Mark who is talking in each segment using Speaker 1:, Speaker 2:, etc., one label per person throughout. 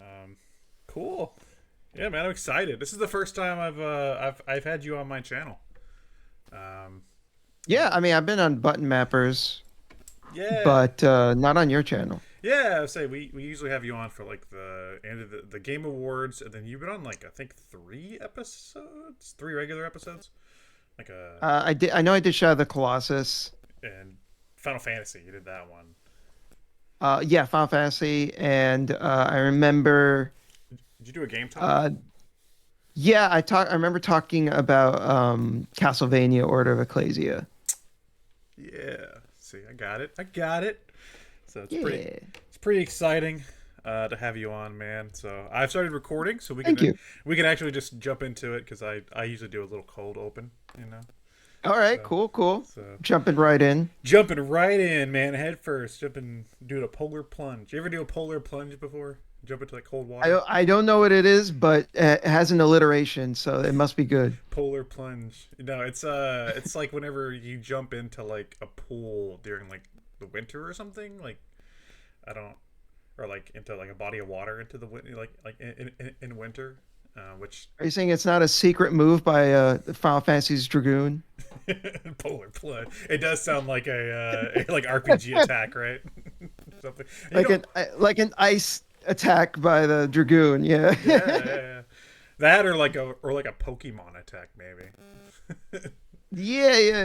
Speaker 1: Um, cool. Yeah, man, I'm excited. This is the first time I've had you on my channel. Um,
Speaker 2: Yeah, I mean, I've been on button mappers,
Speaker 1: yeah,
Speaker 2: but not on your channel.
Speaker 1: yeah. I say we usually have you on for like the end of the Game Awards, and then you've been on like I think 3 episodes, 3 regular episodes, like a
Speaker 2: I know I did Shadow the Colossus.
Speaker 1: and Final Fantasy. You did that one.
Speaker 2: Yeah, Final Fantasy, and I remember.
Speaker 1: Did you do a game talk?
Speaker 2: Uh, yeah, I remember talking about Castlevania Order of Ecclesia.
Speaker 1: Yeah. See, I got it. I got it. So
Speaker 2: Yeah,
Speaker 1: it's pretty exciting to have you on, man. So I've started recording, so
Speaker 2: thank you.
Speaker 1: we can actually just jump into it because I usually do a little cold open, you know.
Speaker 2: All right,
Speaker 1: So
Speaker 2: cool, cool.
Speaker 1: so
Speaker 2: Jumping right in.
Speaker 1: jumping right in, man, head first, jumping doing a polar plunge. You ever do a polar plunge before? Jump into like cold water.
Speaker 2: I don't know what it is, but it has an alliteration, so it must be good.
Speaker 1: Polar plunge. No, it's like whenever you jump into like a pool during like the winter or something. Like I don't or like into like a body of water into the like in winter, which
Speaker 2: Are you saying it's not a secret move by Final Fantasy's Dragoon?
Speaker 1: polar plunge. It does sound like a like RPG attack, right? Something. You
Speaker 2: Like
Speaker 1: know,
Speaker 2: an ice attack by the Dragoon, yeah.
Speaker 1: yeah. That or like a Pokemon attack maybe.
Speaker 2: Yeah,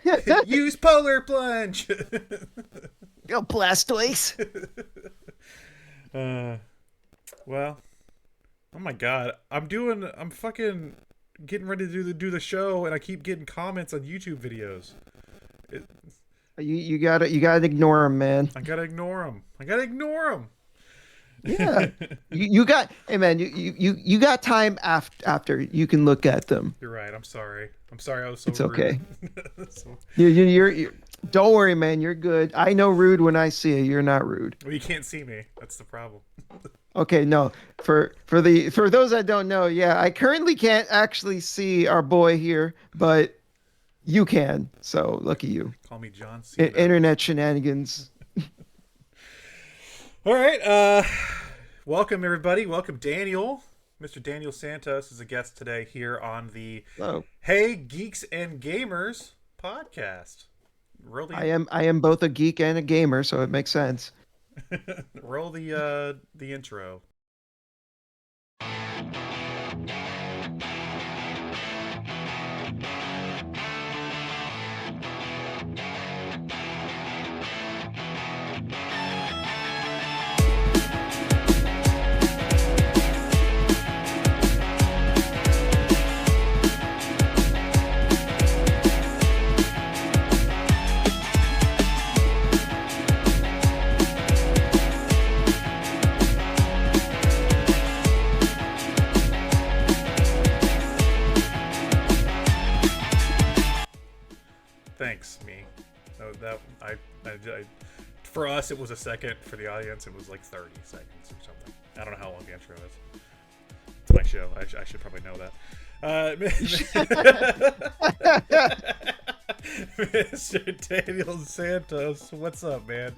Speaker 2: yeah.
Speaker 1: Use polar plunge.
Speaker 2: Go Blastoise.
Speaker 1: uh, well, oh my god, I'm fucking getting ready to do the show, and I keep getting comments on YouTube videos. It,
Speaker 2: You gotta ignore him, man.
Speaker 1: I gotta ignore them. I gotta ignore
Speaker 2: Yeah.
Speaker 1: them.
Speaker 2: You got hey man, you got time after you can look at them.
Speaker 1: You're right. I'm sorry. I'm sorry. I was so
Speaker 2: It's
Speaker 1: rude.
Speaker 2: okay.
Speaker 1: So,
Speaker 2: You're don't worry, man. You're good. I know rude when I see it. You're not rude.
Speaker 1: well, you can't see me. That's the problem.
Speaker 2: Okay, no. For those that don't know, yeah, I currently can't actually see our boy here, but you can. So lucky you.
Speaker 1: Call me John Cena.
Speaker 2: Internet shenanigans.
Speaker 1: All right. Welcome everybody. Welcome Daniel. Mr. Daniel Santos is a guest today here on the
Speaker 2: Hello.
Speaker 1: Hey Geeks and Gamers podcast. Roll the
Speaker 2: I am both a geek and a gamer, so it makes sense.
Speaker 1: roll the intro. Thanks, me. No, that I for us it was a second. For the audience, it was like 30 seconds or something. I don't know how long the intro is. It's my show. I should probably know that. Mr. Daniel Santos, what's up, man?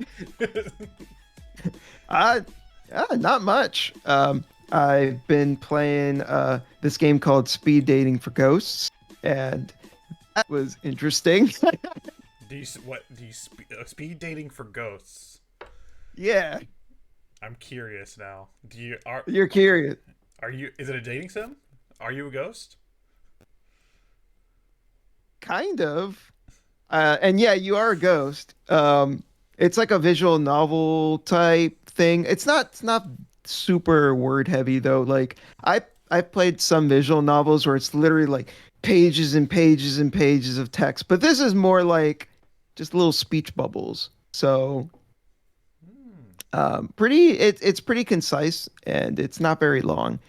Speaker 2: Uh, not much. I've been playing this game called Speed Dating for Ghosts, and that was interesting.
Speaker 1: Do you speed dating for ghosts?
Speaker 2: Yeah,
Speaker 1: I'm curious now.
Speaker 2: you're curious.
Speaker 1: Are you? Is it a dating sim? Are you a ghost?
Speaker 2: Kind of. And yeah, you are a ghost. It's like a visual novel type thing. It's not super word heavy though. Like I've played some visual novels where it's literally like pages and pages and pages of text, but this is more like just little speech bubbles. So
Speaker 1: Hmm.
Speaker 2: it's pretty concise and it's not very long.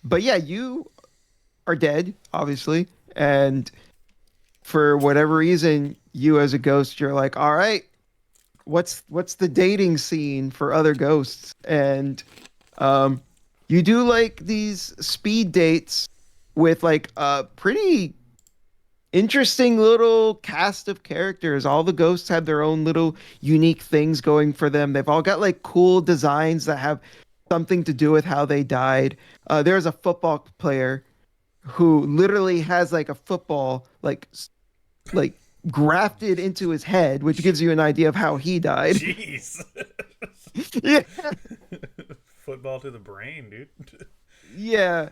Speaker 2: But yeah, you are dead, obviously, and for whatever reason, you as a ghost, you're like, all right, what's the dating scene for other ghosts? And um, you do like these speed dates with like a pretty interesting little cast of characters. All the ghosts have their own little unique things going for them. They've all got like cool designs that have something to do with how they died. There's a football player who literally has like a football like grafted into his head, which gives you an idea of how he died.
Speaker 1: Jeez.
Speaker 2: Yeah.
Speaker 1: Football to the brain, dude.
Speaker 2: Yeah.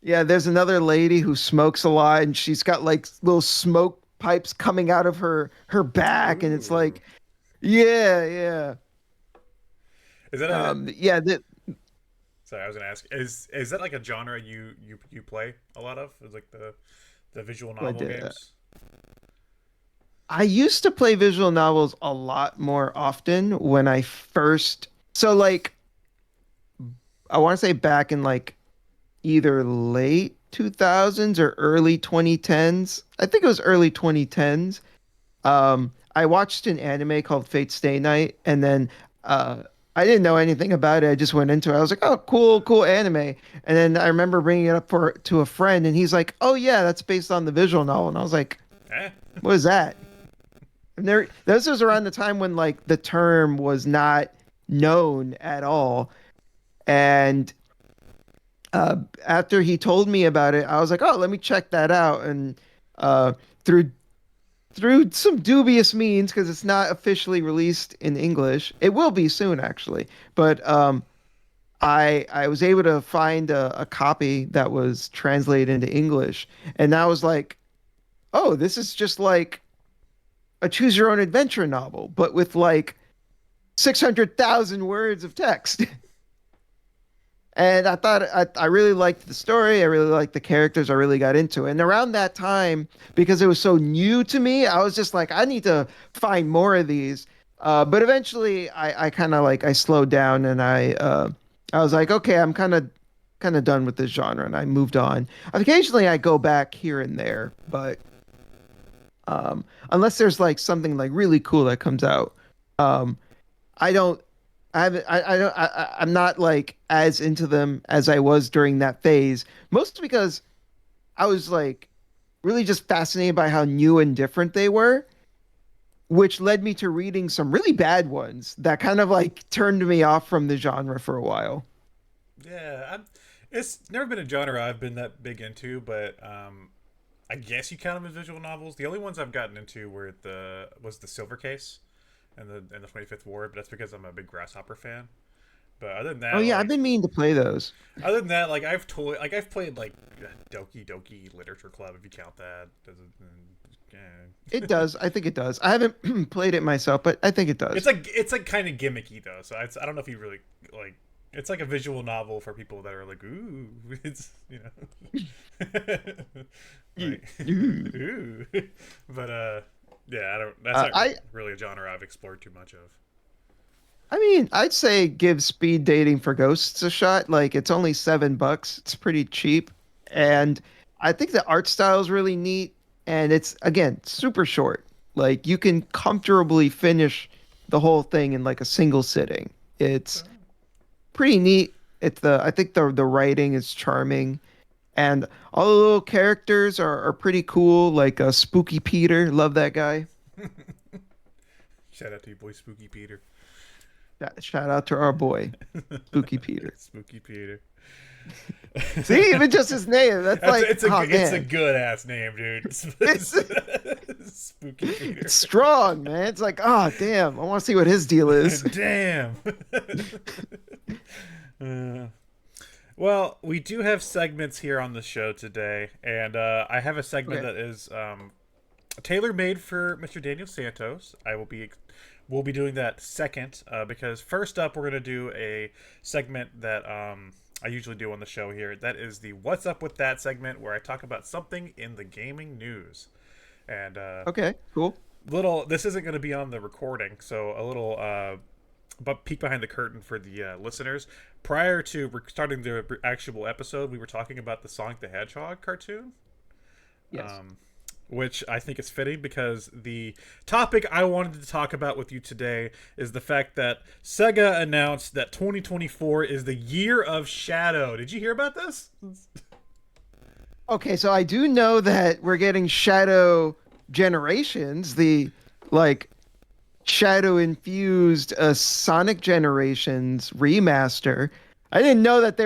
Speaker 2: Yeah, there's another lady who smokes a lot and she's got like little smoke pipes coming out of her back and it's
Speaker 1: Ooh.
Speaker 2: like yeah, yeah.
Speaker 1: Is that a
Speaker 2: Yeah,
Speaker 1: Sorry, I was gonna ask. Is that like a genre you play a lot of? Is like the visual
Speaker 2: what
Speaker 1: novel games?
Speaker 2: I used to play visual novels a lot more often when I first so like I want to say back in like either late 2000s or early 2010s. I think it was early 2010s. I watched an anime called Fate Stay Night, and then I didn't know anything about it. I just went into it. I was like, "Oh, cool, cool anime." And then I remember bringing it up to a friend, and he's like, "Oh yeah, that's based on the visual novel." And I was like,
Speaker 1: Eh?
Speaker 2: "What is that?" And this was around the time when like the term was not known at all, and after he told me about it, I was like, "Oh, let me check that out." And uh, through some dubious means, because it's not officially released in English, it will be soon, actually. But I was able to find a copy that was translated into English, and I was like, "Oh, this is just like a choose your own adventure novel, but with like 600,000 words of text." And I thought I really liked the story. I really liked the characters. I really got into it. And around that time, because it was so new to me, I was just like, I need to find more of these. But eventually, I kind of like I slowed down and I was like, okay, I'm kind of done with this genre, and I moved on. Occasionally, I go back here and there, but unless there's like something like really cool that comes out, um, I don't. I haven't. I don't. I'm not like as into them as I was during that phase. Mostly because I was like really just fascinated by how new and different they were, which led me to reading some really bad ones that kind of like turned me off from the genre for a while.
Speaker 1: Yeah, it's never been a genre I've been that big into, but I guess you count them as visual novels. The only ones I've gotten into were the Silver Case and the 25th Ward, but that's because I'm a big Grasshopper fan. But
Speaker 2: Oh yeah, I've been meaning to play those.
Speaker 1: other than that, like I've played like Doki Doki Literature Club, if you count that. Yeah.
Speaker 2: It does. I think it does. I haven't played it myself, but I think it does.
Speaker 1: It's like kind of gimmicky though, so I don't know if you really like. It's like a visual novel for people that are like, ooh, it's like, ooh, but yeah, I don't. That's not
Speaker 2: I
Speaker 1: really a genre I've explored too much of.
Speaker 2: I mean, I'd say give speed dating for ghosts a shot. Like it's only $7. It's pretty cheap. And I think the art style is really neat. And it's again super short. Like you can comfortably finish the whole thing in like a single sitting. It's pretty neat. It's the I think the writing is charming. And all the little characters are pretty cool. Like Spooky Peter. Love that guy.
Speaker 1: Shout out to you, boy, Spooky Peter.
Speaker 2: Shout out to our boy, Spooky Peter.
Speaker 1: Spooky Peter.
Speaker 2: See, even just his name, that's like,
Speaker 1: it's
Speaker 2: man.
Speaker 1: a good ass name, dude.
Speaker 2: It's,
Speaker 1: Spooky Peter.
Speaker 2: it's strong, man. It's like, oh, damn. I want to see what his deal is.
Speaker 1: Damn. Well, we do have segments here on the show today, and I have a segment
Speaker 2: Okay.
Speaker 1: that is tailor made for Mr. Daniel Santos. We'll be doing that second because first up we're gonna do a segment that I usually do on the show here. That is the "What's Up with That" segment, where I talk about something in the gaming news. And
Speaker 2: Okay, cool.
Speaker 1: this isn't going to be on the recording, so a little but peek behind the curtain for the listeners. Prior to starting the actual episode, we were talking about the Sonic the Hedgehog cartoon.
Speaker 2: Yes.
Speaker 1: Um, which I think is fitting because the topic I wanted to talk about with you today is the fact that Sega announced that 2024 is the year of Shadow. Did you hear about this?
Speaker 2: Okay, so I do know that we're getting Shadow Generations, the like Shadow infused Sonic Generations remaster. I didn't know that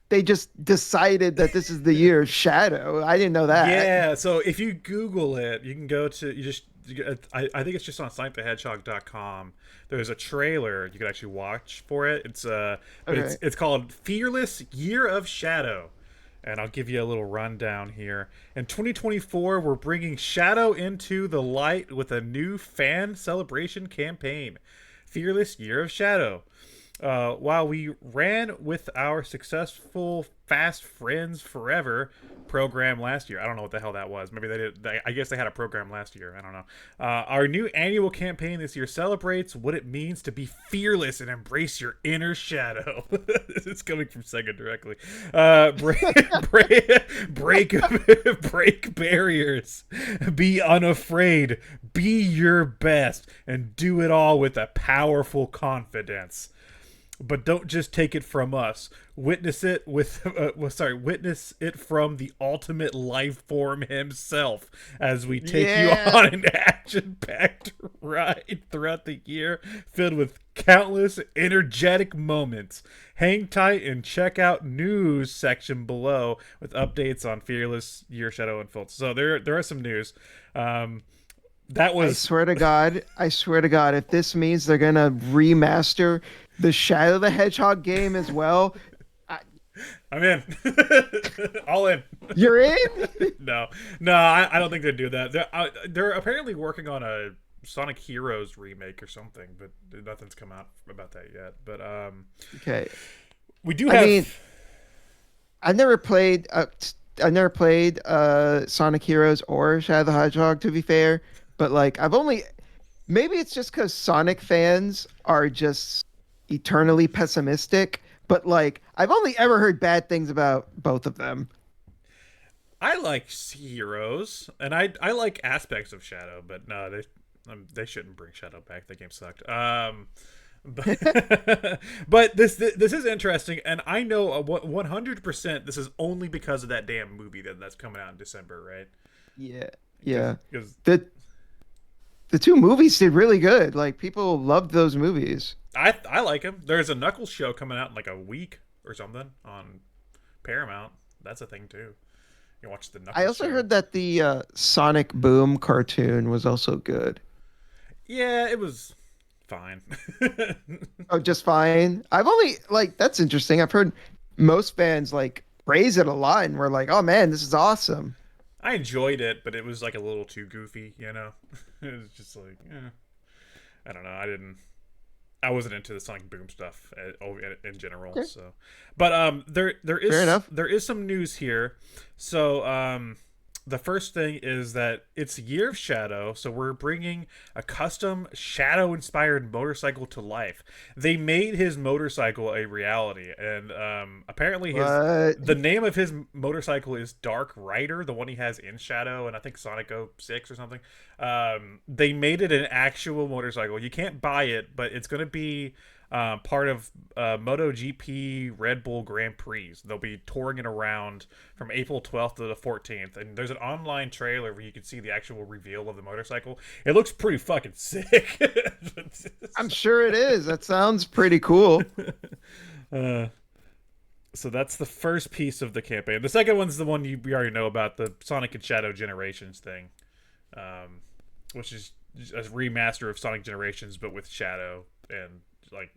Speaker 2: they just decided that this is the year of Shadow. I didn't know that.
Speaker 1: Yeah, so if you Google it, you can go to I think it's just on SonicTheHedgehog.com. There's a trailer you can actually watch for it. But
Speaker 2: Okay.
Speaker 1: it's called Fearless Year of Shadow. And I'll give you a little rundown here. In 2024, we're bringing Shadow into the light with a new fan celebration campaign. Fearless Year of Shadow. While we ran with our successful Fast Friends Forever program last year. I don't know what the hell that was. Maybe they did. I guess they had a program last year. I don't know. Our new annual campaign this year celebrates what it means to be fearless and embrace your inner shadow. It's coming from Sega directly. Break barriers. Be unafraid. Be your best. And do it all with a powerful confidence. But don't just take it from us. Witness it witness it from the ultimate life form himself as we take you on an action-packed ride throughout the year filled with countless energetic moments. Hang tight and check out news section below with updates on Fearless Year Shadow and Filth. So there are some news. That was
Speaker 2: I swear to God, if this means they're gonna remaster the Shadow the Hedgehog game as well,
Speaker 1: I'm in. All in.
Speaker 2: you're in?
Speaker 1: No, I don't think they'd do that. They're apparently working on a Sonic Heroes remake or something, but nothing's come out about that yet. But
Speaker 2: Okay.
Speaker 1: we do have.
Speaker 2: I mean, I never played. I never played Sonic Heroes or Shadow the Hedgehog. To be fair, but like I've only. Maybe it's just because Sonic fans are just eternally pessimistic. But like I've only ever heard bad things about both of them.
Speaker 1: I like Heroes, and I like aspects of Shadow, but no, they shouldn't bring Shadow back. That game sucked. But this is interesting, and I know 100% this is only because of that damn movie that's coming out in December, right?
Speaker 2: Yeah, yeah.
Speaker 1: Because
Speaker 2: The two movies did really good. Like people loved those movies.
Speaker 1: I like him. There's a Knuckles show coming out in like a week or something on Paramount. That's a thing too. You watch the Knuckles
Speaker 2: I also
Speaker 1: show.
Speaker 2: heard that the Sonic Boom cartoon was also good.
Speaker 1: Yeah, it was fine.
Speaker 2: Oh, just fine. I've only like that's interesting. I've heard most fans like praise it a lot and we're like, "Oh man, this is awesome."
Speaker 1: I enjoyed it, but it was like a little too goofy, you know. It was just like, I don't know. I wasn't into the Sonic Boom stuff in general.
Speaker 2: Okay.
Speaker 1: So, but there is
Speaker 2: Fair enough.
Speaker 1: there is some news here. So the first thing is that it's Year of Shadow, so we're bringing a custom Shadow-inspired motorcycle to life. They made his motorcycle a reality, and apparently
Speaker 2: What?
Speaker 1: the name of his motorcycle is Dark Rider, the one he has in Shadow, and I think Sonic 06 or something. They made it an actual motorcycle. You can't buy it, but it's going to be part of MotoGP Red Bull Grand Prix. They'll be touring it around from April 12th to the 14th. And there's an online trailer where you can see the actual reveal of the motorcycle. It looks pretty fucking sick.
Speaker 2: I'm sure it is. That sounds pretty cool.
Speaker 1: So that's the first piece of the campaign. The second one's the one we already know about, the Sonic and Shadow Generations thing, which is a remaster of Sonic Generations, but with Shadow and like.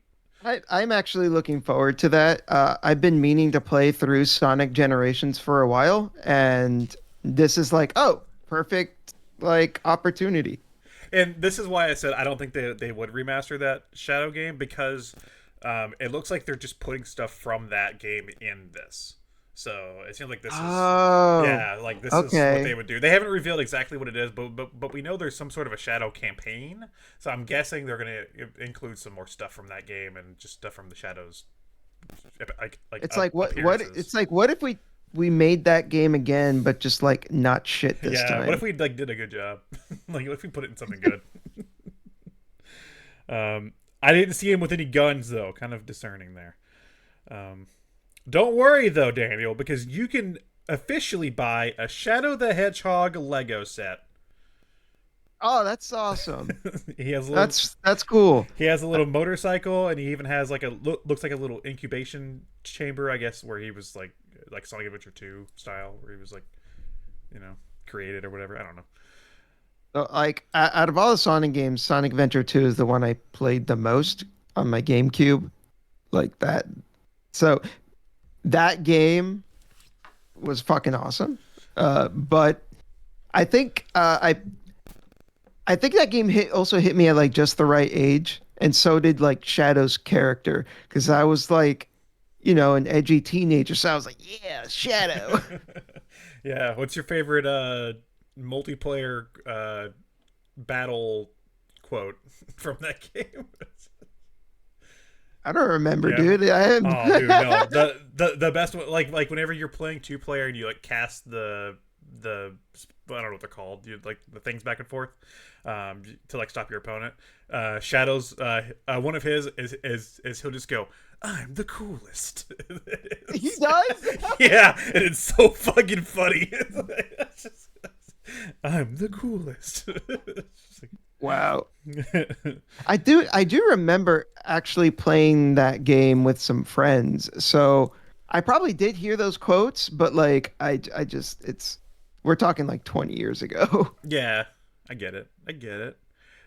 Speaker 2: I'm actually looking forward to that. I've been meaning to play through Sonic Generations for a while, and this is like, oh, perfect like opportunity.
Speaker 1: And this is why I said I don't think they would remaster that Shadow game, because it looks like they're just putting stuff from that game in this. So it seems like this is like this is what they would do. They haven't revealed exactly what it is, but we know there's some sort of a Shadow campaign. So I'm guessing they're going to include some more stuff from that game and just stuff from the Shadows.
Speaker 2: It's like what it's like what if we made that game again, but just like not shit this time.
Speaker 1: What if we like did a good job? Like what if we put it in something good? I didn't see him with any guns though. Kind of discerning there. Don't worry though, Daniel, because you can officially buy a Shadow the Hedgehog Lego set.
Speaker 2: Oh, that's awesome.
Speaker 1: He has a little
Speaker 2: That's cool.
Speaker 1: he has a little motorcycle, and he even has like looks like a little incubation chamber, I guess, where he was like Sonic Adventure 2 style, where he was like, you know, created or whatever. I don't know.
Speaker 2: So, like out of all the Sonic games, Sonic Adventure 2 is the one I played the most on my GameCube. Like that. So that game was fucking awesome. But I think I think that game also hit me at like just the right age, and so did like Shadow's character, because I was like, an edgy teenager. So I was like, yeah, Shadow.
Speaker 1: Yeah. What's your favorite multiplayer battle quote from that game?
Speaker 2: I don't remember,
Speaker 1: Yeah.
Speaker 2: dude. I had
Speaker 1: Oh, dude, no. The best one, like whenever you're playing two player and you like cast the I don't know what they're called. You like the things back and forth, to like stop your opponent. Shadows, one of his is he'll just go, "I'm the coolest."
Speaker 2: He does.
Speaker 1: Yeah, and it's so fucking funny. It's just, I'm the coolest. It's like,
Speaker 2: Wow. I do remember actually playing that game with some friends. So I probably did hear those quotes, but like I just it's we're talking like 20 years ago.
Speaker 1: yeah, I get it. I get it.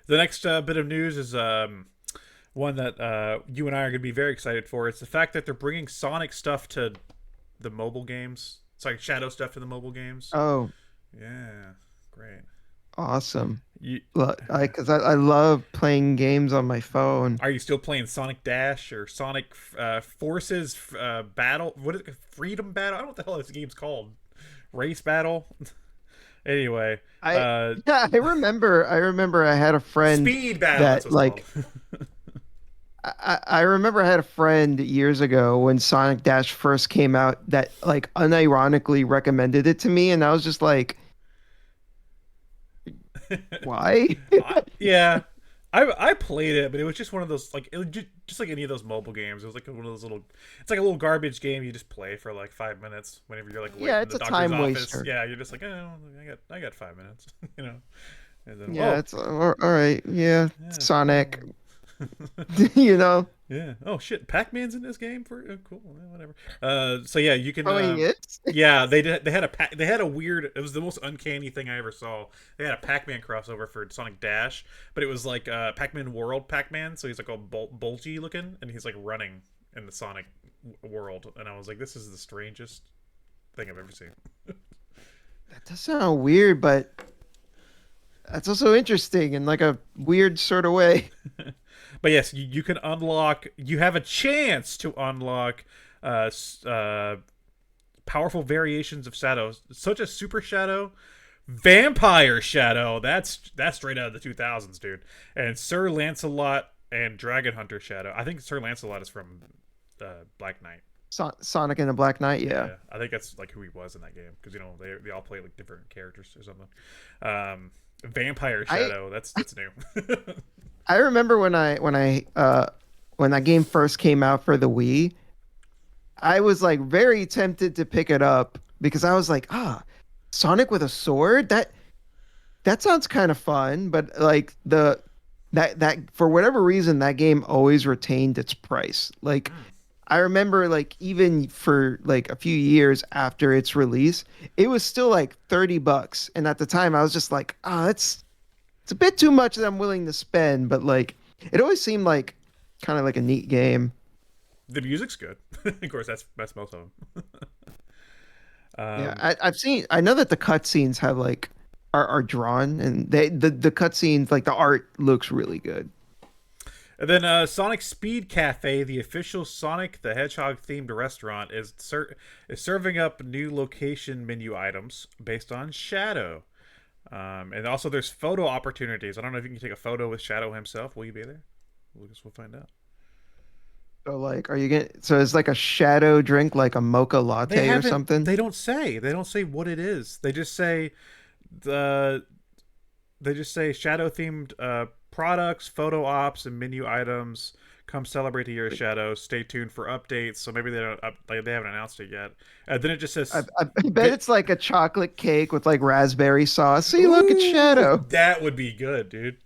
Speaker 1: The next bit of news is one that you and I are going to be very excited for. It's the fact that they're bringing Sonic stuff to the mobile games. It's like Shadow stuff to the mobile games.
Speaker 2: Oh,
Speaker 1: Yeah, great.
Speaker 2: awesome.
Speaker 1: You,
Speaker 2: Cuz I love playing games on my phone.
Speaker 1: are you still playing Sonic Dash or Sonic Forces Battle? What is it? Freedom Battle? I don't know what the hell this game's called. Race Battle? Anyway,
Speaker 2: I Yeah, I remember I had a friend
Speaker 1: Speed Battle. That's
Speaker 2: that
Speaker 1: what
Speaker 2: like
Speaker 1: it's called.
Speaker 2: I remember I had a friend years ago when Sonic Dash first came out that like unironically recommended it to me, and I was just like, why?
Speaker 1: Yeah, I played it, but it was just one of those like it was just like any of those mobile games. It was like one of those little. It's like a little garbage game you just play for like 5 minutes whenever you're like waiting
Speaker 2: Yeah,
Speaker 1: in
Speaker 2: it's
Speaker 1: the
Speaker 2: a
Speaker 1: doctor's
Speaker 2: time
Speaker 1: office.
Speaker 2: waster.
Speaker 1: Yeah, you're just like, oh, I got 5 minutes, you know. And then
Speaker 2: Yeah, it's all right. Yeah, Sonic, you know.
Speaker 1: yeah. Oh shit, Pac-Man's in this game for cool. Yeah, whatever. So yeah, you can.
Speaker 2: Oh, he is.
Speaker 1: Yeah, they did. They had a weird. It was the most uncanny thing I ever saw. They had a Pac-Man crossover for Sonic Dash, but it was like Pac-Man World Pac-Man. So he's like all bulgy looking, and he's like running in the Sonic world. And I was like, this is the strangest thing I've ever seen.
Speaker 2: That does sound weird, but that's also interesting in like a weird sort of way.
Speaker 1: But yes, you can unlock. You have a chance to unlock powerful variations of shadows, such as Super Shadow, Vampire Shadow. That's straight out of the 2000s, dude. And Sir Lancelot and Dragon Hunter Shadow. I think Sir Lancelot is from Black Knight.
Speaker 2: Sonic and the Black Knight, yeah.
Speaker 1: Yeah, I think that's like who he was in that game because they all play like different characters or something. Vampire Shadow. That's new.
Speaker 2: I remember when that game first came out for the Wii, I was like very tempted to pick it up because I was like, Sonic with a sword? That sounds kind of fun, but like that for whatever reason that game always retained its price. Like I remember like even for like a few years after its release, it was still like $30. And at the time I was just like, it's a bit too much that I'm willing to spend, but like it always seemed like kind of like a neat game.
Speaker 1: The music's good. Of course, that's most of them.
Speaker 2: I know that the cutscenes have like are drawn, and the cutscenes, like the art looks really good.
Speaker 1: And then Sonic Speed Cafe, the official Sonic the Hedgehog themed restaurant, is serving up new location menu items based on Shadow. And also there's photo opportunities. I don't know if you can take a photo with Shadow himself. Will you be there? I guess we'll find out.
Speaker 2: So like, so it's like a Shadow drink, like a mocha latte or something?
Speaker 1: They don't say. They don't say what it is. They just say the. They just say Shadow themed products, photo ops, and menu items Come celebrate the year of Shadow. Stay tuned for updates. So maybe they don't like they haven't announced it yet. Then it just says,
Speaker 2: I bet it's like a chocolate cake with like raspberry sauce. See, look, it's
Speaker 1: "Ooh,
Speaker 2: Shadow.
Speaker 1: that would be good, dude."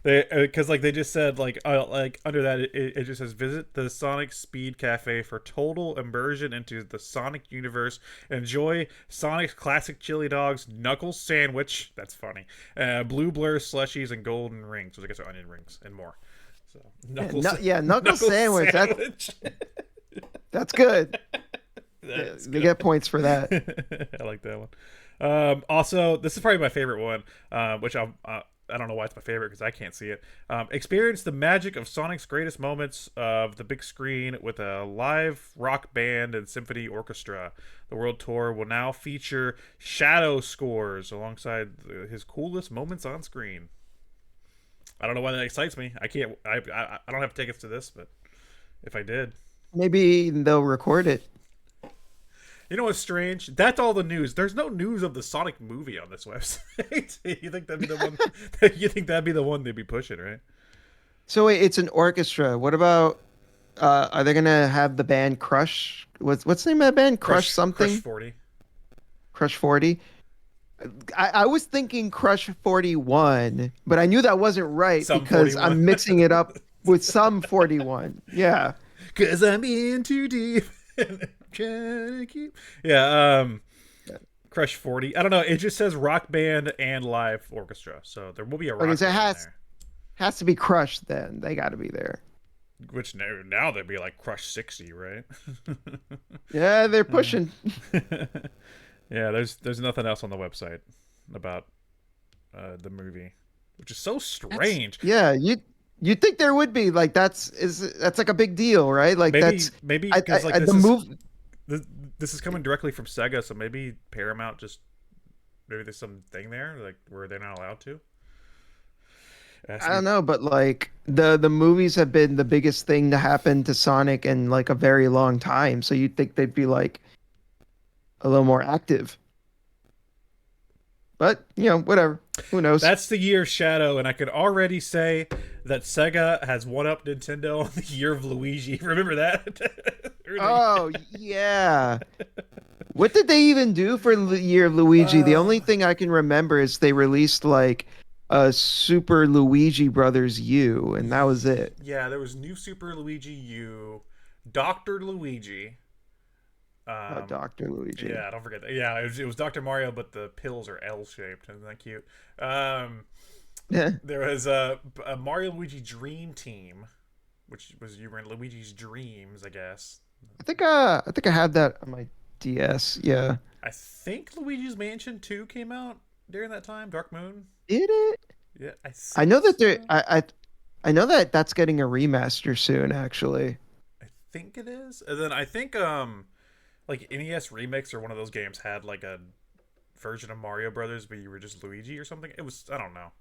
Speaker 1: They because like they just said like under that it just says visit the Sonic Speed Cafe for total immersion into the Sonic universe. Enjoy Sonic's classic chili dogs, Knuckles sandwich. That's funny. Blue blur slushies and golden rings, which I guess are onion rings and more. So Knuckles,
Speaker 2: Knuckles sandwich.
Speaker 1: sandwich.
Speaker 2: That's good.
Speaker 1: That's
Speaker 2: They
Speaker 1: good.
Speaker 2: get points for that.
Speaker 1: I like that one. Also, this is probably my favorite one, which I don't know why it's my favorite because I can't see it. Experience the magic of Sonic's greatest moments of the big screen with a live rock band and symphony orchestra. The world tour will now feature Shadow scores alongside his coolest moments on screen. I don't know why that excites me. I can't. I don't have tickets to this, but if I did,
Speaker 2: Maybe they'll record it.
Speaker 1: you know what's strange? That's all the news. There's no news of the Sonic movie on this website. You think that'd be the one? You think that'd be the one they'd be pushing, right?
Speaker 2: So wait, it's an orchestra. What about? Are they gonna have the band Crush? What's the name of that band? Crush something.
Speaker 1: Crush 40.
Speaker 2: Crush 40. I was thinking Crush 41, but I knew that wasn't right
Speaker 1: Some
Speaker 2: because
Speaker 1: 41.
Speaker 2: I'm mixing it up with some 41. Yeah.
Speaker 1: Cause I'm in too deep. Trying to keep. Yeah. Crush 40. I don't know. It just says rock band and live orchestra, so there will be a rock
Speaker 2: Okay, so it
Speaker 1: band
Speaker 2: has to be Crush then. They got to be there.
Speaker 1: there. Which now they'd be like Crush 60, right?
Speaker 2: Yeah, they're pushing.
Speaker 1: Yeah, there's nothing else on the website about the movie, which is so strange.
Speaker 2: Yeah, you think there would be like that's like a big deal, right? Like
Speaker 1: Maybe because like this is coming directly from Sega, so maybe Paramount maybe there's some thing there like where they're not allowed to.
Speaker 2: I don't know, but like the movies have been the biggest thing to happen to Sonic in like a very long time, so you'd think they'd be like a little more active. But, whatever. Who knows?
Speaker 1: That's the year of Shadow, and I could already say that Sega has one up Nintendo on the year of Luigi. Remember that?
Speaker 2: Oh, yeah. What did they even do for the year of Luigi? The only thing I can remember is they released like a Super Luigi Brothers U, and that was it.
Speaker 1: Yeah, there was New Super Luigi U, Dr. Luigi.
Speaker 2: Dr. Luigi.
Speaker 1: Yeah, don't forget that. Yeah, it was Dr. Mario, but the pills are L-shaped. Isn't that cute?
Speaker 2: Yeah.
Speaker 1: There was a Mario Luigi Dream Team, which was you were in Luigi's Dreams, I guess.
Speaker 2: I think I had that on my DS. Yeah.
Speaker 1: I think Luigi's Mansion 2 came out during that time. Dark Moon.
Speaker 2: Did it?
Speaker 1: Yeah,
Speaker 2: I know that I know that that's getting a remaster soon. Actually.
Speaker 1: I think it is, and then I think like NES Remix or one of those games had like a version of Mario Brothers, but you were just Luigi or something. It was I don't know.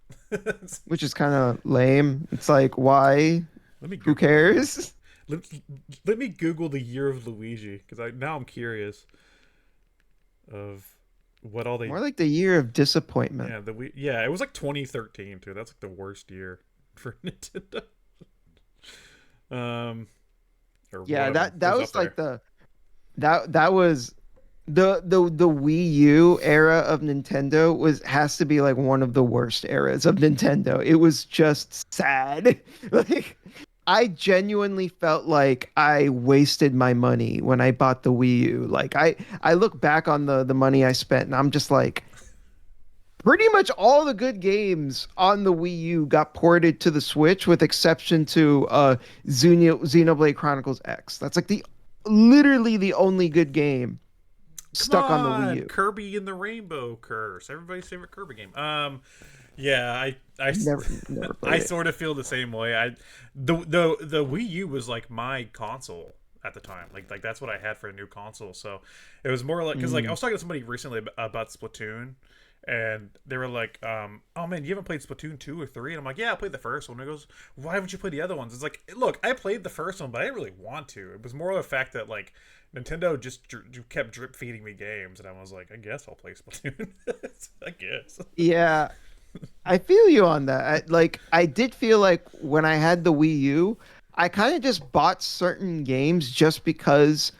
Speaker 2: Which is kind of lame. It's like why? Who cares?
Speaker 1: Let me Google the year of Luigi because now I'm curious of what all they
Speaker 2: More like the year of disappointment.
Speaker 1: Yeah, it was like 2013 too. That's like the worst year for Nintendo.
Speaker 2: Yeah,
Speaker 1: whatever.
Speaker 2: that was like that was the Wii U era of Nintendo has to be like one of the worst eras of Nintendo. It was just sad. Like I genuinely felt like I wasted my money when I bought the Wii U. Like I look back on the money I spent and I'm just like pretty much all the good games on the Wii U got ported to the Switch with exception to Xenoblade Chronicles X. That's like literally the only good game stuck on the Wii U.
Speaker 1: Kirby and the Rainbow Curse, everybody's favorite Kirby game. Yeah, I
Speaker 2: never
Speaker 1: I sort of feel the same way. The Wii U was like my console at the time. Like that's what I had for a new console. So it was more like because like I was talking to somebody recently about Splatoon. And they were like, oh man, you haven't played Splatoon 2 or 3? And I'm like, yeah, I played the first one. And it goes, why haven't you played the other ones? It's like, look, I played the first one, but I didn't really want to. It was more of the fact that, like, Nintendo just kept drip feeding me games. And I was like, I guess I'll play Splatoon. I guess.
Speaker 2: Yeah. I feel you on that. I did feel like when I had the Wii U, I kind of just bought certain games just because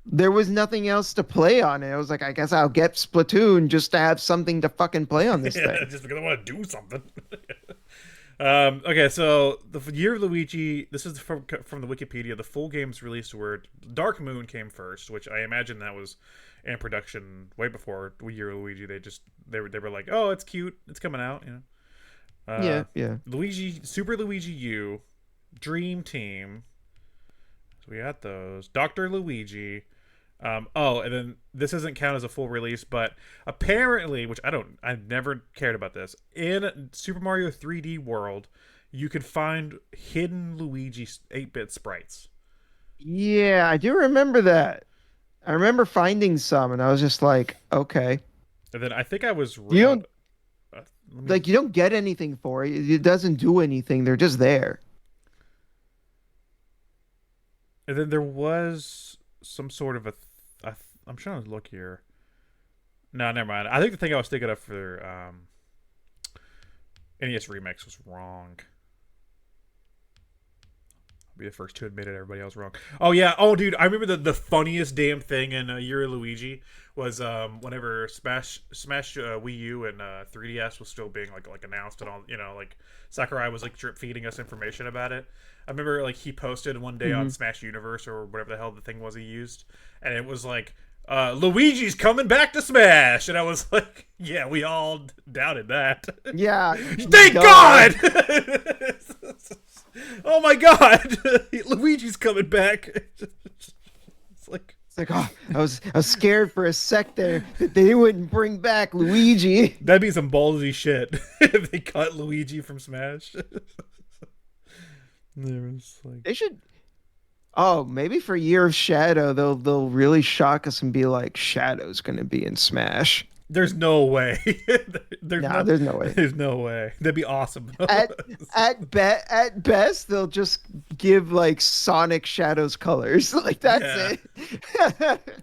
Speaker 2: there was nothing else to play on it. I was like, I guess I'll get Splatoon just to have something to fucking play on this
Speaker 1: Yeah,
Speaker 2: thing.
Speaker 1: just because I want to do something. Okay, so the Year of Luigi. This is from the Wikipedia. The full game's release were Dark Moon came first, which I imagine that was in production way before Year of Luigi. They were like, oh, it's cute, it's coming out, you know.
Speaker 2: Yeah, yeah.
Speaker 1: Super Luigi U, Dream Team. So we got those. Doctor Luigi. And then this doesn't count as a full release, but apparently, which I've never cared about this. In Super Mario 3D World, you could find hidden Luigi 8-bit sprites.
Speaker 2: Yeah, I do remember that. I remember finding some, and I was just like, okay.
Speaker 1: And then I think I was
Speaker 2: You don't
Speaker 1: let me,
Speaker 2: you don't get anything for it. It doesn't do anything. They're just there.
Speaker 1: and then there was some sort of I'm trying to look here. No, never mind. I think the thing I was thinking of for NES Remix was wrong. Be the first to admit it. Everybody else wrong. Oh yeah. Oh dude, I remember the funniest damn thing in Year of Luigi was whenever Smash Wii U and 3DS was still being like announced and all. You know, like Sakurai was like drip feeding us information about it. I remember like he posted one day on Smash Universe or whatever the hell the thing was he used, and it was like Luigi's coming back to Smash, and I was like, yeah, we all doubted that.
Speaker 2: Yeah.
Speaker 1: Thank God. Oh my God, Luigi's coming back. It's like
Speaker 2: Oh, I was scared for a sec there that they wouldn't bring back Luigi.
Speaker 1: That'd be some ballsy shit if they cut Luigi from Smash. Like...
Speaker 2: They should. Oh, maybe for Year of Shadow, they'll really shock us and be like, Shadow's gonna be in Smash.
Speaker 1: There's no way. There's
Speaker 2: no way.
Speaker 1: There's no way. That'd be awesome.
Speaker 2: At best, they'll just give like Sonic Shadow's colors. Like that's it.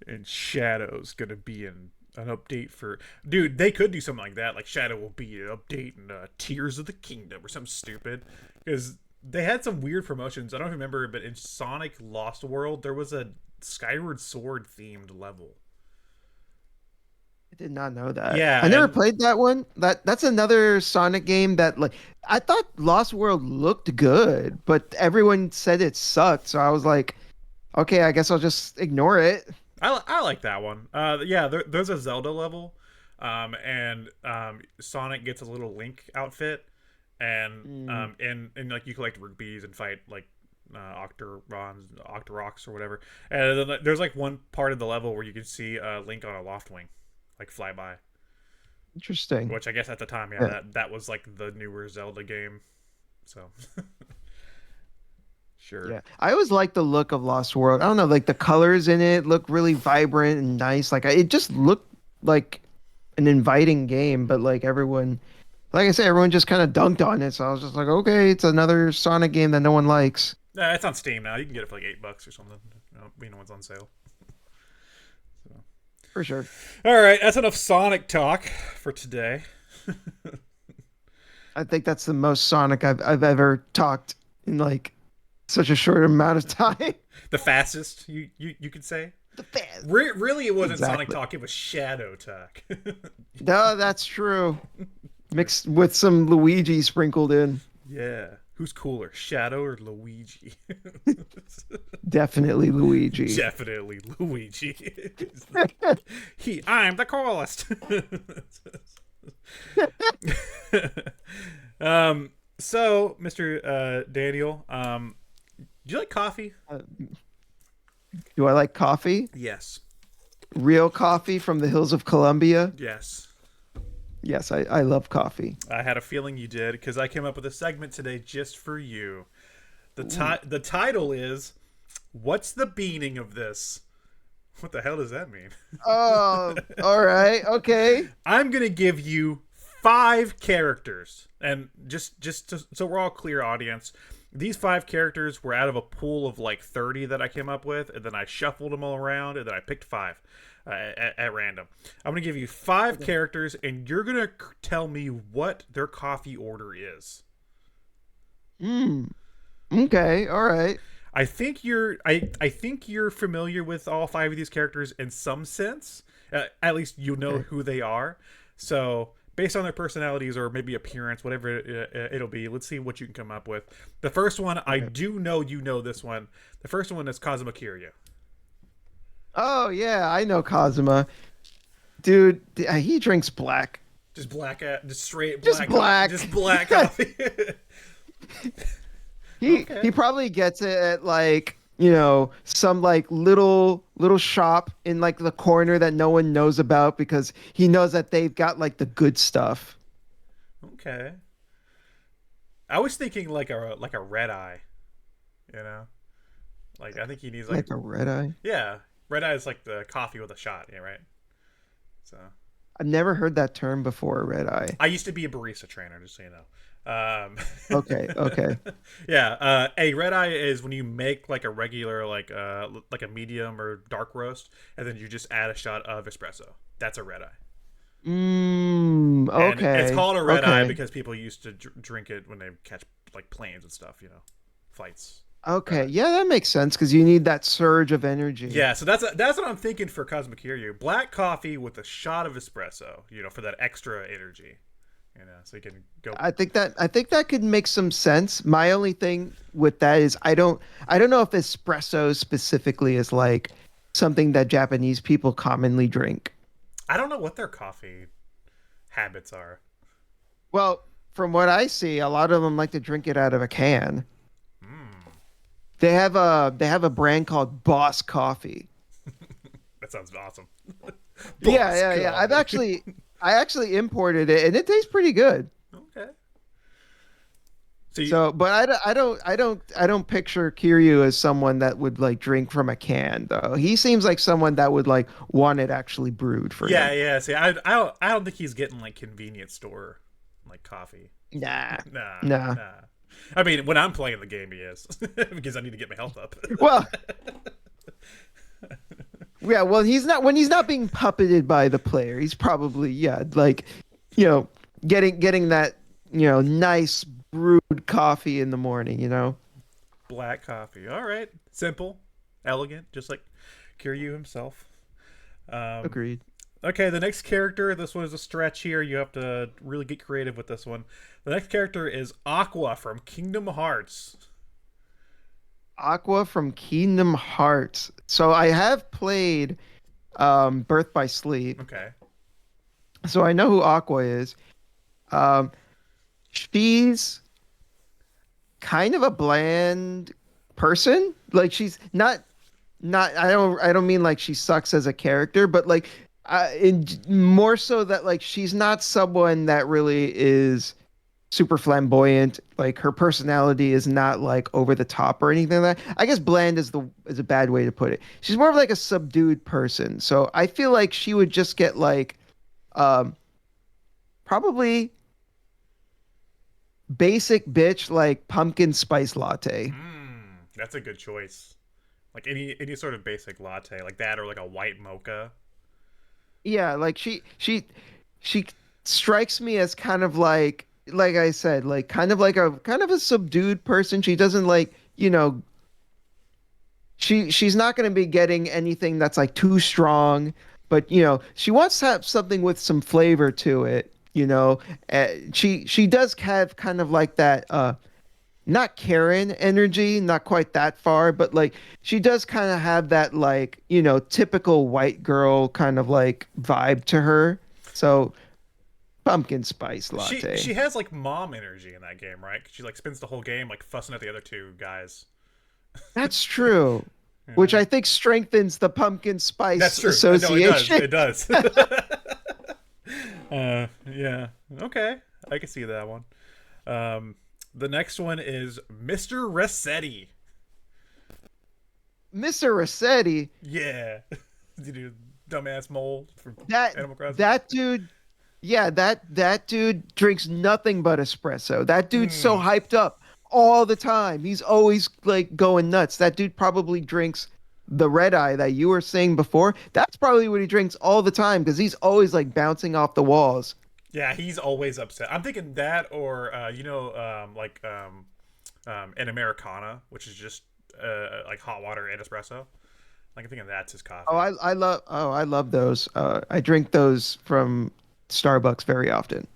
Speaker 1: And Shadow's gonna be in an update for dude. They could do something like that. Like Shadow will be an update in Tears of the Kingdom or something stupid. Because they had some weird promotions. I don't remember, but in Sonic Lost World, there was a Skyward Sword themed level.
Speaker 2: I did not know that.
Speaker 1: Yeah,
Speaker 2: I never played that one. That's another Sonic game that like I thought Lost World looked good, but everyone said it sucked. So I was like, okay, I guess I'll just ignore it.
Speaker 1: I like that one. There's a Zelda level, and Sonic gets a little Link outfit, and like you collect rupees and fight like Octoroks or whatever. And then there's like one part of the level where you can see Link on a loft wing, like fly by.
Speaker 2: Interesting.
Speaker 1: Which I guess at the time, that was like the newer Zelda game. So sure.
Speaker 2: Yeah, I always like the look of Lost World. I don't know, like the colors in it look really vibrant and nice. Like it just looked like an inviting game, but like everyone, like I said, everyone just kind of dunked on it. So I was just like, okay, it's another Sonic game that no one likes.
Speaker 1: It's on Steam now. You can get it for like $8 or something. You know, it's on sale. So.
Speaker 2: For sure.
Speaker 1: All right, that's enough Sonic talk for today.
Speaker 2: I think that's the most Sonic I've ever talked in like such a short amount of time.
Speaker 1: The fastest, you could say.
Speaker 2: The fast.
Speaker 1: Really, it wasn't
Speaker 2: Exactly.
Speaker 1: Sonic talk. It was Shadow talk.
Speaker 2: No, that's true. Mixed with some Luigi sprinkled in.
Speaker 1: Yeah. Who's cooler, Shadow or Luigi?
Speaker 2: Definitely Luigi.
Speaker 1: Definitely Luigi. I'm the coolest. So, Mr. Daniel, do you like coffee?
Speaker 2: Do I like coffee?
Speaker 1: Yes.
Speaker 2: Real coffee from the hills of Colombia?
Speaker 1: Yes.
Speaker 2: Yes, I love coffee.
Speaker 1: I had a feeling you did because I came up with a segment today just for you. The title is, "What's the beaning of this?" What the hell does that mean?
Speaker 2: Oh, all right, okay.
Speaker 1: I'm gonna give you 5 characters, and just so we're all clear, audience, These 5 characters were out of a pool of like 30 that I came up with, and then I shuffled them all around, and then I picked 5 at random. I'm gonna give you 5 characters, and you're gonna tell me what their coffee order is.
Speaker 2: Hmm. Okay. All right.
Speaker 1: I think you're familiar with all 5 of these characters in some sense. At least you know who they are. So based on their personalities or maybe appearance, whatever it'll be, let's see what you can come up with. The first one, I do know you know this one. The first one is Kazuma Kiryu.
Speaker 2: Oh yeah, I know Kazuma. Dude, he drinks black.
Speaker 1: Just black, just straight black,
Speaker 2: Just black.
Speaker 1: just black coffee.
Speaker 2: He probably gets it at like, some like little shop in like the corner that no one knows about because he knows that they've got like the good stuff.
Speaker 1: Okay. I was thinking like a red eye, you know? Like I think he needs
Speaker 2: Like a red eye?
Speaker 1: yeah, red eye is like the coffee with a shot, yeah, right? So
Speaker 2: I've never heard that term before, red eye.
Speaker 1: I used to be a barista trainer, just so you know.
Speaker 2: Okay.
Speaker 1: Yeah, a red eye is when you make like a regular like a medium or dark roast, and then you just add a shot of espresso. That's a red eye.
Speaker 2: Okay.
Speaker 1: And it's called a red eye because people used to drink it when they catch like planes and stuff, flights.
Speaker 2: Okay, yeah, that makes sense because you need that surge of energy.
Speaker 1: Yeah, so that's what I'm thinking for Kazuma Kiryu. Black coffee with a shot of espresso, for that extra energy. So you can go.
Speaker 2: I think that could make some sense. My only thing with that is I don't know if espresso specifically is like something that Japanese people commonly drink.
Speaker 1: I don't know what their coffee habits are.
Speaker 2: Well, from what I see, a lot of them like to drink it out of a can. They have a brand called Boss Coffee.
Speaker 1: That sounds awesome.
Speaker 2: Yeah. I actually imported it, and it tastes pretty good.
Speaker 1: Okay.
Speaker 2: But I don't picture Kiryu as someone that would like drink from a can though. He seems like someone that would like want it actually brewed for him.
Speaker 1: Yeah. See, I don't think he's getting like convenience store like coffee.
Speaker 2: Nah.
Speaker 1: I mean, when I'm playing the game, he is because I need to get my health up.
Speaker 2: Well, yeah. Well, he's not when he's not being puppeted by the player. He's probably getting that nice brewed coffee in the morning.
Speaker 1: Black coffee. All right, simple, elegant, just like Kiryu himself.
Speaker 2: Agreed.
Speaker 1: Okay, the next character, this one is a stretch here. You have to really get creative with this one. The next character is Aqua from Kingdom Hearts.
Speaker 2: Aqua from Kingdom Hearts. So I have played Birth by Sleep.
Speaker 1: Okay.
Speaker 2: So I know who Aqua is. She's kind of a bland person. Like she's not I don't mean like she sucks as a character, but like more so that like she's not someone that really is super flamboyant. Like her personality is not like over the top or anything like that. I guess bland is a bad way to put it. She's more of like a subdued person. So I feel like she would just get like probably basic bitch like pumpkin spice latte.
Speaker 1: That's a good choice. Like any sort of basic latte like that, or like a white mocha.
Speaker 2: Yeah, like she strikes me as kind of like I said, like kind of a subdued person. She doesn't like, she's not going to be getting anything that's like too strong, but she wants to have something with some flavor to it, she does have kind of like that not Karen energy, not quite that far, but like she does kind of have that like, typical white girl kind of like vibe to her. So pumpkin spice latte.
Speaker 1: She has like mom energy in that game, right? She like spends the whole game like fussing at the other two guys.
Speaker 2: That's true. Yeah. Which I think strengthens the pumpkin spice
Speaker 1: That's true.
Speaker 2: association.
Speaker 1: No, it does. Yeah. Okay. I can see that one. The next one is Mr. Rossetti.
Speaker 2: Mr. Rossetti?
Speaker 1: Yeah. Dude, dumbass mole from Animal Crossing.
Speaker 2: That dude, yeah, that dude drinks nothing but espresso. That dude's so hyped up all the time. He's always like going nuts. That dude probably drinks the red eye that you were saying before. That's probably what he drinks all the time because he's always like bouncing off the walls.
Speaker 1: Yeah, he's always upset. I'm thinking that, or an Americana, which is just like hot water and espresso. Like I'm thinking that's his
Speaker 2: Oh,
Speaker 1: coffee.
Speaker 2: I love those. I drink those from Starbucks very often.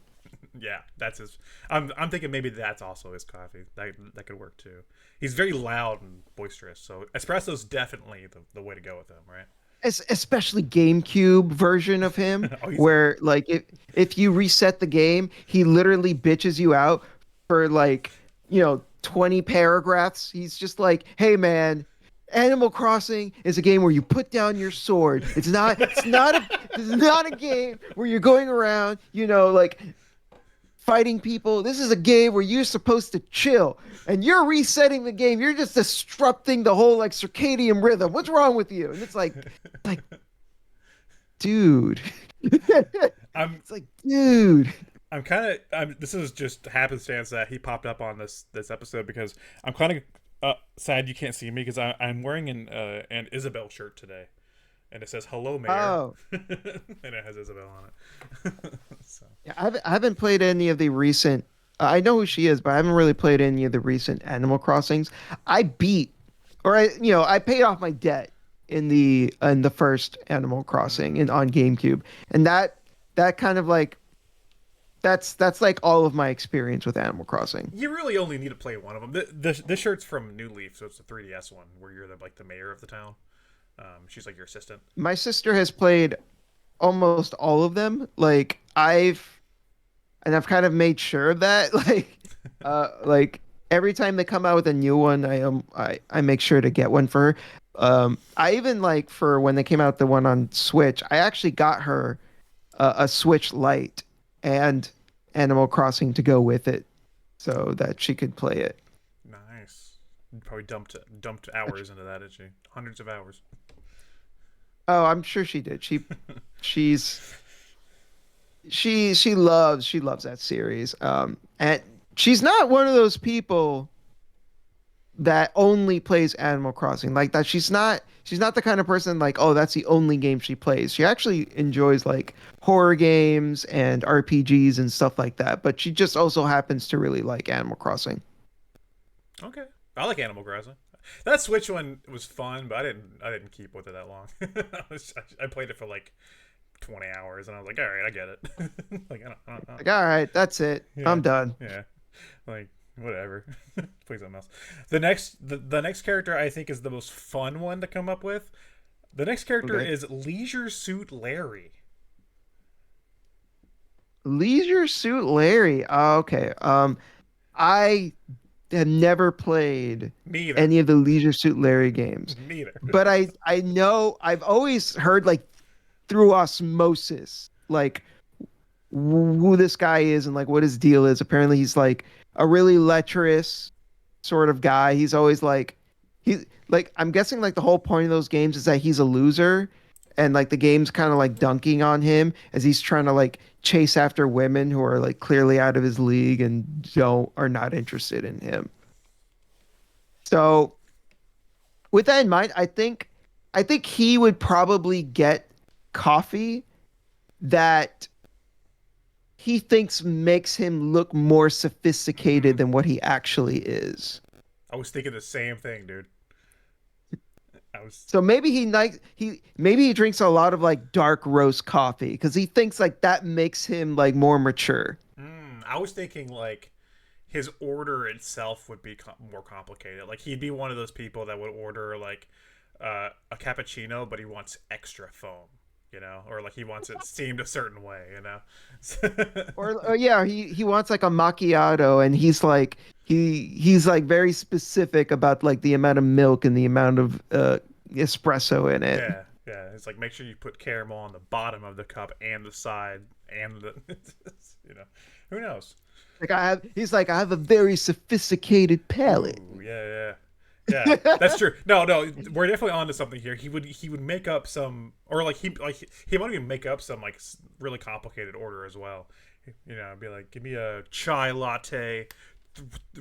Speaker 1: Yeah, that's his. I'm thinking maybe that's also his coffee. That could work too. He's very loud and boisterous, so espresso's definitely the way to go with him, right?
Speaker 2: Especially GameCube version of him,
Speaker 1: Oh, he's
Speaker 2: where like if you reset the game, he literally bitches you out for like 20 paragraphs. He's just like, "Hey man, Animal Crossing is a game where you put down your sword. It's not a game where you're going around, like fighting people. This is a game where you're supposed to chill, and you're resetting the game. You're just disrupting the whole like circadian rhythm. What's wrong with you?" And it's like, dude.
Speaker 1: I'm
Speaker 2: It's like, dude.
Speaker 1: I'm kind of. This is just happenstance that he popped up on this episode because I'm kind of sad you can't see me because I'm wearing an Isabel shirt today, and it says "Hello, Mayor,"
Speaker 2: Oh,
Speaker 1: and it has Isabel on it. So.
Speaker 2: yeah. I haven't played any of the recent. I know who she is, but I haven't really played any of the recent Animal Crossings. I beat, or I paid off my debt in the first Animal Crossing
Speaker 1: Mm.
Speaker 2: in on GameCube, and that kind of like that's like all of my experience with Animal Crossing.
Speaker 1: You really only need to play one of them. This shirt's from New Leaf, so it's the 3DS one where you're the mayor of the town. She's like your assistant.
Speaker 2: My sister has played almost all of them. I've kind of made sure of that. Like every time they come out with a new one, I make sure to get one for her. I even like for when they came out the one on Switch, I actually got her a Switch Lite and Animal Crossing to go with it, so that she could play it.
Speaker 1: Nice. You probably dumped hours into that, did she? Hundreds of hours.
Speaker 2: Oh, I'm sure she did. She's she loves that series. And she's not one of those people that only plays Animal Crossing like that. She's not the kind of person like, oh, that's the only game she plays. She actually enjoys like horror games and RPGs and stuff like that, but she just also happens to really like Animal Crossing.
Speaker 1: Okay. I like Animal Crossing. That Switch one was fun, but I didn't keep with it that long. I played it for like 20 hours, and I was like, all right, I get it. Like I don't.
Speaker 2: Like, all right, that's it.
Speaker 1: Yeah,
Speaker 2: I'm done.
Speaker 1: yeah, like whatever. Play something else. The next character I think is the most fun one to come up with. The next character
Speaker 2: Okay.
Speaker 1: is Leisure Suit Larry.
Speaker 2: Leisure Suit Larry. Oh, okay. I have never played
Speaker 1: Me either.
Speaker 2: any of the Leisure Suit Larry games,
Speaker 1: Me either.
Speaker 2: but I know I've always heard like through osmosis like who this guy is and like what his deal is. Apparently, he's like a really lecherous sort of guy. He's always he like I'm guessing like the whole point of those games is that he's a loser, and like the game's kind of like dunking on him as he's trying to like chase after women who are like clearly out of his league and don't are not interested in him. So with that in mind, I think he would probably get coffee that he thinks makes him look more sophisticated than what he actually is.
Speaker 1: I was thinking the same thing, dude. I was.
Speaker 2: So maybe he drinks a lot of like dark roast coffee because he thinks like that makes him like more mature.
Speaker 1: I was thinking like his order itself would be more complicated. Like he'd be one of those people that would order like a cappuccino, but he wants extra foam, or like he wants it steamed a certain way.
Speaker 2: Or yeah, he wants like a macchiato and he's like very specific about like the amount of milk and the amount of espresso in it.
Speaker 1: Yeah, yeah. It's like make sure you put caramel on the bottom of the cup and the side and the, who knows?
Speaker 2: He's like I have a very sophisticated palate.
Speaker 1: Ooh, yeah, yeah, yeah. That's true. No, no, we're definitely onto something here. He would make up some, or he might even make up some like really complicated order as well. Be like, give me a chai latte,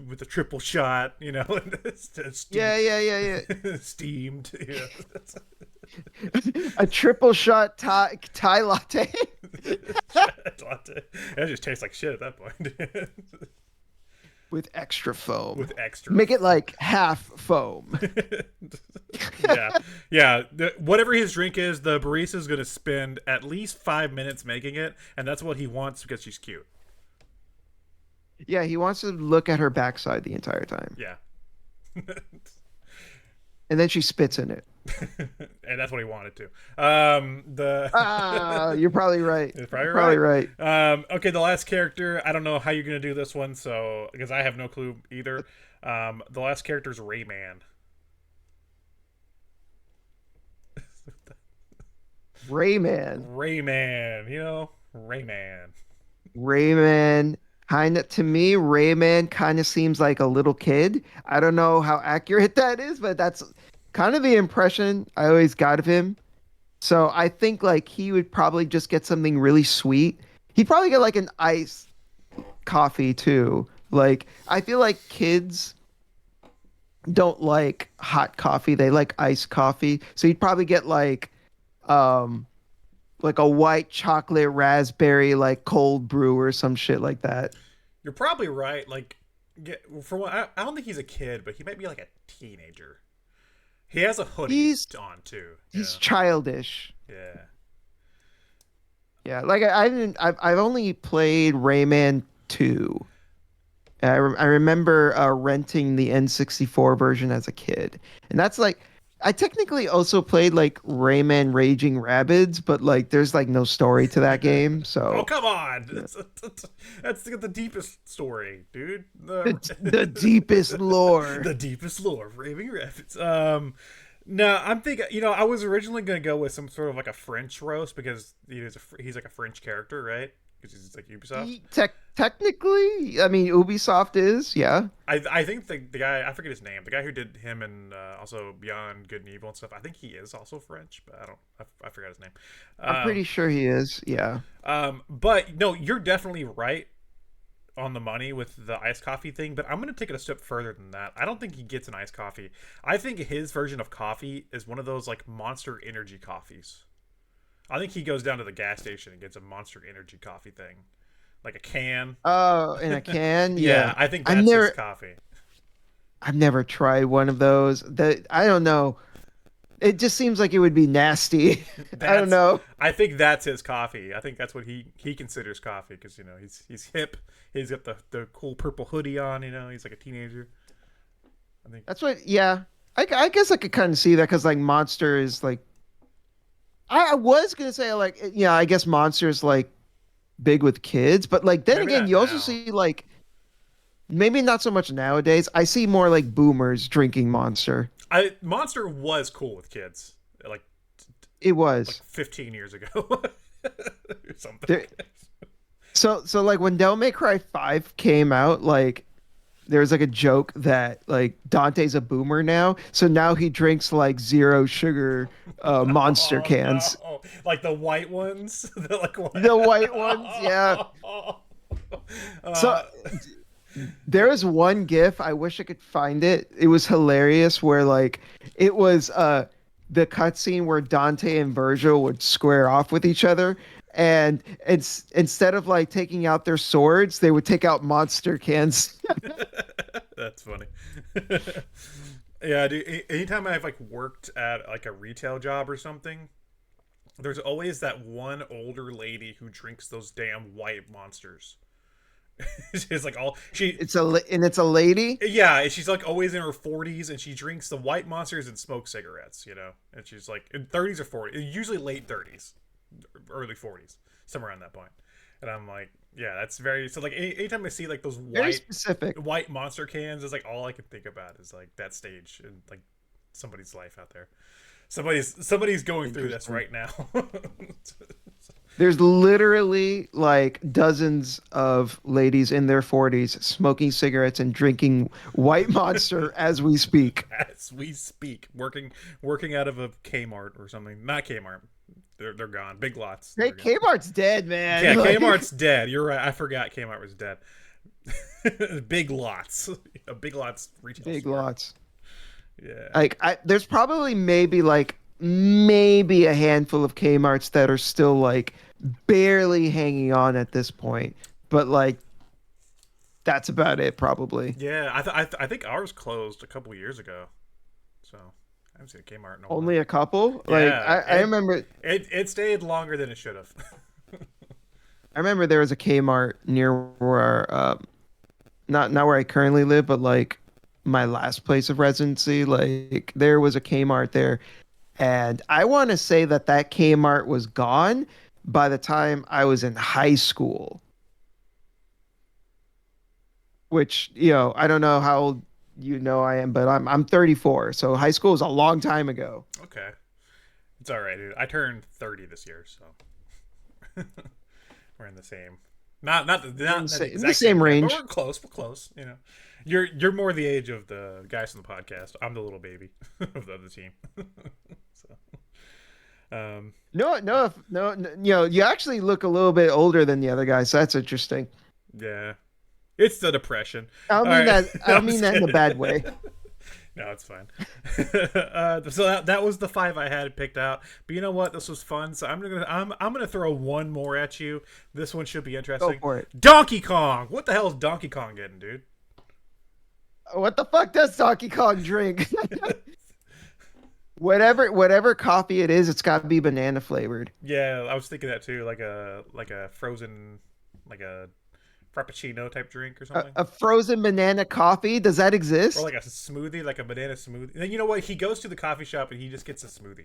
Speaker 1: with a triple shot, you know,
Speaker 2: Yeah.
Speaker 1: steamed. Yeah.
Speaker 2: A triple shot Thai latte
Speaker 1: Latte. It just tastes like shit at that point.
Speaker 2: with extra foam.
Speaker 1: With extra.
Speaker 2: Make it like half foam.
Speaker 1: Yeah. Whatever his drink is, the barista is going to spend at least 5 minutes making it, and that's what he wants because she's cute.
Speaker 2: Yeah, he wants to look at her backside the entire time.
Speaker 1: Yeah.
Speaker 2: And then she spits in it.
Speaker 1: And that's what he wanted to.
Speaker 2: You're probably right.
Speaker 1: You're
Speaker 2: probably right.
Speaker 1: Okay, the last character. I don't know how you're gonna do this one, so because I have no clue either. The last character is Rayman. Rayman. You know,
Speaker 2: Rayman. To me, Rayman kind of seems like a little kid. I don't know how accurate that is, but that's kind of the impression I always got of him. So I think like he would probably just get something really sweet. He'd probably get like an iced coffee too. Like I feel like kids don't like hot coffee. They like iced coffee. So he'd probably get like a white chocolate raspberry like cold brew or some shit like that.
Speaker 1: You're probably right. Like, for one, I don't think he's a kid, but he might be like a teenager. He has a hoodie on too.
Speaker 2: He's childish.
Speaker 1: Yeah.
Speaker 2: Yeah, like I've only played Rayman 2. I remember renting the N64 version as a kid, and that's like I technically also played like Rayman Raging Rabbids, but like there's like no story to that game. So
Speaker 1: oh come on, that's the deepest story, dude.
Speaker 2: The deepest lore.
Speaker 1: The deepest lore of Raving Rabbids. No, I'm thinking. You know, I was originally gonna go with some sort of like a French roast because he's like a French character, right? Because he's like Ubisoft.
Speaker 2: Technically, I mean Ubisoft is, yeah.
Speaker 1: I think the guy, I forget his name, the guy who did him and also Beyond Good and Evil and stuff. I think he is also French, but I forgot his name.
Speaker 2: I'm pretty sure he is, yeah.
Speaker 1: But no, you're definitely right on the money with the iced coffee thing, but I'm going to take it a step further than that. I don't think he gets an iced coffee. I think his version of coffee is one of those like Monster Energy coffees. I think he goes down to the gas station and gets a Monster Energy coffee thing. Like a can.
Speaker 2: Oh, in a can? Yeah.
Speaker 1: I think that's his coffee.
Speaker 2: I've never tried one of those. I don't know. It just seems like it would be nasty. I don't know.
Speaker 1: I think that's his coffee. I think that's what he considers coffee because, you know, he's hip. He's got the cool purple hoodie on, you know. He's like a teenager. I think
Speaker 2: that's what, yeah. I guess I could kind of see that because, like, Monster is, like... I was going to say, like, yeah, I guess Monster is, like, big with kids. But, like, then again, you also see, like... Maybe not so much nowadays. I see more, like, boomers drinking Monster.
Speaker 1: Monster was cool with kids. Like...
Speaker 2: It was.
Speaker 1: Like 15 years ago. Or something.
Speaker 2: So like when Devil May Cry 5 came out, like there was like a joke that like Dante's a boomer now, so now he drinks like zero sugar Monster cans.
Speaker 1: No. Like the white ones?
Speaker 2: The white ones, yeah. So there was one GIF, I wish I could find it. It was hilarious where like it was the cutscene where Dante and Virgil would square off with each other. And instead of like taking out their swords, they would take out Monster cans.
Speaker 1: That's funny. Yeah, dude. Anytime I've like worked at like a retail job or something, there's always that one older lady who drinks those damn white Monsters. She's like it's a
Speaker 2: lady.
Speaker 1: Yeah, she's like always in her 40s, and she drinks the white Monsters and smokes cigarettes. You know, and she's like in 30s or 40s, usually late 30s. Early 40s, somewhere around that point. And I'm like, yeah, that's very so like anytime I see like those white Monster cans, it's like all I can think about is like that stage in like somebody's life out there. Somebody's going through this right now.
Speaker 2: There's literally like dozens of ladies in their 40s smoking cigarettes and drinking white Monster as we speak.
Speaker 1: As we speak, working out of a Kmart or something. Not Kmart. They're gone. Big Lots.
Speaker 2: Hey, Kmart's dead, man.
Speaker 1: Yeah, Kmart's dead. You're right. I forgot Kmart was dead. Big Lots, a Big Lots retail
Speaker 2: Big
Speaker 1: store.
Speaker 2: Lots.
Speaker 1: Yeah.
Speaker 2: Like there's probably maybe a handful of Kmart's that are still like barely hanging on at this point, but like that's about it probably.
Speaker 1: Yeah, I think ours closed a couple years ago, so I haven't seen a Kmart in a while.
Speaker 2: Only a couple. Like
Speaker 1: Yeah,
Speaker 2: I remember
Speaker 1: it stayed longer than it should have.
Speaker 2: there was a Kmart near where not where I currently live, but like my last place of residency. Like there was a Kmart there, and I want to say that Kmart was gone by the time I was in high school. Which I don't know how old I am, but I'm 34, so high school is a long time ago.
Speaker 1: Okay, it's all right, dude. I turned 30 this year, so we're in the same. Not the
Speaker 2: In the
Speaker 1: exact
Speaker 2: same
Speaker 1: year, but
Speaker 2: range.
Speaker 1: we're close. We're close. You're more the age of the guys on the podcast. I'm the little baby of the team. So,
Speaker 2: No, you actually look a little bit older than the other guys, so that's interesting.
Speaker 1: yeah, it's the depression.
Speaker 2: I don't
Speaker 1: All
Speaker 2: mean
Speaker 1: right.
Speaker 2: that. I
Speaker 1: No,
Speaker 2: don't
Speaker 1: I'm
Speaker 2: mean
Speaker 1: just
Speaker 2: that in a
Speaker 1: kidding.
Speaker 2: bad way.
Speaker 1: No, it's fine. So that was the 5 I had picked out. But you know what? This was fun. So I'm gonna throw one more at you. This one should be
Speaker 2: Go
Speaker 1: interesting.
Speaker 2: for it.
Speaker 1: Donkey Kong. What the hell is Donkey Kong getting, dude?
Speaker 2: What the fuck does Donkey Kong drink? Whatever coffee it is, it's got to be banana flavored.
Speaker 1: Yeah, I was thinking that too. Like a frozen, like a frappuccino type drink or something.
Speaker 2: A frozen banana coffee? Does that
Speaker 1: Or
Speaker 2: exist?
Speaker 1: like a smoothie, like a banana smoothie. And then you know what? He goes to the coffee shop and he just gets a smoothie.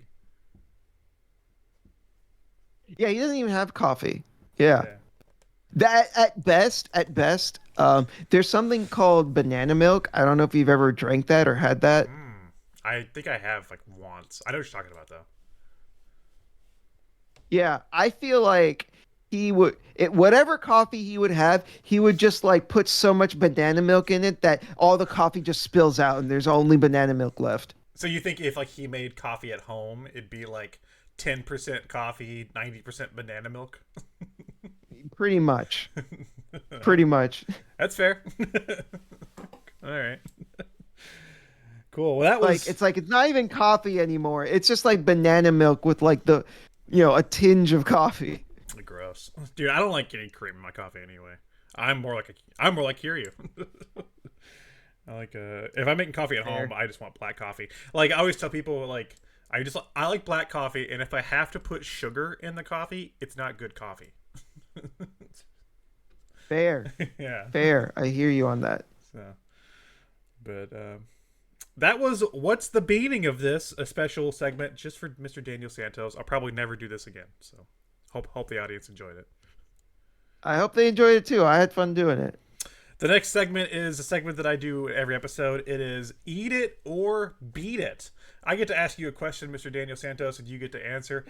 Speaker 2: Yeah, he doesn't even have coffee. Yeah.
Speaker 1: Yeah.
Speaker 2: That at best, there's something called banana milk. I don't know if you've ever drank that or had that.
Speaker 1: I think I have like once. I know what you're talking about though.
Speaker 2: Yeah, I feel like whatever coffee he would have, he would just like put so much banana milk in it that all the coffee just spills out and there's only banana milk left.
Speaker 1: So you think if like he made coffee at home, it'd be like 10% coffee, 90% banana milk?
Speaker 2: Pretty much. Pretty much.
Speaker 1: That's fair. All right. Cool. Well, that was
Speaker 2: It's not even coffee anymore. It's just like banana milk with like a tinge of coffee.
Speaker 1: gross, dude. I don't like any cream in my coffee anyway. I'm more like Kiryu. I like if I'm making coffee at
Speaker 2: Fair.
Speaker 1: home, I just want black coffee. Like I always tell people, like I like black coffee, and if I have to put sugar in the coffee, it's not good coffee.
Speaker 2: Fair.
Speaker 1: Yeah.
Speaker 2: Fair. I hear you on that.
Speaker 1: So, but that was what's the beating of this, a special segment just for Mr. Daniel Santos. I'll probably never do this again. So hope the audience enjoyed it.
Speaker 2: I hope they enjoyed it too. I had fun doing it.
Speaker 1: The next segment is a segment that I do every episode. It is Eat It or Beat It. I get to ask you a question, Mr. Daniel Santos, and you get to answer.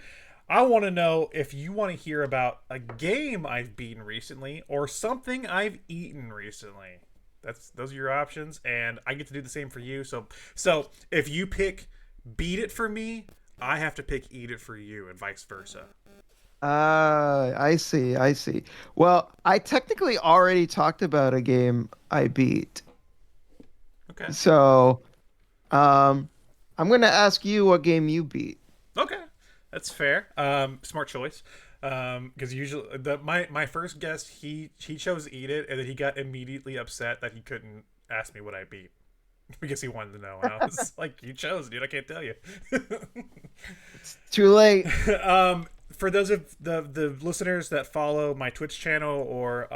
Speaker 1: I want to know if you want to hear about a game I've beaten recently or something I've eaten recently. Those are your options, and I get to do the same for you. So if you pick Beat It for me, I have to pick Eat It for you, and vice versa.
Speaker 2: I see. I see. Well, I technically already talked about a game I beat.
Speaker 1: Okay.
Speaker 2: So, I'm going to ask you what game you beat.
Speaker 1: Okay, that's fair. Smart choice. Because usually my first guest he chose Eat It, and then he got immediately upset that he couldn't ask me what I beat because he wanted to know. And I was like, "You chose, dude. I can't tell you."
Speaker 2: Too late.
Speaker 1: For those of the listeners that follow my Twitch channel or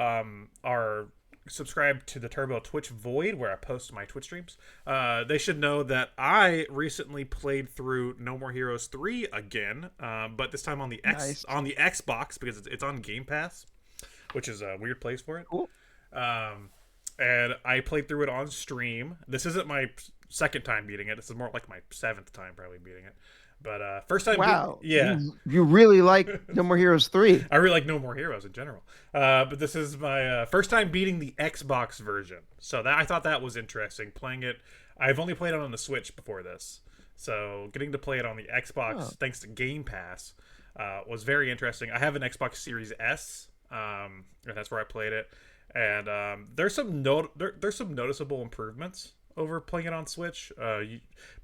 Speaker 1: are subscribed to the Turbo Twitch Void where I post my Twitch streams, they should know that I recently played through No More Heroes 3 again, but this time on the
Speaker 2: Nice.
Speaker 1: on the Xbox because it's on Game Pass, which is a weird place for it.
Speaker 2: Cool.
Speaker 1: And I played through it on stream. This isn't my second time beating it. This is more like my 7th time probably beating it. But first time,
Speaker 2: Wow.
Speaker 1: yeah.
Speaker 2: You really like No More Heroes 3.
Speaker 1: I really like No More Heroes in general. But this is my first time beating the Xbox version. So I thought that was interesting. Playing it, I've only played it on the Switch before this. So getting to play it on the Xbox, thanks to Game Pass, was very interesting. I have an Xbox Series S, and that's where I played it. and there's some noticeable improvements over playing it on Switch.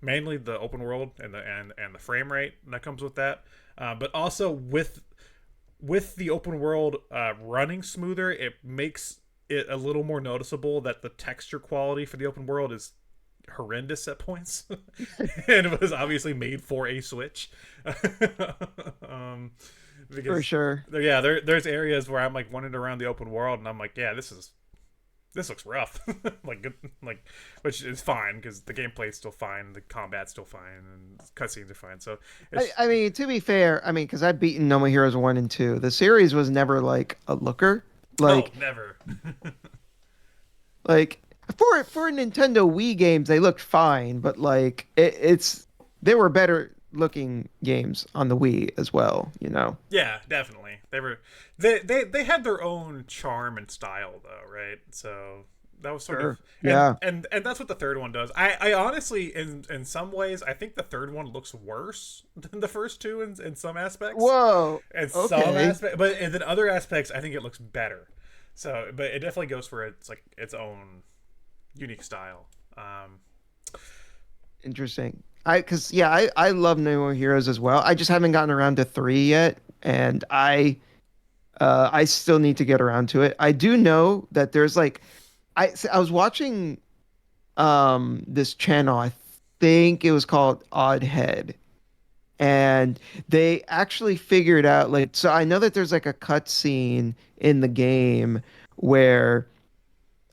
Speaker 1: Mainly the open world and the frame rate that comes with that, but also with the open world running smoother, it makes it a little more noticeable that the texture quality for the open world is horrendous at points, and it was obviously made for a Switch. um,
Speaker 2: For
Speaker 1: because
Speaker 2: sure.
Speaker 1: yeah, there's areas where I'm like wandering around the open world, and I'm like, yeah, this looks rough, like good, like, which is fine because the gameplay's still fine, the combat's still fine, and cutscenes are fine. So
Speaker 2: I mean, to be fair, I mean, because I've beaten No More Heroes 1 and 2, the series was never like a looker.
Speaker 1: oh,
Speaker 2: Like,
Speaker 1: never.
Speaker 2: like for Nintendo Wii games, they looked fine, but like it's there were better looking games on the Wii as well, you know.
Speaker 1: Yeah, definitely. They had their own charm and style though, right? So that was sort of
Speaker 2: Sure. Yeah.
Speaker 1: and that's what the third one does. I honestly in some ways I think the third one looks worse than the first two in some aspects.
Speaker 2: Whoa.
Speaker 1: And some
Speaker 2: Okay.
Speaker 1: aspects, but and then other aspects I think it looks better. So, but it definitely goes for its like its own unique style.
Speaker 2: Interesting. Cause yeah, I love No More Heroes as well. I just haven't gotten around to 3 yet, and I still need to get around to it. I do know that there's like I was watching this channel. I think it was called Odd Head, and they actually figured out like so I know that there's like a cut scene in the game where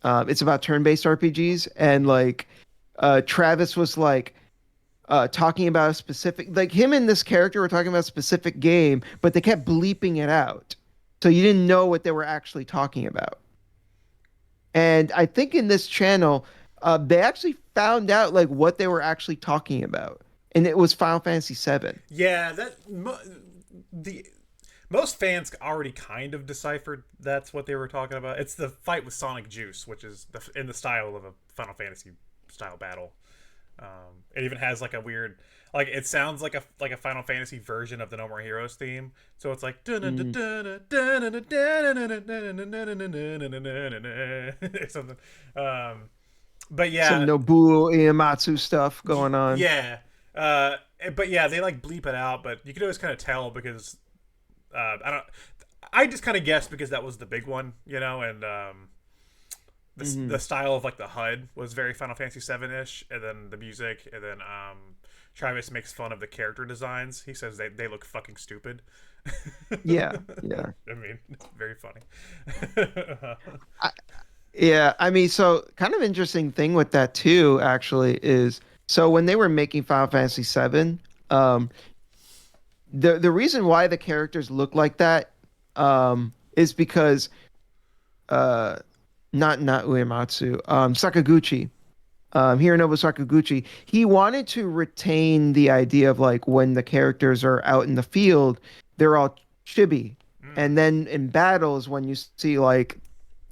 Speaker 2: it's about turn-based RPGs, and like Travis was like talking about a specific like him and this character were talking about a specific game, but they kept bleeping it out. So you didn't know what they were actually talking about. And I think in this channel, they actually found out like what they were actually talking about. And it was Final Fantasy VII.
Speaker 1: Yeah, the most fans already kind of deciphered that's what they were talking about. It's the fight with Sonic Juice, which is in the style of a Final Fantasy style battle. It even has like a weird, like it sounds like a Final Fantasy version of the No More Heroes theme. So it's like
Speaker 2: Mm.
Speaker 1: something. But
Speaker 2: Some
Speaker 1: yeah,
Speaker 2: Nobuo Uematsu stuff going on.
Speaker 1: yeah. Uh, but yeah, they like bleep it out, but you can always kind of tell because I don't. I just kind of guessed because that was the big one, you know, and
Speaker 2: Hmm.
Speaker 1: the style of like the HUD was very Final Fantasy 7-ish, and then the music, and then Travis makes fun of the character designs. He says they look fucking stupid.
Speaker 2: Yeah, yeah.
Speaker 1: I mean, it's very funny.
Speaker 2: I, yeah, I mean, so kind of interesting thing with that too, actually, is so when they were making Final Fantasy VII, um, the reason why the characters look like that, is because uh, not Uematsu, Sakaguchi, Hironobu Sakaguchi, he wanted to retain the idea of like when the characters are out in the field, they're all chibi,
Speaker 1: Mm.
Speaker 2: and then in battles when you see like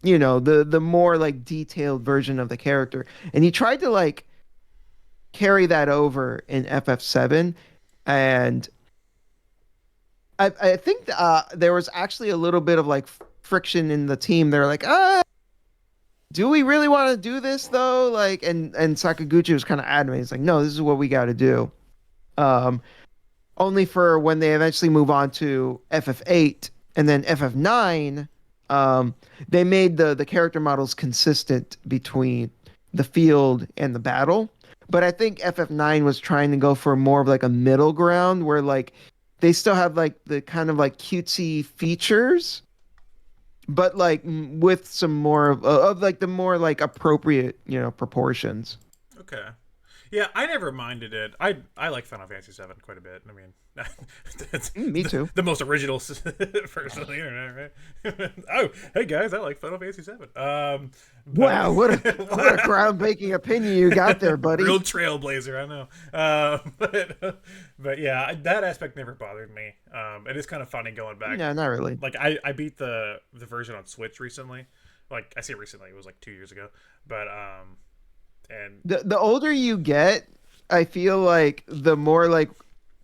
Speaker 2: you know the more like detailed version of the character, and he tried to like carry that over in FF7, and I think there was actually a little bit of like friction in the team. They're like, do we really want to do this though? Like, and Sakaguchi was kind of adamant. He's like, no, this is what we got to do. Um, Only for when they eventually move on to FF8 and then FF9, um, they made the character models consistent between the field and the battle. But I think FF9 was trying to go for more of like a middle ground where like they still have like the kind of like cutesy features, but like with some more of like the more like appropriate, you know, proportions.
Speaker 1: Okay. Yeah, I never minded it. I like Final Fantasy 7 quite a bit. I mean, that's
Speaker 2: Me too.
Speaker 1: the most original person on the internet, right? Oh, hey guys, I like Final Fantasy 7. But
Speaker 2: Wow, what a groundbreaking opinion you got there,
Speaker 1: real
Speaker 2: buddy.
Speaker 1: trailblazer, I know. But yeah, that aspect never bothered me. It is kind of funny going back.
Speaker 2: No, not really.
Speaker 1: Like I beat the version on Switch recently. Like I say recently, it was like 2 years ago. But and
Speaker 2: The older you get, I feel like the more like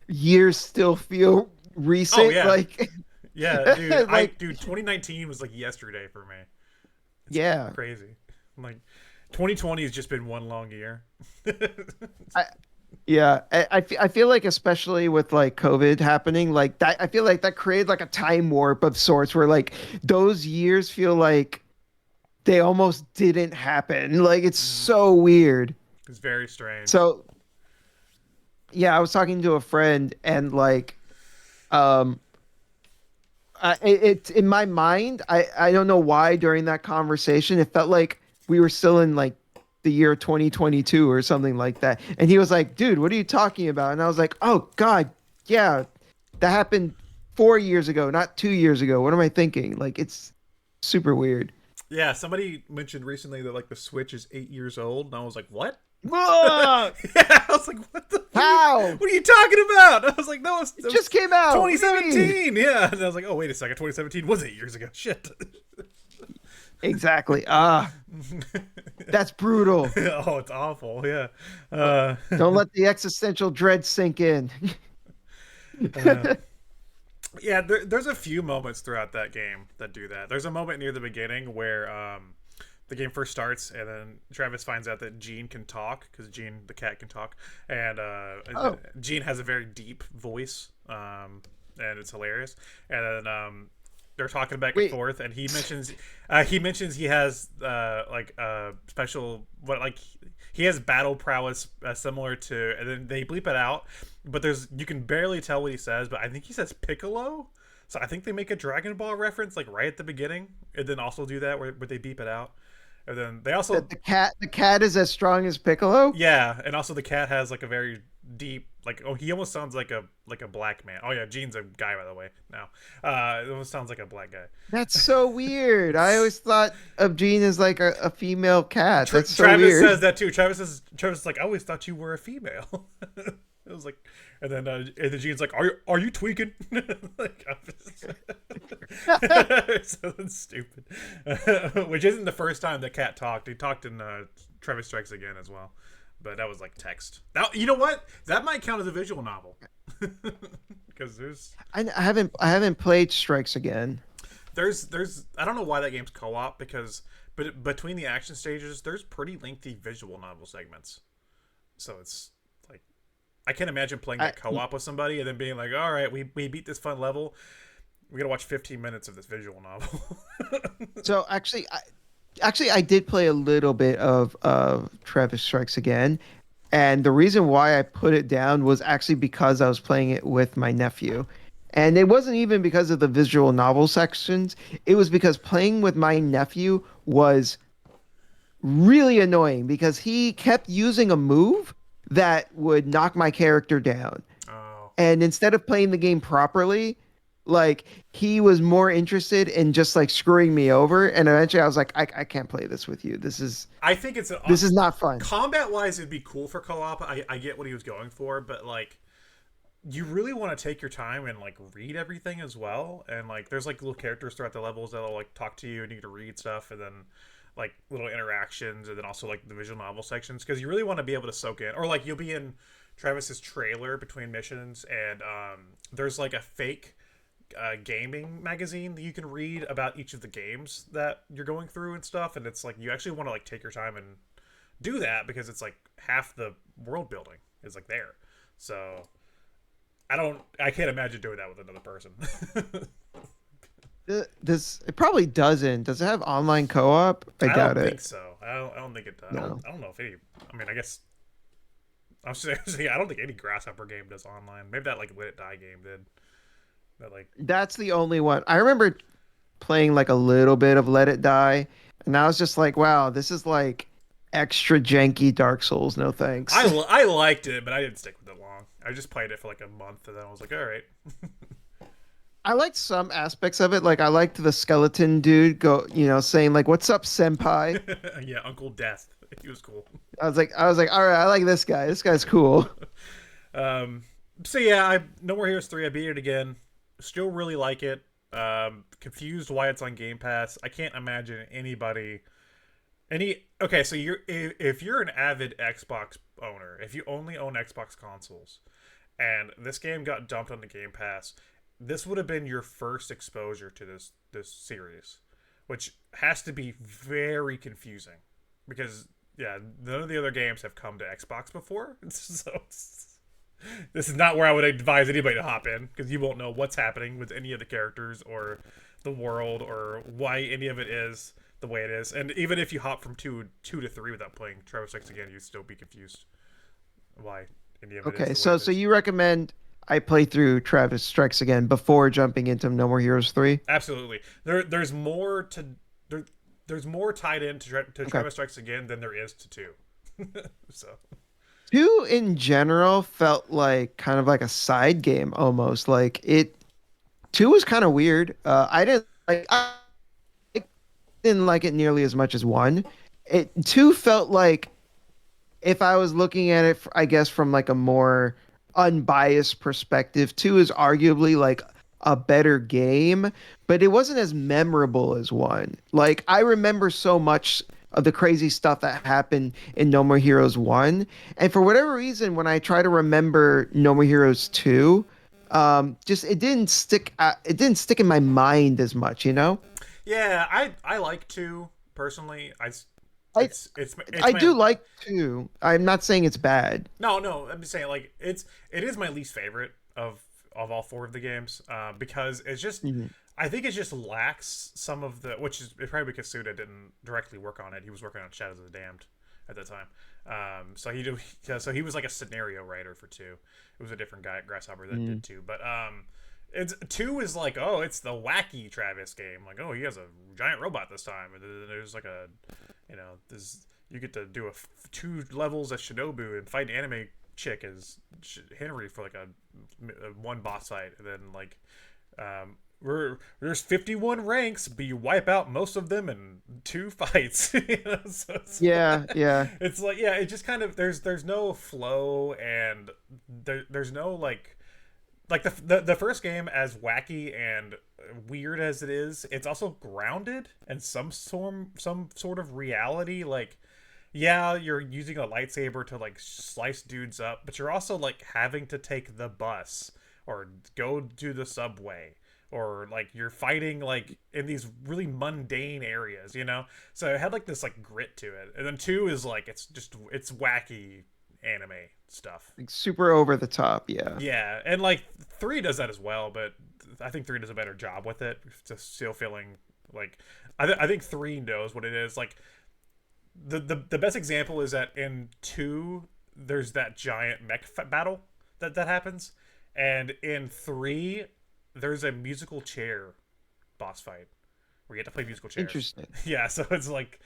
Speaker 2: years still feel
Speaker 1: oh
Speaker 2: recent.
Speaker 1: yeah,
Speaker 2: Like,
Speaker 1: yeah, dude.
Speaker 2: like
Speaker 1: 2019 was like yesterday for me. It's
Speaker 2: Yeah.
Speaker 1: crazy. I'm like 2020 has just been one long year.
Speaker 2: I, yeah, I feel like especially with like COVID happening, like that, I feel like that created like a time warp of sorts where like those years feel like they almost didn't happen. Like it's
Speaker 1: Hmm.
Speaker 2: so weird.
Speaker 1: It's very strange.
Speaker 2: So yeah, I was talking to a friend and like um it's in my mind, I don't know why during that conversation it felt like we were still in like the year 2022 or something like that. And he was like, "Dude, what are you talking about?" And I was like, "Oh God, yeah, that happened 4 years ago, not 2 years ago. What am I thinking?" Like it's super weird.
Speaker 1: Yeah, somebody mentioned recently that like the Switch is 8 years old, and I was like, "What?"
Speaker 2: Ugh!
Speaker 1: Yeah, I was like,
Speaker 2: How?
Speaker 1: what are you talking about?" I was like, "No,
Speaker 2: It
Speaker 1: it
Speaker 2: just
Speaker 1: was
Speaker 2: came out. What do you mean?
Speaker 1: 2017." Yeah, and I was like, "Oh, wait a second, 2017 was 8 years ago." Shit.
Speaker 2: Exactly. That's brutal.
Speaker 1: Oh, it's awful. Yeah.
Speaker 2: Uh,
Speaker 1: Uh,
Speaker 2: Don't let the existential dread sink in.
Speaker 1: uh, yeah, there's a few moments throughout that game that do that. There's a moment near the beginning where the game first starts, and then Travis finds out that Gene can talk because Gene the cat can talk, and
Speaker 2: Oh,
Speaker 1: Gene has a very deep voice, and it's hilarious. And then they're talking back and
Speaker 2: wait.
Speaker 1: forth, and he mentions he has like a special what like he has battle prowess similar to, and then they bleep it out, but there's you can barely tell what he says, but I think he says Piccolo. So I think they make a Dragon Ball reference like right at the beginning, and then also do that where they beep it out. And then they
Speaker 2: That
Speaker 1: also,
Speaker 2: the cat is as strong as Piccolo?
Speaker 1: yeah, and also the cat has like a very deep, like, oh, he almost sounds like a black man. Oh yeah, Gene's a guy, by the way. Now, it almost sounds like a black guy.
Speaker 2: That's so weird. I
Speaker 1: It's
Speaker 2: always thought of Jean as like a female cat. That's so
Speaker 1: Travis
Speaker 2: weird.
Speaker 1: says that too. Travis is like, I always thought you were a female. It was like, and then Gene's like, are you tweaking? Like, so that's stupid. Which isn't the first time the cat talked. He talked in Travis Strikes Again as well, but that was like text. Now you know what? That might count as a visual novel because
Speaker 2: I haven't played Strikes Again.
Speaker 1: there's I don't know why that game's co-op because but between the action stages there's pretty lengthy visual novel segments. So it's like I can't imagine playing
Speaker 2: I
Speaker 1: that co-op with somebody and then being like, all right, we beat this fun level. We gotta watch 15 minutes of this visual novel.
Speaker 2: so actually I did play a little bit of Travis Strikes Again, and the reason why I put it down was actually because I was playing it with my nephew. And it wasn't even because of the visual novel sections. It was because playing with my nephew was really annoying because he kept using a move that would knock my character down.
Speaker 1: Oh,
Speaker 2: And instead of playing the game properly, like he was more interested in just like screwing me over. And eventually I was like, I can't play this with you.
Speaker 1: I think it's
Speaker 2: This is not fun.
Speaker 1: combat wise it'd be cool for co-op. I get what he was going for, but like you really want to take your time and like read everything as well. And like there's like little characters throughout the levels that'll like talk to you and you get to read stuff, and then like little interactions, and then also like the visual novel sections because you really want to be able to soak in. Or like you'll be in Travis's trailer between missions, and there's like a fake gaming magazine that you can read about each of the games that you're going through and stuff. And it's like you actually want to like take your time and do that because it's like half the world building is like there. So I can't imagine doing that with another person.
Speaker 2: This it probably doesn't. Does it have online co-op? I
Speaker 1: I don't
Speaker 2: doubt
Speaker 1: think
Speaker 2: it.
Speaker 1: so. I don't think it does.
Speaker 2: No.
Speaker 1: I don't know if any. I mean, I guess I'm saying I don't think any Grasshopper game does online. Maybe that like Let It Die game did. But like,
Speaker 2: That's the only one. I remember playing like a little bit of Let It Die, and I was just like, wow, this is like extra janky Dark Souls. No thanks.
Speaker 1: I liked it, but I didn't stick with it long. I just played it for like a month, and then I was like, all right.
Speaker 2: I liked some aspects of it. Like I liked the skeleton dude saying like, "What's up, senpai?"
Speaker 1: Yeah, Uncle Death. He was cool.
Speaker 2: I was like, all right, I like this guy. This guy's cool.
Speaker 1: So yeah, No More Heroes 3. I beat it again. Still really like it. Confused why it's on Game Pass. I can't imagine anybody. Okay, so if you're an avid Xbox owner, if you only own Xbox consoles, and this game got dumped on the Game Pass, this would have been your first exposure to this series. which has to be very confusing because yeah, none of the other games have come to Xbox before, so this is not where I would advise anybody to hop in because you won't know what's happening with any of the characters or the world or why any of it is the way it is. And even if you hop from two to three without playing Travis Strikes Again, you'd still be confused why any of it is
Speaker 2: Okay,
Speaker 1: the way
Speaker 2: so
Speaker 1: it is.
Speaker 2: you recommend I play through Travis Strikes Again before jumping into No More Heroes 3?
Speaker 1: Absolutely. There's more to there, there's more tied into
Speaker 2: Okay.
Speaker 1: Travis Strikes Again than there is to two. So
Speaker 2: 2 in general felt like kind of like a side game almost. Like it 2 was kind of weird. I didn't like it nearly as much as 1. It 2 felt like if I was looking at it, I guess from like a more unbiased perspective, 2 is arguably like a better game, but it wasn't as memorable as 1. Like I remember so much of the crazy stuff that happened in No More Heroes 1, and for whatever reason, when I try to remember No More Heroes 2, just it didn't stick in my mind as much, you know?
Speaker 1: yeah, I like two personally.
Speaker 2: I
Speaker 1: It's
Speaker 2: I
Speaker 1: my
Speaker 2: do like 2. I'm not saying it's bad.
Speaker 1: no. I'm just saying like it is my least favorite of all four of the games because it's just
Speaker 2: Mhm.
Speaker 1: I think it just lacks some of the which is probably because Suda didn't directly work on it. He was working on Shadow the Damned at that time. So he was like a scenario writer for two. It was a different guy at Grasshopper that
Speaker 2: Mm.
Speaker 1: did two, but it's two is like oh it's the wacky Travis game like oh he has a giant robot this time and then there's like a there's you get to do two levels of Shinobu and fight an anime chick as Henry for like a one boss fight and then like there's 51 ranks but you wipe out most of them in two fights so
Speaker 2: Yeah, yeah.
Speaker 1: it's like yeah it just kind of there's no flow and there's no like the first game as wacky and weird as it is it's also grounded and some sort of reality like yeah you're using a lightsaber to like slice dudes up but you're also like having to take the bus or go to the subway or like you're fighting like in these really mundane areas so it had like this like grit to it and then two is like it's wacky anime stuff.
Speaker 2: Like super over the top, yeah.
Speaker 1: Yeah, and like three does that as well, but I think three does a better job with it. Just still feeling like I think three knows what it is. Like the best example is that in two there's that giant mech battle that happens, and in three there's a musical chair boss fight where you have to play musical chairs.
Speaker 2: Interesting.
Speaker 1: Yeah, so it's like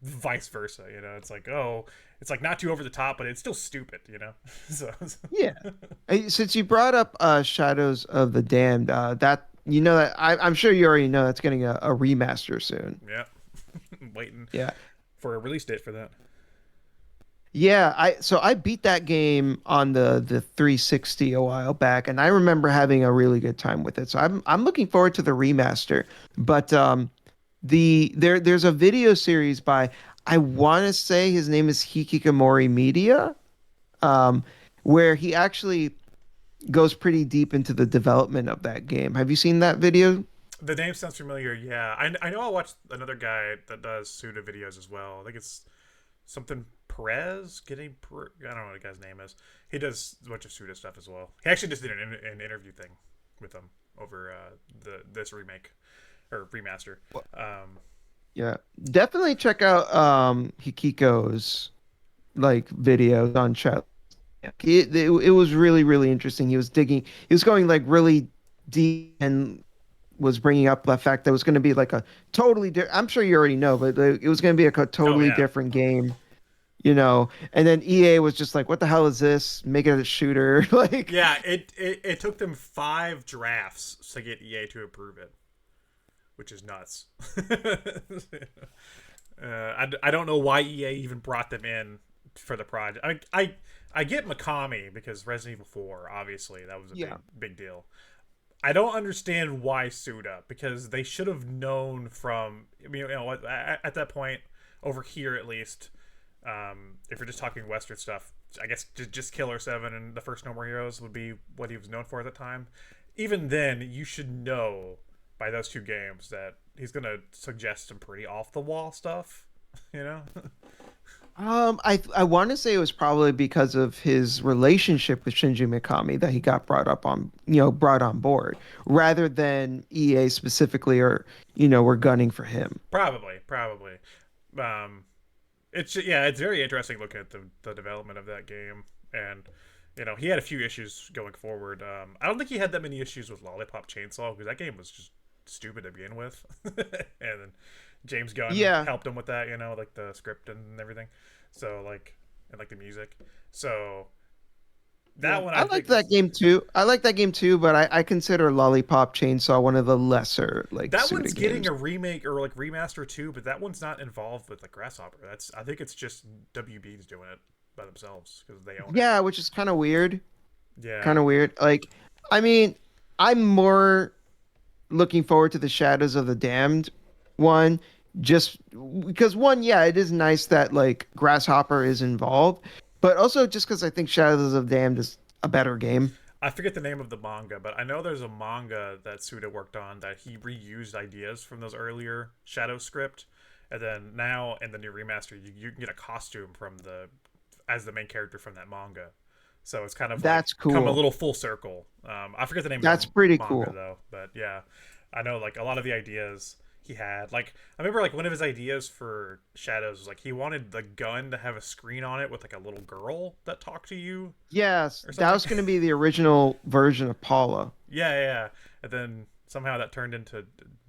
Speaker 1: vice versa. It's like oh it's like not too over the top but it's still stupid. so
Speaker 2: Yeah. Hey, since you brought up Shadows of the Damned, that you know that I'm sure you already know that's getting a remaster soon.
Speaker 1: yeah. Waiting
Speaker 2: Yeah.
Speaker 1: for a release date for that.
Speaker 2: Yeah, I beat that game on the 360 a while back, and I remember having a really good time with it. So I'm looking forward to the remaster. But there's a video series by I want to say his name is Hikikomori Media, um, where he actually goes pretty deep into the development of that game. Have you seen that video?
Speaker 1: The name sounds familiar. Yeah, I know I watched another guy that does Suda videos as well. I think it's something Perez getting I don't know what the guy's name is. He does a bunch of Suda stuff as well. He actually just did an interview thing with him over this remake or remaster.
Speaker 2: Yeah, definitely check out Hikiko's like videos on chat. It was really really interesting. He was going like really deep and was bringing up the fact that it was going to be like a totally different. I'm sure you already know, but like, it was going to be a
Speaker 1: Oh
Speaker 2: totally
Speaker 1: yeah,
Speaker 2: different game, you know. And then EA was just like, "What the hell is this? Make it a shooter!" Like,
Speaker 1: yeah. It took them 5 drafts to get EA to approve it, which is nuts. I don't know why EA even brought them in for the project. I get Mikami because Resident Evil 4, obviously that was a
Speaker 2: yeah,
Speaker 1: big deal. I don't understand why Suda because they should have known from at that point over here at least. If you're just talking Western stuff, I guess just Killer 7 and the first No More Heroes would be what he was known for at the time. Even then, you should know by those two games that he's gonna suggest some pretty off the wall stuff. You know?
Speaker 2: I want to say it was probably because of his relationship with Shinji Mikami that he got brought on board, rather than EA specifically, or we're gunning for him.
Speaker 1: Probably. Um, it's very interesting looking at the development of that game, and he had a few issues going forward. I don't think he had that many issues with Lollipop Chainsaw because that game was just stupid to begin with, and then James Gunn
Speaker 2: Yeah,
Speaker 1: helped him with that, like the script and everything. So and the music. So
Speaker 2: yeah,
Speaker 1: that one
Speaker 2: I
Speaker 1: I
Speaker 2: like
Speaker 1: think
Speaker 2: that game too. I like that game too, but I consider Lollipop Chainsaw one of the lesser
Speaker 1: that
Speaker 2: Suda
Speaker 1: one's getting
Speaker 2: games.
Speaker 1: a remake or remaster too, but that one's not involved with Grasshopper. I think it's just WB's doing it by themselves because they own it.
Speaker 2: Yeah, which is kind of weird.
Speaker 1: Yeah.
Speaker 2: Kind of weird. Like, I mean, I'm more looking forward to the Shadows of the Damned one, just because one, yeah, it is nice that like Grasshopper is involved, but also just because I think Shadows of the Damned is a better game.
Speaker 1: I forget the name of the manga, but I know there's a manga that Suda worked on that he reused ideas from those earlier Shadow script, and then now in the new remaster, you can get a costume from as the main character from that manga. So it's kind of like
Speaker 2: That's
Speaker 1: come a
Speaker 2: cool.
Speaker 1: little full circle. I forget the name of
Speaker 2: That's
Speaker 1: the
Speaker 2: pretty
Speaker 1: manga
Speaker 2: cool.
Speaker 1: though, but yeah, I know like a lot of the ideas he had. Like I remember like one of his ideas for Shadows was like he wanted the gun to have a screen on it with like a little girl that talked to you
Speaker 2: Yes,
Speaker 1: or
Speaker 2: that
Speaker 1: something.
Speaker 2: was going to be the original version of Paula.
Speaker 1: Yeah. And then somehow that turned into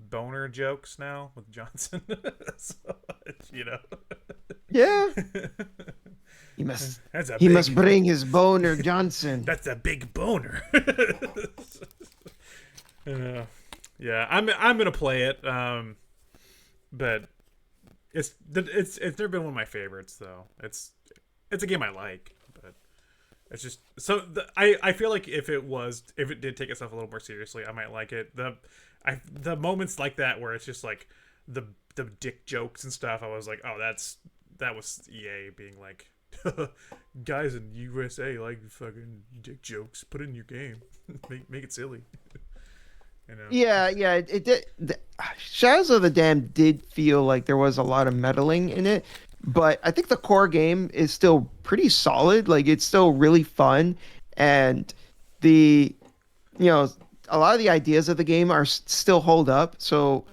Speaker 1: boner jokes now with Johnson. So, you know.
Speaker 2: Yeah, he must
Speaker 1: That's a
Speaker 2: he must
Speaker 1: big
Speaker 2: bring his boner Johnson.
Speaker 1: that's a big boner. uh, yeah, I'm gonna play it. But it's never been one of my favorites though. It's a game I like, but it's just so I feel like if it did take itself a little more seriously, I might like it. The moments like that where it's just like the dick jokes and stuff, I was like, oh, that was EA being like, guys in USA like fucking dick jokes. Put it in your game, make it silly. You know.
Speaker 2: Yeah, it did. Shadows of the Dam did feel like there was a lot of meddling in it, but I think the core game is still pretty solid. Like it's still really fun, and the you know a lot of the ideas of the game are still hold up. So,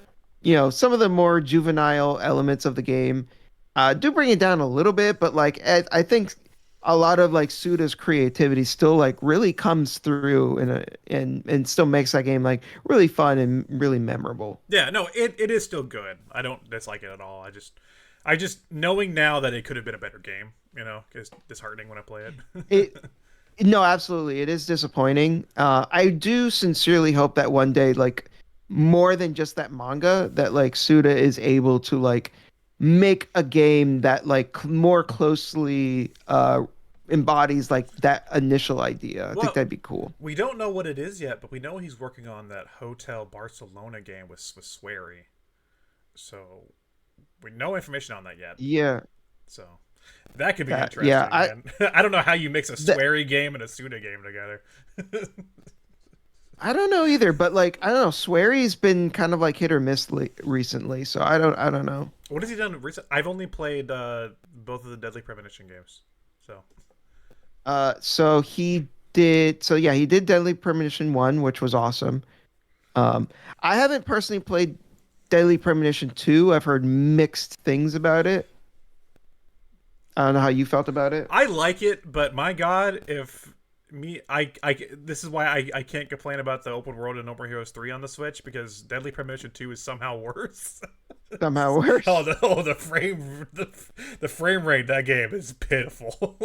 Speaker 2: some of the more juvenile elements of the game do bring it down a little bit, but like I think a lot of like Suda's creativity still like really comes through and still makes that game like really fun and really memorable.
Speaker 1: Yeah, no, it is still good. I don't dislike it at all. I just knowing now that it could have been a better game, is disheartening when I play it.
Speaker 2: It No, absolutely, it is disappointing. I do sincerely hope that one day, like more than just that manga, that like Suda is able to like make a game that like more closely embodies like that initial idea. I think
Speaker 1: Well,
Speaker 2: that'd be cool.
Speaker 1: we don't know what it is yet, but we know he's working on that Hotel Barcelona game with Swery. So we no information on that yet.
Speaker 2: Yeah,
Speaker 1: So that could be
Speaker 2: that yeah,
Speaker 1: interesting, man. I don't know how you mix a
Speaker 2: that
Speaker 1: Swery game and a Suda game together.
Speaker 2: I don't know either, but like I don't know, Swery's been kind of like hit or miss recently, so I don't know.
Speaker 1: What has he done recently? I've only played both of the Deadly Premonition games. So
Speaker 2: He did Deadly Premonition 1, which was awesome. Um I haven't personally played Deadly Premonition 2. I've heard mixed things about it. I don't know how you felt about it.
Speaker 1: I like it, but my God, if this is why I can't complain about the open world in No More Heroes 3 on the Switch because Deadly Premonition 2 is somehow worse.
Speaker 2: Somehow worse.
Speaker 1: The frame rate that game is pitiful.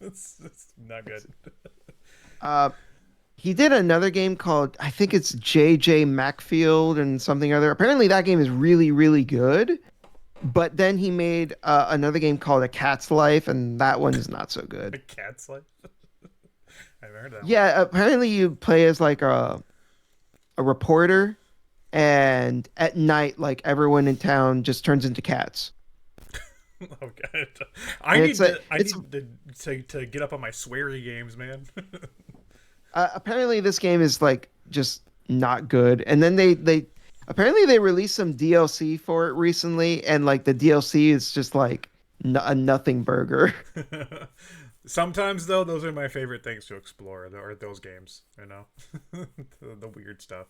Speaker 1: It's not good.
Speaker 2: Uh he did another game called, I think it's JJ Macfield and something other. Apparently that game is really really good. But then he made another game called A Cat's Life, and that one is not so
Speaker 1: A
Speaker 2: good.
Speaker 1: cat's life. I haven't heard that one.
Speaker 2: Yeah, apparently you play as like a reporter, and at night, like everyone in town just turns into cats.
Speaker 1: Okay,
Speaker 2: And it's a,
Speaker 1: I
Speaker 2: it's
Speaker 1: need to get up on my sweary games, man.
Speaker 2: apparently this game is like just not good. And then apparently they released some DLC for it recently, and like the DLC is just like a nothing burger.
Speaker 1: Sometimes though, those are my favorite things to explore. Are those games, the weird stuff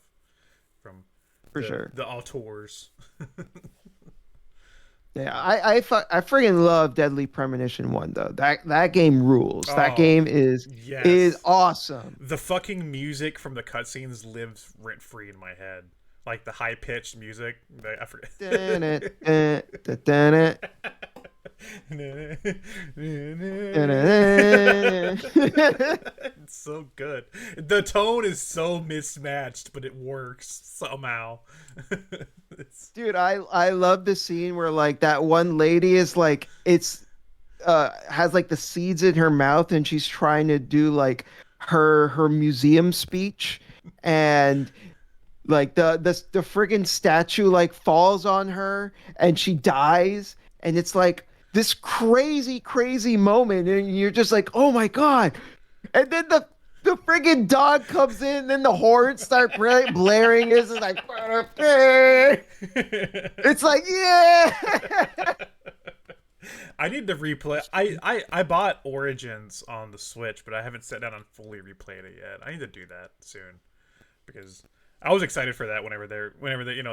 Speaker 1: from
Speaker 2: For sure.
Speaker 1: the auteurs.
Speaker 2: Yeah, I friggin' love Deadly Premonition 1 though. That game rules. That
Speaker 1: Oh
Speaker 2: game is
Speaker 1: yes,
Speaker 2: awesome.
Speaker 1: the fucking music from the cutscenes lives rent free in my head. Like the high pitched music. I forget.
Speaker 2: Dun it, dun dun it, dun it.
Speaker 1: It's so good. The tone is so mismatched, but it works somehow.
Speaker 2: Dude, I love the scene where like that one lady is like it's has like the seeds in her mouth and she's trying to do like her museum speech, and like the friggin' statue like falls on her and she dies, and it's like this crazy moment, and you're just like, oh my god. And then the friggin' dog comes in, then the horns start blaring. It's like it's like, yeah.
Speaker 1: I need to replay. I bought Origins on the Switch, but I haven't sat down and fully replayed it yet. I need to do that soon because I was excited for that whenever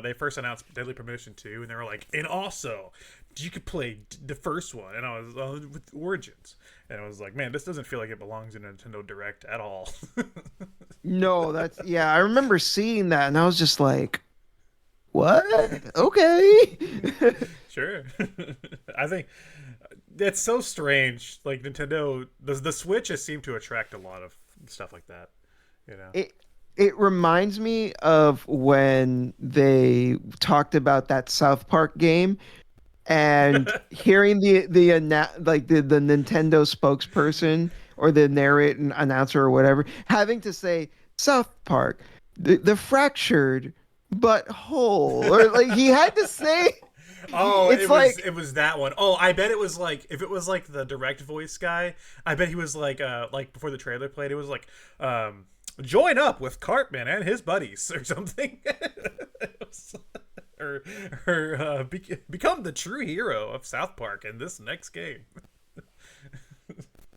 Speaker 1: they first announced Deadly Premonition 2, and they were like, and also you could play the first one, and I was with Origins, and I was like, man, this doesn't feel like it belongs in a Nintendo Direct at all.
Speaker 2: No, that's yeah. I remember seeing that, and I was just like, what? Okay.
Speaker 1: Sure. I think it's so strange. Like Nintendo, the Switch has seemed to attract a lot of stuff like that. You know.
Speaker 2: It reminds me of when they talked about that South Park game, and hearing the Nintendo spokesperson or the narrate and announcer or whatever having to say South Park, the fractured but whole, or like he had to say.
Speaker 1: Oh,
Speaker 2: It's like
Speaker 1: it was that one. Oh, I bet it was like if it was like the direct voice guy, I bet he was like before the trailer played, it was like join up with Cartman and his buddies or something. or become the true hero of South Park in this next game.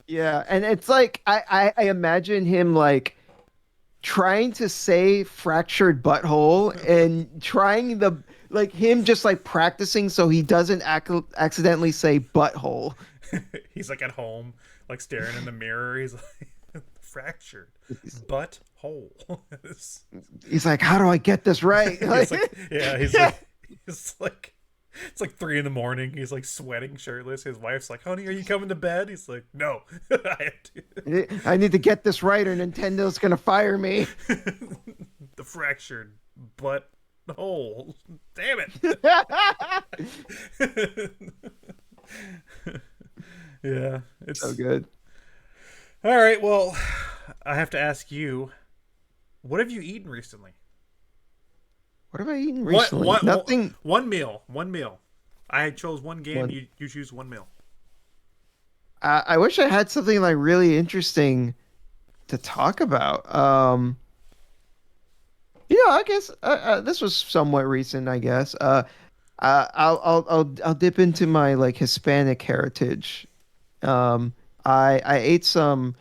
Speaker 2: yeah, and it's like I imagine him like trying to say fractured butthole and trying the like him just like practicing so he doesn't accidentally say butthole.
Speaker 1: He's like at home, like staring in the mirror. He's like fractured butthole.
Speaker 2: He's like, how do I get this right?
Speaker 1: He's like, yeah, he's like, it's like 3 a.m. He's like sweating, shirtless. His wife's like, "Honey, are you coming to bed?" He's like, "No, I have to."
Speaker 2: I need to get this right, or Nintendo's gonna fire me.
Speaker 1: The fractured butt hole. Damn it. Yeah, it's
Speaker 2: So good.
Speaker 1: all right. Well, I have to ask you, what have you eaten recently?
Speaker 2: What have I eaten recently? Nothing.
Speaker 1: One meal. One meal. I chose one game.
Speaker 2: One.
Speaker 1: You choose one meal.
Speaker 2: I wish I had something like really interesting to talk about. I guess this was somewhat recent. I guess. I'll dip into my like Hispanic heritage. I ate some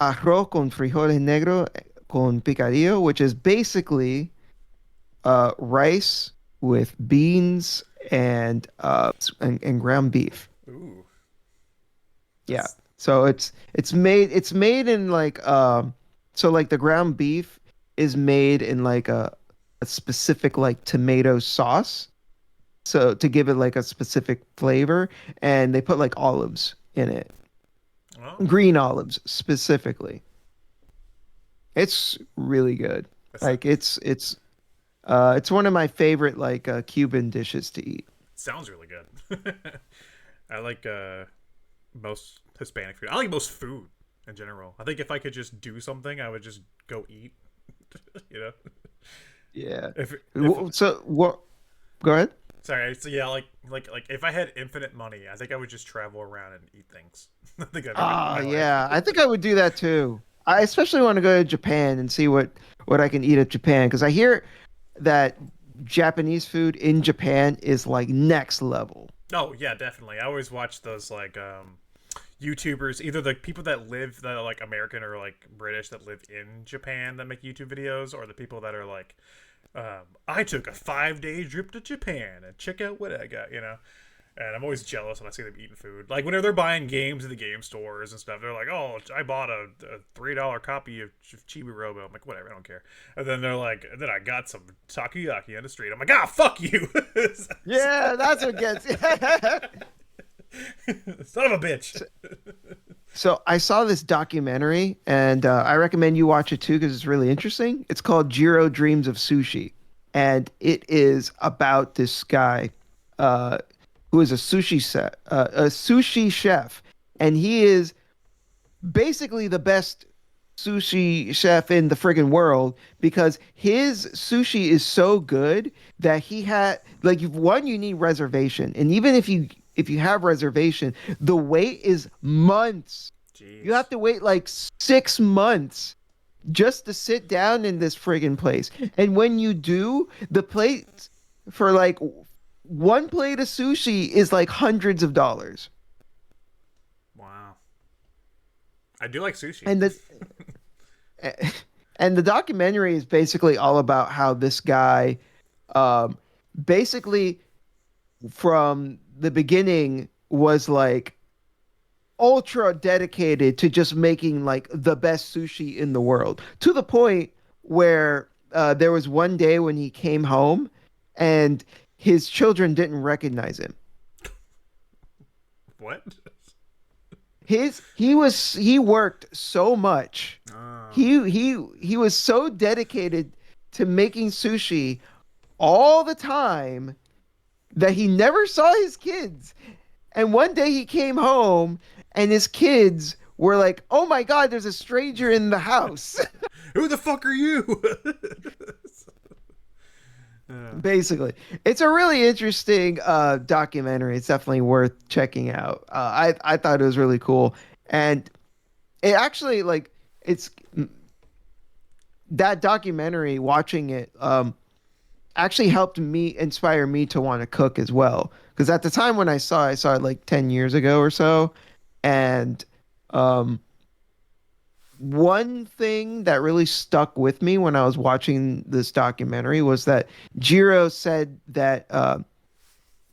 Speaker 2: arroz con frijoles negro con picadillo, which is basically rice with beans and ground beef.
Speaker 1: Ooh.
Speaker 2: Yeah. So it's made in like so like the ground beef is made in like a specific like tomato sauce. So to give it like a specific flavor, and they put like olives in it.
Speaker 1: Oh,
Speaker 2: Green olives specifically. It's really good. Like it's one of my favorite like Cuban dishes to eat.
Speaker 1: sounds really good. I like most Hispanic food. I like most food in general. I think if I could just do something, I would just go eat. you know.
Speaker 2: Yeah.
Speaker 1: If
Speaker 2: So what? Go ahead.
Speaker 1: sorry, so yeah, like if I had infinite money, I think I would just travel around and eat things. I think that'd be my life.
Speaker 2: Yeah. I think I would do that too. I especially want to go to Japan and see what I can eat at Japan, because I hear that Japanese food in Japan is like next level.
Speaker 1: Oh yeah, definitely. I always watch those like YouTubers, either the people that live that are like American or like British that live in Japan that make YouTube videos, or the people that are like, I took a 5-day trip to Japan and check out what I got, you know. And I'm always jealous when I see them eating food. Like whenever they're buying games at the game stores and stuff, they're like, "Oh, I bought a $3 copy of Chibi Robo." I'm like, "Whatever, I don't care." And then they're like, "Then I got some takoyaki on the street." I'm like, "Ah, fuck you!"
Speaker 2: Yeah, that's what gets.
Speaker 1: Son of a bitch.
Speaker 2: So I saw this documentary, and I recommend you watch it too because it's really interesting. It's called Jiro Dreams of Sushi, and it is about this guy uh, who is a sushi chef, and he is basically the best sushi chef in the friggin' world because his sushi is so good that he had like one you need reservation, and even if you have reservation, the wait is months.
Speaker 1: Jeez.
Speaker 2: You have to wait like 6 months just to sit down in this friggin' place. And when you do, the plate for like one plate of sushi is like hundreds of dollars.
Speaker 1: Wow. I do like sushi.
Speaker 2: And the and the documentary is basically all about how this guy basically from the beginning was like ultra dedicated to just making like the best sushi in the world to the point where there was one day when he came home and his children didn't recognize him.
Speaker 1: What?
Speaker 2: He worked so much.
Speaker 1: Oh.
Speaker 2: He was so dedicated to making sushi all the time that he never saw his kids. And one day he came home and his kids were like, "Oh my God, there's a stranger in the house."
Speaker 1: Who the fuck are you?
Speaker 2: Basically, it's a really interesting documentary. It's definitely worth checking out. I thought it was really cool, and it actually like it's that documentary. Watching it actually helped me inspire me to want to cook as well. Because at the time when I saw it like 10 years ago or so, and one thing that really stuck with me when I was watching this documentary was that Jiro said that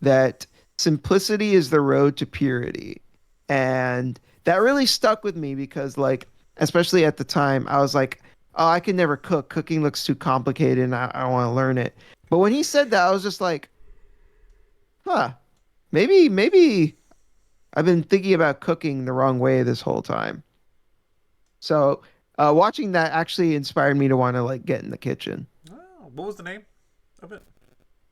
Speaker 2: that simplicity is the road to purity, and that really stuck with me because, like, especially at the time, I was like, "Oh, I can never cook. Cooking looks too complicated, and I want to learn it." But when he said that, I was just like, "Huh, maybe I've been thinking about cooking the wrong way this whole time." So watching that actually inspired me to want to like get in the kitchen.
Speaker 1: Oh, what was the name of it?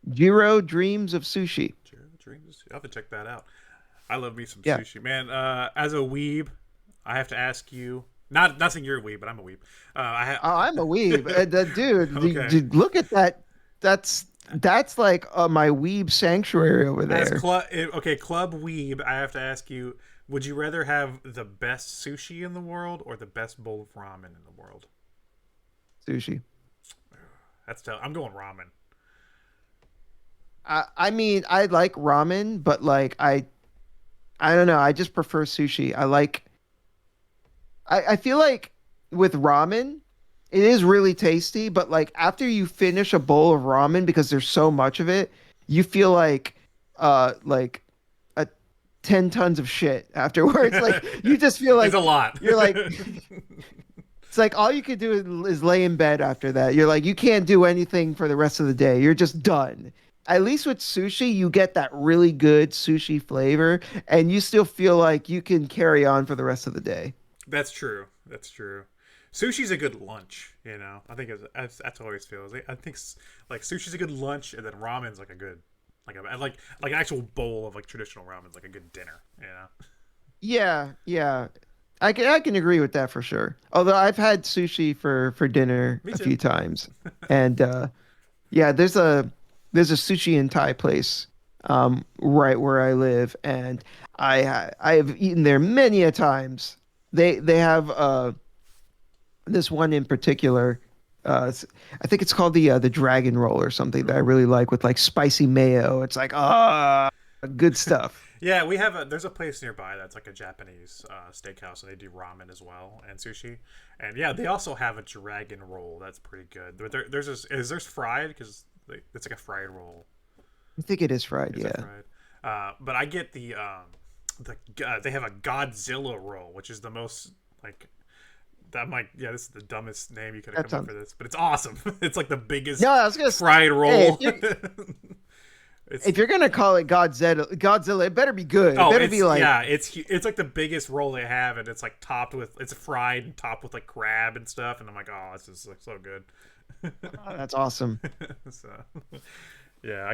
Speaker 2: Jiro Dreams of Sushi.
Speaker 1: Jiro Dreams. I'll have to check that out. I love me some
Speaker 2: Yeah.
Speaker 1: sushi, man. As a weeb, I have to ask you. Not saying you're a weeb, but I'm a weeb.
Speaker 2: I'm a weeb. Dude,
Speaker 1: Okay.
Speaker 2: dude, look at that. That's like my weeb sanctuary over
Speaker 1: As
Speaker 2: there.
Speaker 1: Club Weeb, I have to ask you, would you rather have the best sushi in the world or the best bowl of ramen in the world?
Speaker 2: Sushi.
Speaker 1: That's tough. I'm going ramen.
Speaker 2: I mean, I like ramen, but like I don't know. I just prefer sushi. I feel like with ramen, it is really tasty, but like after you finish a bowl of ramen because there's so much of it, you feel like a 10 tons of shit afterwards. Like you just feel like
Speaker 1: It's a lot.
Speaker 2: You're like it's like all you could do is lay in bed after that. You're like you can't do anything for the rest of the day. You're just done. At least with sushi, you get that really good sushi flavor, and you still feel like you can carry on for the rest of the day.
Speaker 1: That's true. That's true. Sushi's a good lunch, you know. I think that's how I always feel. I think like sushi's a good lunch, and then ramen's like a good, like an actual bowl of like traditional ramen's like a good dinner, you know.
Speaker 2: Yeah. I can agree with that for sure. Although I've had sushi for dinner
Speaker 1: Me
Speaker 2: a
Speaker 1: too.
Speaker 2: few times, and yeah, there's a sushi and Thai place right where I live, and I have eaten there many a times. They have this one in particular I think it's called the dragon roll or something that I really like with like spicy mayo. It's like good stuff.
Speaker 1: Yeah, there's a place nearby that's like a Japanese steakhouse, and they do ramen as well and sushi. And yeah, they also have a dragon roll that's pretty good. But there's fried because it's like a fried roll.
Speaker 2: I think it is fried.
Speaker 1: Is
Speaker 2: Yeah.
Speaker 1: it fried? But I get they have a Godzilla roll, which is the most like that might yeah this is the dumbest name you could have come up for this, but it's awesome. It's like the biggest
Speaker 2: No, I was gonna
Speaker 1: fried roll.
Speaker 2: Hey, if you're gonna call it Godzilla, it better be good. It better be like
Speaker 1: it's like the biggest roll they have, and it's like it's fried and topped with like crab and stuff, and I'm like, oh, this is like so good.
Speaker 2: oh, that's awesome.
Speaker 1: So, yeah,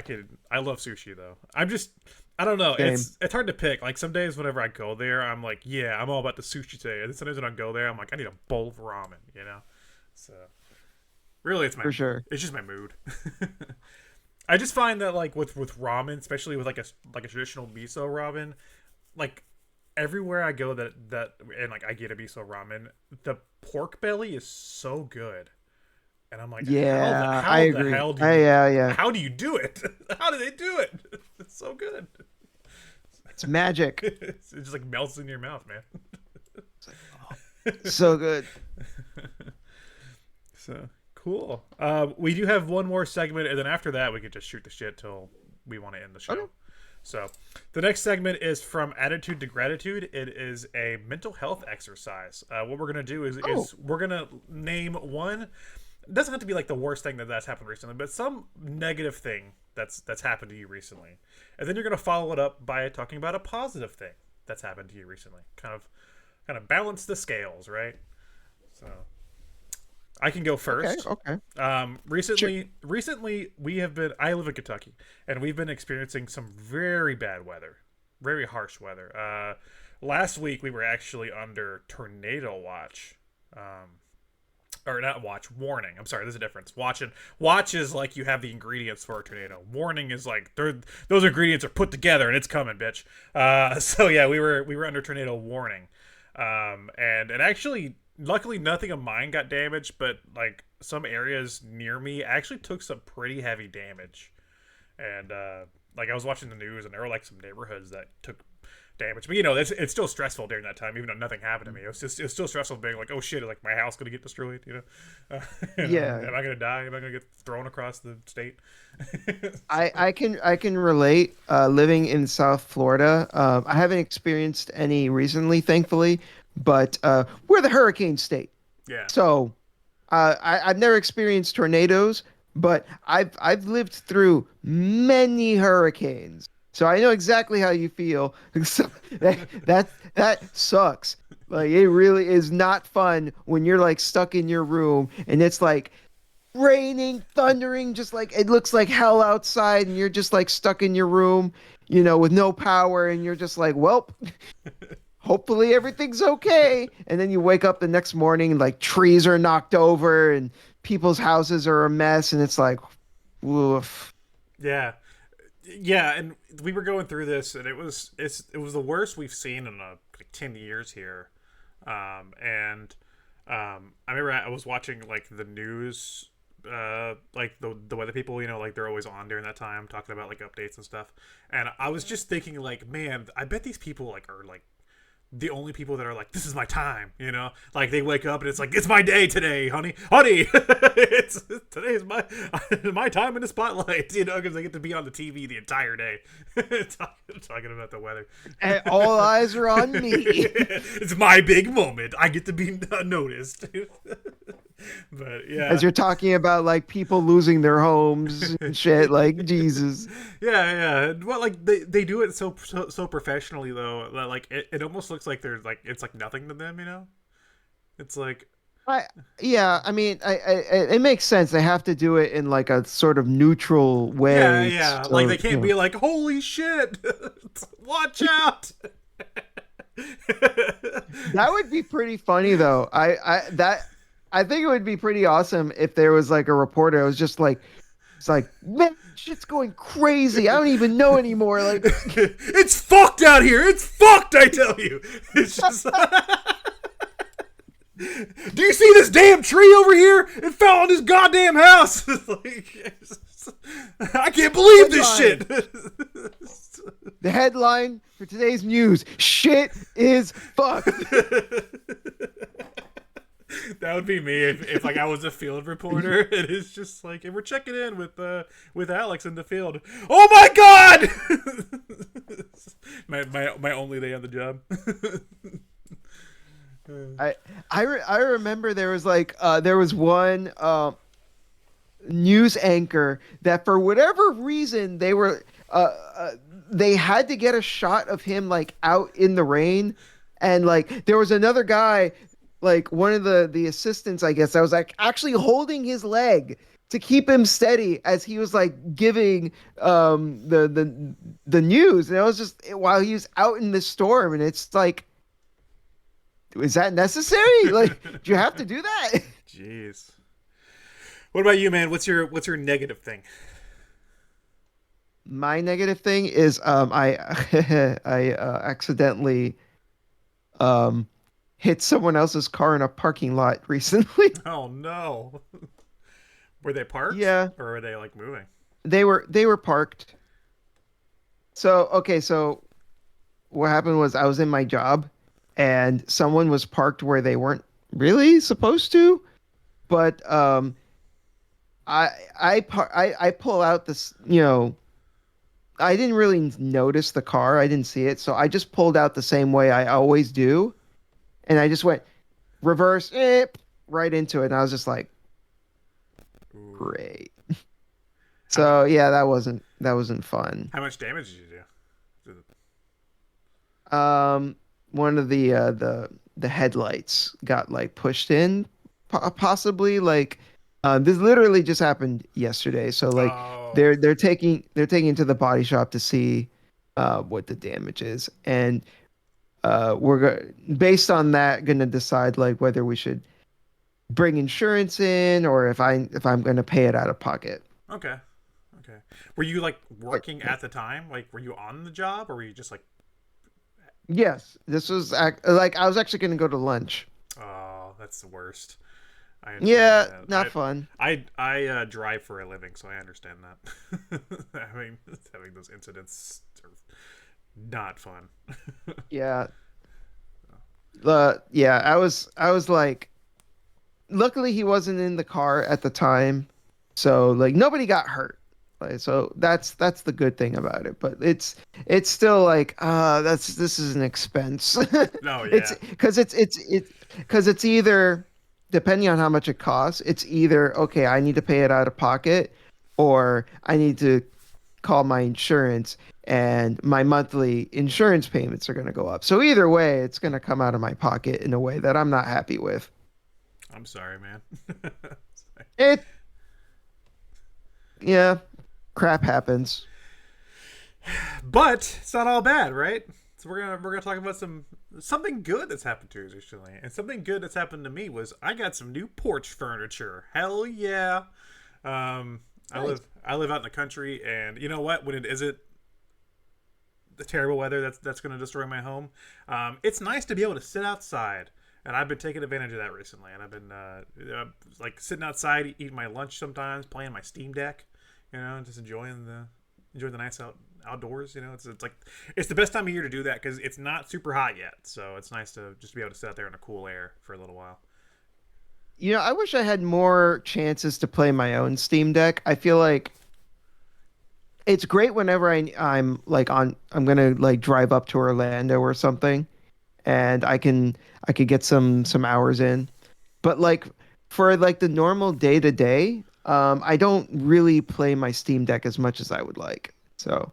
Speaker 1: I love sushi though. I don't know.
Speaker 2: Same.
Speaker 1: It's hard to pick. Like some days whenever I go there, I'm like, yeah, I'm all about the sushi today. And sometimes when I go there, I'm like, I need a bowl of ramen, you know. So really,
Speaker 2: For sure.
Speaker 1: It's just my mood. I just find that like with ramen, especially with like a traditional miso ramen, like everywhere I go that and like I get a miso ramen, the pork belly is so good. And I'm like,
Speaker 2: Yeah,
Speaker 1: how
Speaker 2: I
Speaker 1: the
Speaker 2: agree.
Speaker 1: hell do
Speaker 2: Yeah.
Speaker 1: how do you do it? How do they do it? It's so good.
Speaker 2: It's magic.
Speaker 1: It just like melts in your mouth, man.
Speaker 2: So good.
Speaker 1: So cool. We do have one more segment, and then after that, we could just shoot the shit till we want to end the show.
Speaker 2: Okay.
Speaker 1: So the next segment is from attitude to gratitude. It is a mental health exercise. What we're gonna do is we're gonna name one. It doesn't have to be like the worst thing that's happened recently, but some negative thing that's happened to you recently, and then you're gonna follow it up by talking about a positive thing that's happened to you recently. Kind of balance the scales, right? So I can go first.
Speaker 2: Okay.
Speaker 1: Recently I live in Kentucky, and we've been experiencing some very bad weather, very harsh weather. Last week we were actually under tornado watch. Or not watch, warning. I'm sorry, there's a difference. Watch is like you have the ingredients for a tornado. Warning is like those ingredients are put together and it's coming, bitch. So yeah, we were under tornado warning. And it actually, luckily nothing of mine got damaged, but like some areas near me actually took some pretty heavy damage. And like I was watching the news, and there were like some neighborhoods that took damage, but you know it's still stressful during that time, even though nothing happened to me. It's still stressful being like, oh shit, like my house gonna get destroyed, you know.
Speaker 2: Yeah.
Speaker 1: Am I gonna die? Am I gonna get thrown across the state?
Speaker 2: I can relate. Living in South Florida, I haven't experienced any recently, thankfully, but we're the hurricane state.
Speaker 1: Yeah.
Speaker 2: So I've never experienced tornadoes, but I've lived through many hurricanes. So I know exactly how you feel. So that sucks. Like it really is not fun when you're like stuck in your room and it's like raining, thundering, just like it looks like hell outside, and you're just like stuck in your room, you know, with no power, and you're just like, well, hopefully everything's okay. And then you wake up the next morning and like trees are knocked over and people's houses are a mess, and it's like, woof.
Speaker 1: Yeah. Yeah, and we were going through this, and it was the worst we've seen in like 10 years here. I remember I was watching like the news, like the weather people, you know, like they're always on during that time talking about like updates and stuff. And I was just thinking like, man, I bet these people like are like the only people that are like, this is my time, you know, like they wake up and it's like, it's my day today, honey, today's my time in the spotlight, you know, because they get to be on the TV the entire day talking about the weather,
Speaker 2: and all eyes are on me.
Speaker 1: It's my big moment. I get to be noticed. But yeah,
Speaker 2: as you're talking about like people losing their homes and shit, like Jesus.
Speaker 1: Yeah. Well, like they do it so professionally though, that like it almost looks like they're like it's like nothing to them, you know. It's like
Speaker 2: I mean, it makes sense. They have to do it in like a sort of neutral way.
Speaker 1: Yeah.
Speaker 2: So,
Speaker 1: like they can't be like, holy shit, watch out.
Speaker 2: That would be pretty funny though. I think it would be pretty awesome if there was like a reporter. It was just like, it's like, man, shit's going crazy. I don't even know anymore. Like,
Speaker 1: it's fucked out here. It's fucked. I tell you. It's just. Do you see this damn tree over here? It fell on this goddamn house. Like, I can't believe this shit.
Speaker 2: The headline for today's news: shit is fucked.
Speaker 1: That would be me if like I was a field reporter. It is just like, and we're checking in with Alex in the field. Oh my god! my only day on the job.
Speaker 2: I remember there was like there was one news anchor that for whatever reason they had to get a shot of him like out in the rain, and like there was another guy, like one of the assistants, I guess, that was like actually holding his leg to keep him steady as he was like giving the news, and it was just while he was out in the storm, and it's like, is that necessary? Like, do you have to do that?
Speaker 1: Jeez. What about you, man? What's your negative thing?
Speaker 2: My negative thing is I I accidentally hit someone else's car in a parking lot recently.
Speaker 1: Oh no. Were they parked?
Speaker 2: Yeah.
Speaker 1: Or were they like moving?
Speaker 2: They were parked. So what happened was I was in my job and someone was parked where they weren't really supposed to, but I pull out this, I didn't really notice the car. I didn't see it. So I just pulled out the same way I always do. And I just went reverse right into it. And I was just like, great. So yeah, that wasn't fun.
Speaker 1: How much damage did you do?
Speaker 2: One of the headlights got like pushed in, possibly like this literally just happened yesterday. So like they're taking it to the body shop to see what the damage is, and based on that gonna decide like whether we should bring insurance in or if I'm gonna pay it out of pocket.
Speaker 1: Okay. Were you like working at the time? Like, were you on the job, or were you just like?
Speaker 2: Yes, this was like I was actually gonna go to lunch.
Speaker 1: Oh, that's the worst.
Speaker 2: Yeah, that. Not fun.
Speaker 1: I drive for a living, so I understand that. having those incidents are not fun.
Speaker 2: Yeah. I was like, luckily he wasn't in the car at the time, so like nobody got hurt. Like, so that's the good thing about it. But it's still like this is an expense.
Speaker 1: No, yeah.
Speaker 2: It's because it's either, depending on how much it costs, it's either okay, I need to pay it out of pocket, or I need to call my insurance, and my monthly insurance payments are going to go up. So either way, it's going to come out of my pocket in a way that I'm not happy with.
Speaker 1: I'm sorry, man.
Speaker 2: Yeah, crap happens.
Speaker 1: But it's not all bad, right? So we're gonna talk about something good that's happened to us recently, and something good that's happened to me was I got some new porch furniture. Hell yeah! Nice. I live out in the country, and you know what? When it isn't the terrible weather that's gonna destroy my home, it's nice to be able to sit outside, and I've been taking advantage of that recently. And I've been like sitting outside, eating my lunch sometimes, playing my Steam Deck, just enjoying the nice outdoors. It's like it's the best time of year to do that because it's not super hot yet, so it's nice to just be able to sit out there in the cool air for a little while.
Speaker 2: I wish I had more chances to play my own Steam Deck. I feel like it's great whenever I'm gonna like drive up to Orlando or something, and I could get some hours in. But like for like the normal day to day, I don't really play my Steam Deck as much as I would like. So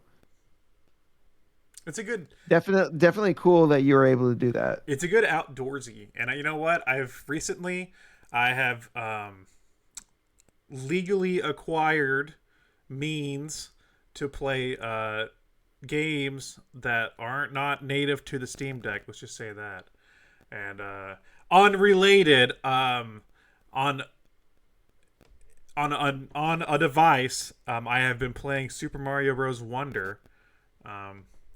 Speaker 1: it's a good,
Speaker 2: definitely cool that you were able to do that.
Speaker 1: It's a good outdoorsy, and you know what? I have legally acquired means to play games that aren't not native to the Steam Deck. Let's just say that. And unrelated, on a device, I have been playing Super Mario Bros. Wonder.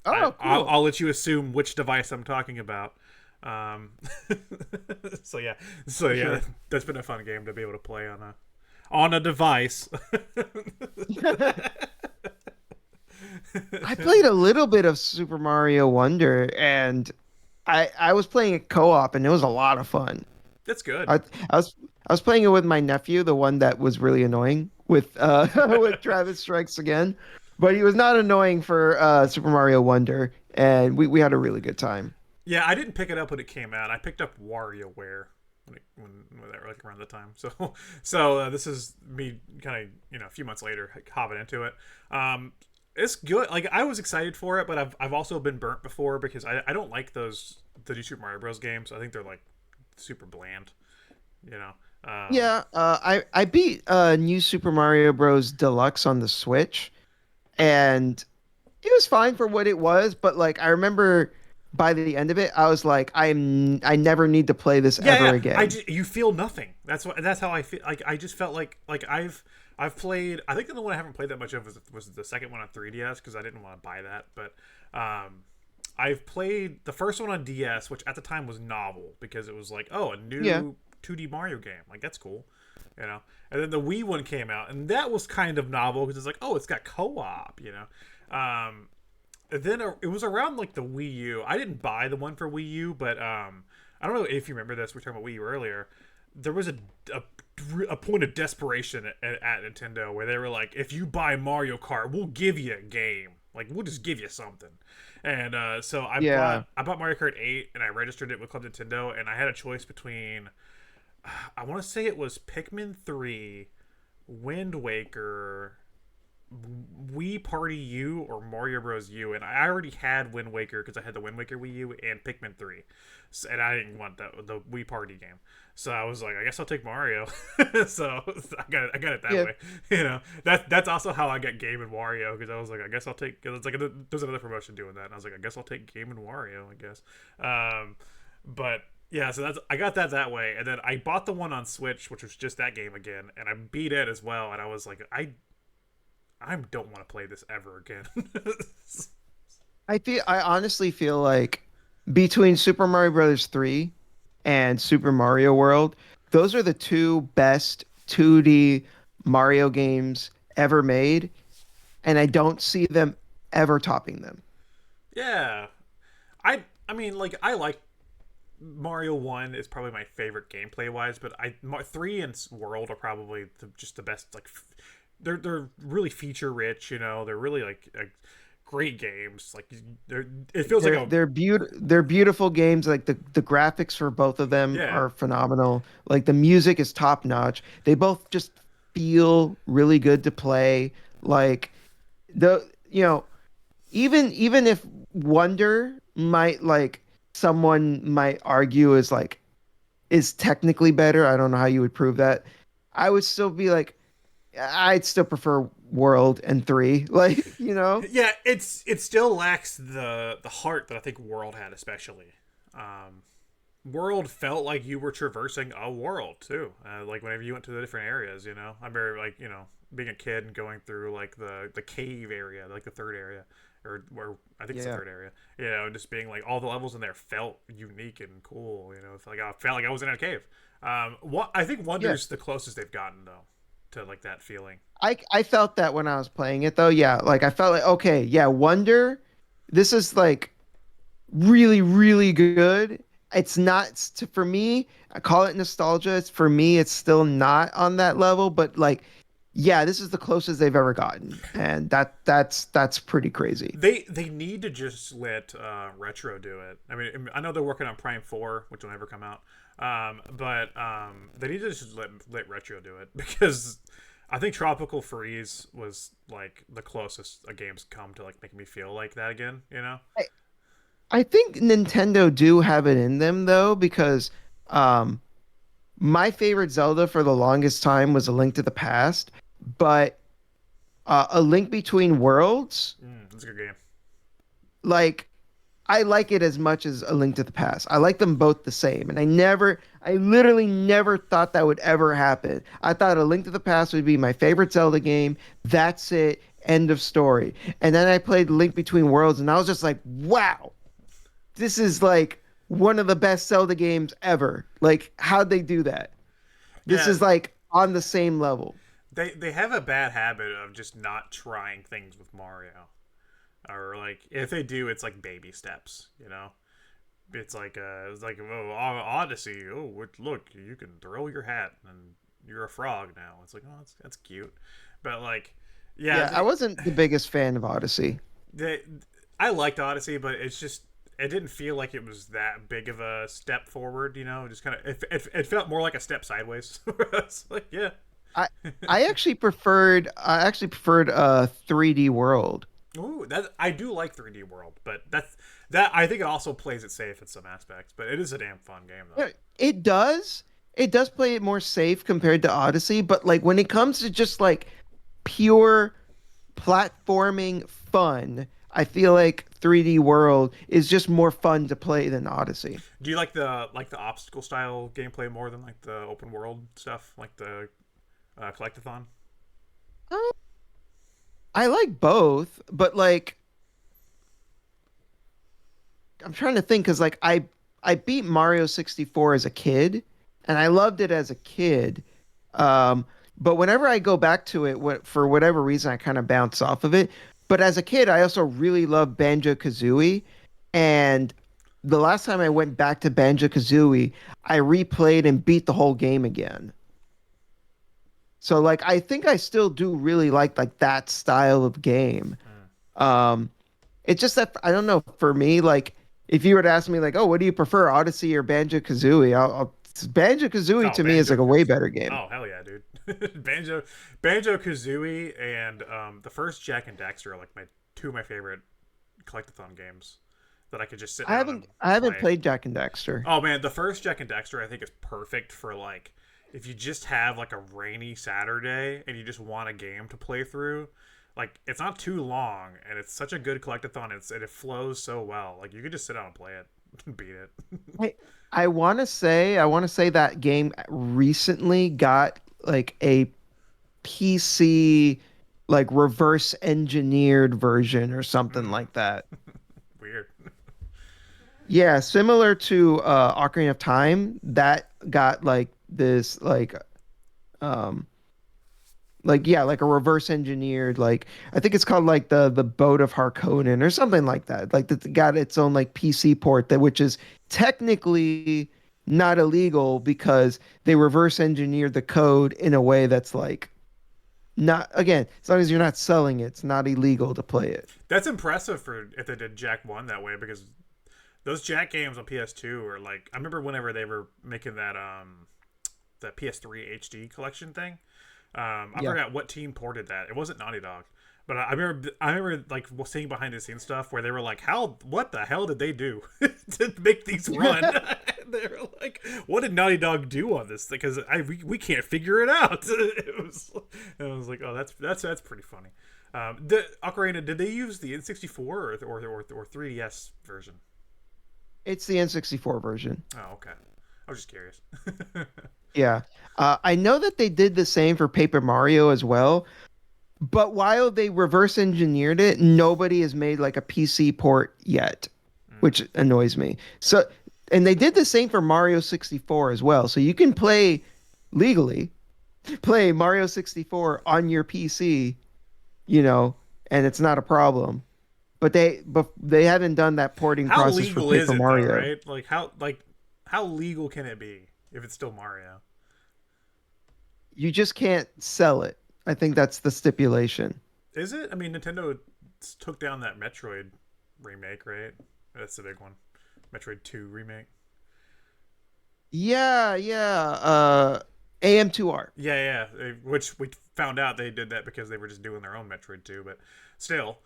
Speaker 2: Cool.
Speaker 1: I'll let you assume which device I'm talking about. Um, so yeah,
Speaker 2: For sure.
Speaker 1: that's been a fun game to be able to play on a device.
Speaker 2: I played a little bit of Super Mario Wonder, and I was playing it co-op, and it was a lot of fun.
Speaker 1: That's good.
Speaker 2: I I was I was playing it with my nephew, the one that was really annoying with with Travis Strikes Again, but he was not annoying for Super Mario Wonder, and we had a really good time.
Speaker 1: Yeah, I didn't pick it up when it came out. I picked up WarioWare when that like around the time. So this is me kind of a few months later hopping into it. It's good. Like I was excited for it, but I've also been burnt before because I don't like the new Super Mario Bros. Games. I think they're like super bland. You know.
Speaker 2: Yeah, I beat New Super Mario Bros. Deluxe on the Switch, and it was fine for what it was, but like I remember by the end of it, I was like, I never need to play this
Speaker 1: Yeah,
Speaker 2: ever
Speaker 1: yeah.
Speaker 2: again.
Speaker 1: You feel nothing. That's how I feel. Like I just felt like I've played. I think the one I haven't played that much of was the second one on 3DS because I didn't want to buy that. But I've played the first one on DS, which at the time was novel because it was like, oh, a
Speaker 2: Yeah.
Speaker 1: new 2D Mario game. Like that's cool, you know. And then the Wii one came out, and that was kind of novel because it's like, oh, it's got co-op, you know. Then it was around like the Wii U. I didn't buy the one for Wii U, but I don't know if you remember this. We were talking about Wii U earlier. There was a point of desperation at Nintendo where they were like, if you buy Mario Kart, we'll give you a game. Like we'll just give you something. And so
Speaker 2: Yeah.
Speaker 1: I bought Mario Kart 8 and I registered it with Club Nintendo, and I had a choice between I want to say it was Pikmin 3, Wind Waker, Wii Party U, or Mario Bros. U, and I already had Wind Waker because I had the Wind Waker Wii U and Pikmin 3, so, and I didn't want the Wii Party game, so I was like, I guess I'll take Mario. So I got it that
Speaker 2: Yeah.
Speaker 1: way. That's also how I got Game and Wario because I was like, I guess I'll take. It's like there's another promotion doing that, and I was like, I guess I'll take Game and Wario. I guess, but yeah, so I got that way, and then I bought the one on Switch, which was just that game again, and I beat it as well, and I was like, I don't want to play this ever again.
Speaker 2: I honestly feel like between Super Mario Brothers 3 and Super Mario World, those are the two best 2D Mario games ever made, and I don't see them ever topping them.
Speaker 1: Yeah, I mean, like I like Mario One is probably my favorite gameplay wise, but three and World are probably just the best. Like they're really feature rich. You know, they're really like great games. Like it feels like
Speaker 2: They're beautiful games. Like the graphics for both of them
Speaker 1: yeah.
Speaker 2: are phenomenal. Like the music is top notch. They both just feel really good to play. Like the you know even if Wonder might like someone might argue is technically better. I don't know how you would prove that. I would still be like I'd still prefer World and 3. Like, you know?
Speaker 1: Yeah, it still lacks the heart that I think World had, especially. Um, World felt like you were traversing a world too. Like whenever you went to the different areas, you know. I'm very like being a kid and going through like the cave area, like the third area, or where I think it's the
Speaker 2: Yeah.
Speaker 1: third area. And just being like all the levels in there felt unique and cool. It's like I felt like I was in a cave. What I think
Speaker 2: Yeah.
Speaker 1: Wonder's the closest they've gotten though to like that feeling.
Speaker 2: I felt that when I was playing it though. Yeah, like I felt like okay, yeah, Wonder, this is like really really good. It's not for me. I call it nostalgia. It's for me. It's still not on that level, but like, yeah, this is the closest they've ever gotten, and that's pretty crazy.
Speaker 1: They need to just let Retro do it. I mean, I know they're working on Prime 4, which will never come out. But they need to just let Retro do it because I think Tropical Freeze was like the closest a game's come to like making me feel like that again.
Speaker 2: I, I think Nintendo do have it in them though, because um, my favorite Zelda for the longest time was A Link to the Past, but A Link Between Worlds,
Speaker 1: That's a good game.
Speaker 2: like I like it as much as A Link to the Past. I like them both the same, and I literally never thought that would ever happen. I thought A Link to the Past would be my favorite Zelda game. That's it. End of story. And then I played Link Between Worlds, and I was just like, wow, this is like one of the best Zelda games ever. Like, how'd they do that? This
Speaker 1: Yeah,
Speaker 2: is like on the same level.
Speaker 1: they have a bad habit of just not trying things with Mario, or like if they do, it's like baby steps. You know, it's like oh, Odyssey. Oh, look, you can throw your hat and you're a frog now. It's like, oh, that's cute, but like, yeah,
Speaker 2: Yeah, I wasn't the biggest fan of Odyssey.
Speaker 1: they I liked Odyssey, but it's just it didn't feel like it was that big of a step forward. You know, just kind of it felt more like a step sideways. It's like, yeah.
Speaker 2: I I actually preferred 3D World.
Speaker 1: Ooh, that I do like 3D World, but that I think it also plays it safe in some aspects. But it is a damn fun game though.
Speaker 2: Yeah, it does. It does play it more safe compared to Odyssey, but like when it comes to just like pure platforming fun, I feel like 3D World is just more fun to play than Odyssey.
Speaker 1: Do you like the obstacle style gameplay more than like the open world stuff, like the collectathon?
Speaker 2: Uh, I like both, but like I'm trying to think because like I beat Mario 64 as a kid, and I loved it as a kid. But whenever I go back to it, for whatever reason, I kind of bounce off of it. But as a kid, I also really loved Banjo Kazooie, and the last time I went back to Banjo Kazooie, I replayed and beat the whole game again. So like I think I still do really like that style of game.
Speaker 1: Mm.
Speaker 2: Um, it's just that I don't know. For me, like if you were to ask me, like, oh, what do you prefer, Odyssey or Banjo Kazooie? Banjo Kazooie
Speaker 1: Oh,
Speaker 2: to me is like a way better game.
Speaker 1: Oh, hell yeah, dude. Banjo Kazooie and the first Jack and Daxter are like my two of my favorite collectathon games that I could just sit
Speaker 2: I
Speaker 1: down
Speaker 2: haven't
Speaker 1: and
Speaker 2: I haven't
Speaker 1: play.
Speaker 2: played Jack and Daxter.
Speaker 1: Oh man, the first Jack and Daxter I think is perfect for like if you just have like a rainy Saturday and you just want a game to play through. Like it's not too long and it's such a good collectathon. And it flows so well. Like you could just sit down and play it, and beat it.
Speaker 2: I I want to say that game recently got like a PC like reverse engineered version or something
Speaker 1: Mm,
Speaker 2: like that.
Speaker 1: weird.
Speaker 2: Yeah, similar to Ocarina of Time, that got like this um like yeah, like a reverse engineered like I think it's called like the Boat of Harkonnen or something like that. Like that got its own like PC port that which is technically not illegal because they reverse engineered the code in a way that's like not again, as long as you're not selling it, it's not illegal to play it.
Speaker 1: That's impressive for if they did Jack One that way because those Jack games on PS2 are like I remember whenever they were making the PS3 HD collection thing. I
Speaker 2: Yeah.
Speaker 1: forgot what team ported that. It wasn't Naughty Dog, but I remember like seeing behind the scenes stuff where they were like, "How? What the hell did they do to make these run?" They were like, "What did Naughty Dog do on this?" Because we can't figure it out. I was like, "Oh, that's pretty funny." The Ocarina, did they use the N64 or 3DS version?
Speaker 2: It's the N64 version.
Speaker 1: Oh, okay. I was just curious.
Speaker 2: Yeah. I know that they did the same for Paper Mario as well, but while they reverse engineered it, nobody has made like a PC port yet,
Speaker 1: Mm.
Speaker 2: which annoys me. So, and they did the same for Mario 64 as well. So you can play legally, play Mario 64 on your PC, and it's not a problem. But they haven't done that porting
Speaker 1: How
Speaker 2: process for
Speaker 1: legal is
Speaker 2: Paper
Speaker 1: it though,
Speaker 2: Mario.
Speaker 1: right? Like how legal can it be if it's still Mario?
Speaker 2: You just can't sell it. I think that's the stipulation.
Speaker 1: Is it? I mean, Nintendo took down that Metroid remake, right? That's the big one. Metroid 2 remake.
Speaker 2: Yeah, yeah. AM2R.
Speaker 1: Yeah, yeah. Which we found out they did that because they were just doing their own Metroid 2, but still.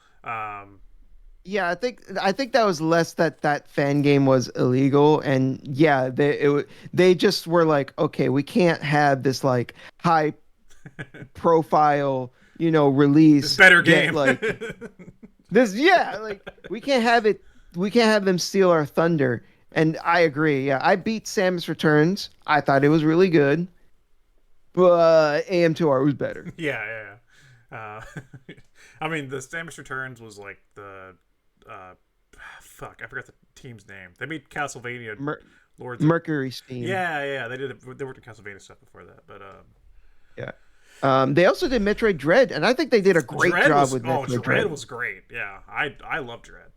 Speaker 2: Yeah, I think that was less that fan game was illegal, and yeah, they just were like, okay, we can't have this like high profile,
Speaker 1: This
Speaker 2: release
Speaker 1: better
Speaker 2: get
Speaker 1: game.
Speaker 2: like this. Yeah, like we can't have it. We can't have them steal our thunder. And I agree. Yeah, I beat Samus Returns. I thought it was really good, but AM2R was better.
Speaker 1: Yeah, yeah, yeah. I mean, the Samus Returns was like the uh, fuck, I forgot the team's name. They made Castlevania
Speaker 2: Mer-
Speaker 1: Lords of.
Speaker 2: Mercury Steam.
Speaker 1: Yeah, they worked on Castlevania stuff before that, but
Speaker 2: Yeah. They also did Metroid Dread, and I think they did a great job with Metroid Dread.
Speaker 1: Was great. Yeah, I love Dread.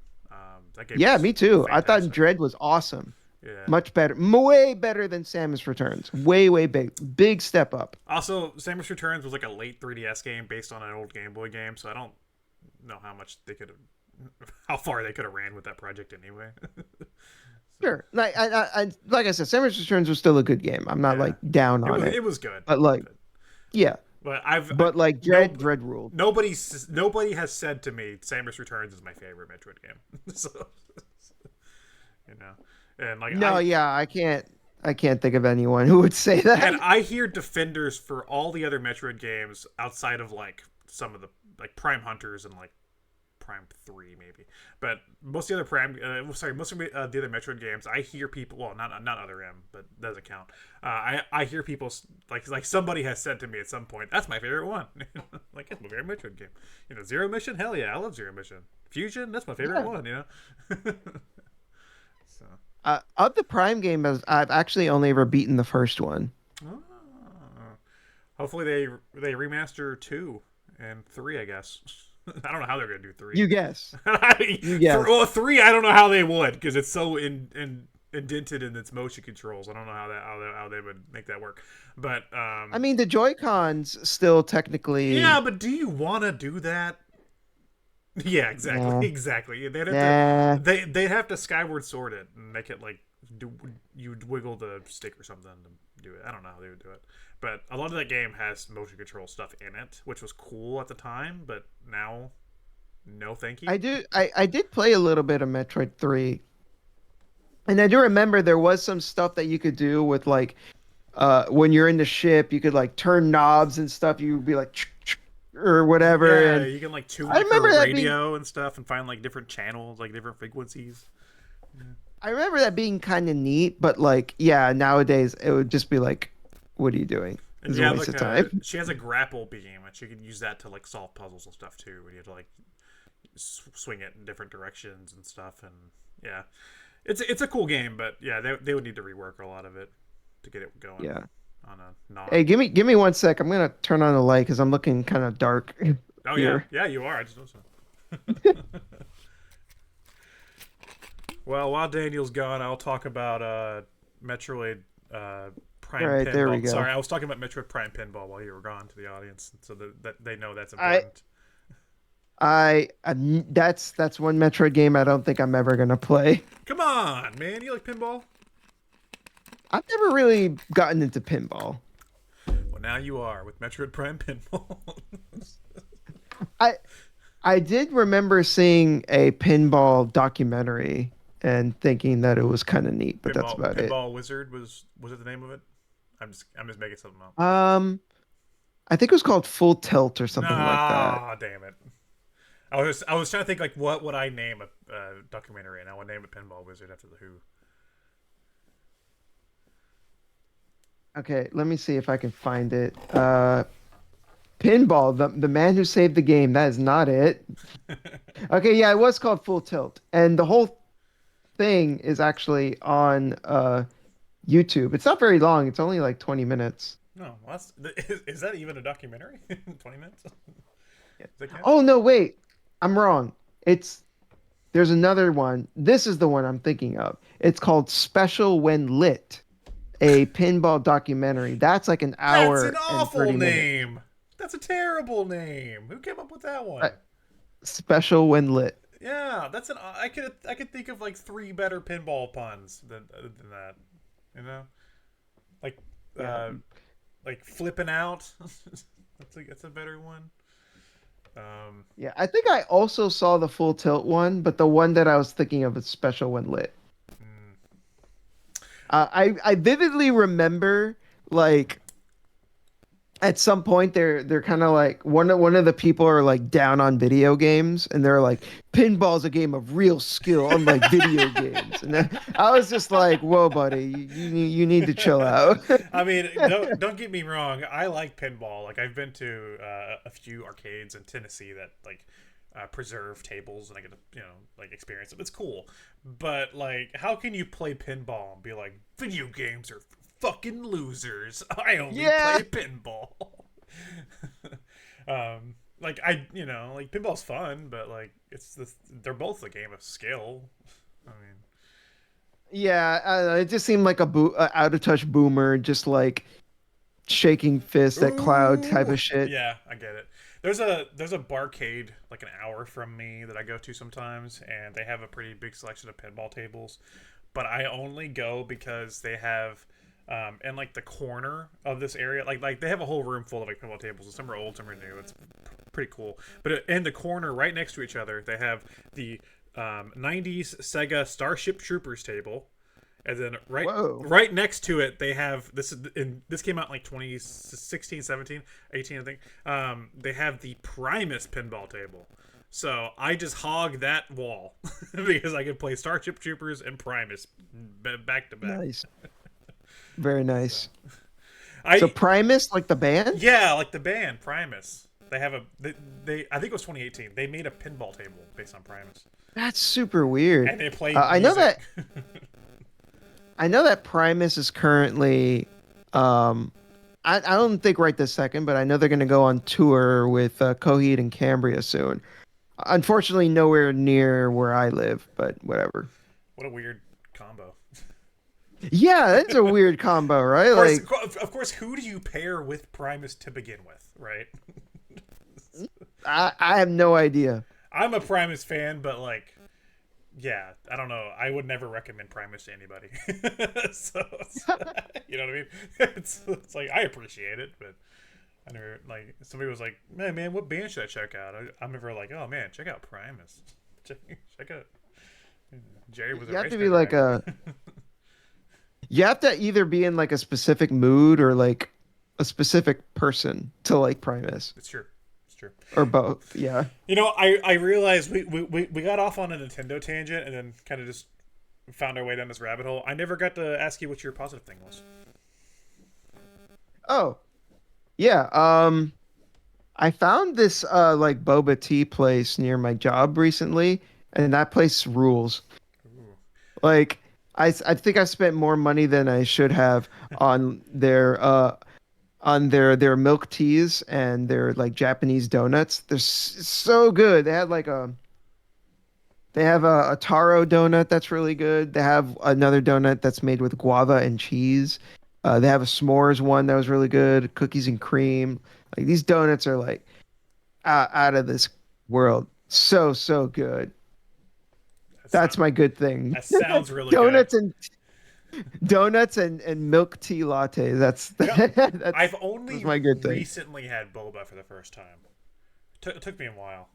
Speaker 1: That game.
Speaker 2: Yeah, me too.
Speaker 1: Fantastic.
Speaker 2: I thought Dread was awesome.
Speaker 1: Yeah.
Speaker 2: Much better, way better than Samus Returns. Way big step up.
Speaker 1: Also, Samus Returns was like a late 3DS game based on an old Game Boy game, so I don't know how far they could have ran with that project anyway.
Speaker 2: Sure, like I said, Samus Returns was still a good game. I'm not like down on it.
Speaker 1: It was good,
Speaker 2: but like, yeah.
Speaker 1: But
Speaker 2: like Dread ruled.
Speaker 1: Nobody has said to me Samus Returns is my favorite Metroid game. So, you know, and like
Speaker 2: I can't think of anyone who would say that.
Speaker 1: And I hear defenders for all the other Metroid games outside of like some of the like Prime Hunters and like Prime 3 maybe, but most of the other most of the other Metroid games, I hear people. Well, not other M, but doesn't count. I hear people like somebody has said to me at some point, "That's my favorite one." Like it's my favorite Metroid game. You know, Zero Mission. Hell yeah, I love Zero Mission. Fusion. That's my favorite one. You know. So.
Speaker 2: Of the Prime games, I've actually only ever beaten the first one.
Speaker 1: Oh. Hopefully they remaster 2 and 3. I guess. I don't know how they're gonna do 3.
Speaker 2: You guess.
Speaker 1: You guess. 3, I don't know how they would because it's so indented in its motion controls. I don't know how they would make that work. But
Speaker 2: I mean, the Joy-Cons still technically.
Speaker 1: Yeah, but do you want to do that? Yeah, exactly.
Speaker 2: Nah.
Speaker 1: Exactly. They'd have to Skyward Sword it and make it like you'd wiggle the stick or something to do it. I don't know how they would do it. But a lot of that game has motion control stuff in it, which was cool at the time, but now, no thank you.
Speaker 2: I did play a little bit of Metroid 3. And I do remember there was some stuff that you could do with like when you're in the ship, you could like turn knobs and stuff. You would be like or whatever.
Speaker 1: Yeah,
Speaker 2: and
Speaker 1: you can like tune like your radio and stuff and find like different channels, like different frequencies. Yeah.
Speaker 2: I remember that being kind of neat, but like, yeah, nowadays it would just be like, what are you doing? It's a waste of time.
Speaker 1: She has a grapple beam, and she can use that to like solve puzzles and stuff too. Where you have to like swing it in different directions and stuff. And yeah, it's a cool game, but yeah, they would need to rework a lot of it to get it going.
Speaker 2: Yeah.
Speaker 1: On a non.
Speaker 2: Hey, give me 1 sec. I'm gonna turn on the light because I'm looking kind of dark.
Speaker 1: Oh
Speaker 2: here.
Speaker 1: Yeah, you are. I just know so. Well, while Daniel's gone, I'll talk about Metroid Prime Pinball.
Speaker 2: There we go.
Speaker 1: Sorry, I was talking about Metroid Prime Pinball while you were gone to the audience, so that they know that's important.
Speaker 2: That's one Metroid game I don't think I'm ever gonna play.
Speaker 1: Come on, man! You like pinball?
Speaker 2: I've never really gotten into pinball.
Speaker 1: Well, now you are with Metroid Prime Pinball.
Speaker 2: I did remember seeing a pinball documentary and thinking that it was kind of neat, but that's about it.
Speaker 1: Pinball Wizard was it the name of it? I'm just making something up.
Speaker 2: I think it was called Full Tilt or something like that.
Speaker 1: Ah, damn it! I was trying to think like what would I name a documentary, and I would name it Pinball Wizard after the Who.
Speaker 2: Okay, let me see if I can find it. Pinball, the man who saved the game. That is not it. Okay, yeah, it was called Full Tilt, and the whole thing is actually on YouTube. It's not very long. It's only like 20 minutes.
Speaker 1: No, is that even a documentary? 20 minutes?
Speaker 2: Oh no, wait, I'm wrong. There's another one. This is the one I'm thinking of. It's called Special When Lit, a pinball documentary. That's like an hour.
Speaker 1: That's an awful
Speaker 2: and 30
Speaker 1: name.
Speaker 2: minutes.
Speaker 1: That's a terrible name. Who came up with that one?
Speaker 2: Special When Lit.
Speaker 1: Yeah, I could think of like 3 better pinball puns than that. You know, like flipping out. that's a better one.
Speaker 2: Yeah, I think I also saw the Full Tilt one, but the one that I was thinking of is Special When Lit. I vividly remember like at some point they're kind of like one of the people are like down on video games and they're like, pinball's a game of real skill unlike video games, and then I was just like, whoa buddy, you need to chill out.
Speaker 1: I mean, don't get me wrong, I like pinball. Like I've been to a few arcades in Tennessee that like preserve tables, and I get to like experience it. It's cool, but like, how can you play pinball and be like, video games are for fucking losers? I only
Speaker 2: Yeah.
Speaker 1: play pinball. Like like pinball's fun, but like they're both a game of skill. I mean,
Speaker 2: Yeah, I don't know, it just seemed like a out of touch boomer, just like shaking fist at cloud type
Speaker 1: ooh,
Speaker 2: of shit.
Speaker 1: yeah, I get it. There's a barcade like an hour from me that I go to sometimes, and they have a pretty big selection of pinball tables, but I only go because they have in like the corner of this area, like they have a whole room full of like pinball tables, and some are old, some are new. It's pretty cool. But in the corner, right next to each other, they have the 90s Sega Starship Troopers table, and then
Speaker 2: Whoa.
Speaker 1: right next to it they have this came out in like 2016, 17, 18, I think. They have the Primus pinball table. So I just hog that wall because I can play Starship Troopers and Primus back to back.
Speaker 2: Nice. Very nice. So
Speaker 1: I
Speaker 2: Primus, like the band?
Speaker 1: Yeah, like the band Primus. They have they I think it was 2018. They made a pinball table based on Primus,
Speaker 2: That's super weird.
Speaker 1: and they play.
Speaker 2: I know
Speaker 1: music.
Speaker 2: that. I know that Primus is currently. I don't think right this second, but I know they're going to go on tour with Coheed and Cambria soon. Unfortunately, nowhere near where I live, but whatever.
Speaker 1: What a weird combo.
Speaker 2: Yeah, that's a weird combo, right?
Speaker 1: Of course, who do you pair with Primus to begin with, right?
Speaker 2: I have no idea.
Speaker 1: I'm a Primus fan, but like, yeah, I don't know. I would never recommend Primus to anybody. So, you know what I mean? It's like I appreciate it, but I never like somebody was like, man, what band should I check out? I'm never like, oh man, check out Primus. Check out. Jerry was.
Speaker 2: You have to be like a. You have to either be in like a specific mood or like a specific person to like Primus.
Speaker 1: It's true. It's true.
Speaker 2: Or both. Yeah.
Speaker 1: I realized we got off on a Nintendo tangent and then kind of just found our way down this rabbit hole. I never got to ask you what your positive thing was.
Speaker 2: Oh. Yeah. I found this like boba tea place near my job recently, and that place rules.
Speaker 1: Ooh.
Speaker 2: Like I think I spent more money than I should have on their milk teas and their like Japanese donuts. They're so good. They have a taro donut that's really good. They have another donut that's made with guava and cheese. They have a s'mores one that was really good. Cookies and cream. Like these donuts are like out of this world. So good. That's my good thing.
Speaker 1: That sounds really
Speaker 2: donuts
Speaker 1: good.
Speaker 2: And milk tea lattes.
Speaker 1: I've only
Speaker 2: my good thing.
Speaker 1: recently had boba for the first time. It took me a while,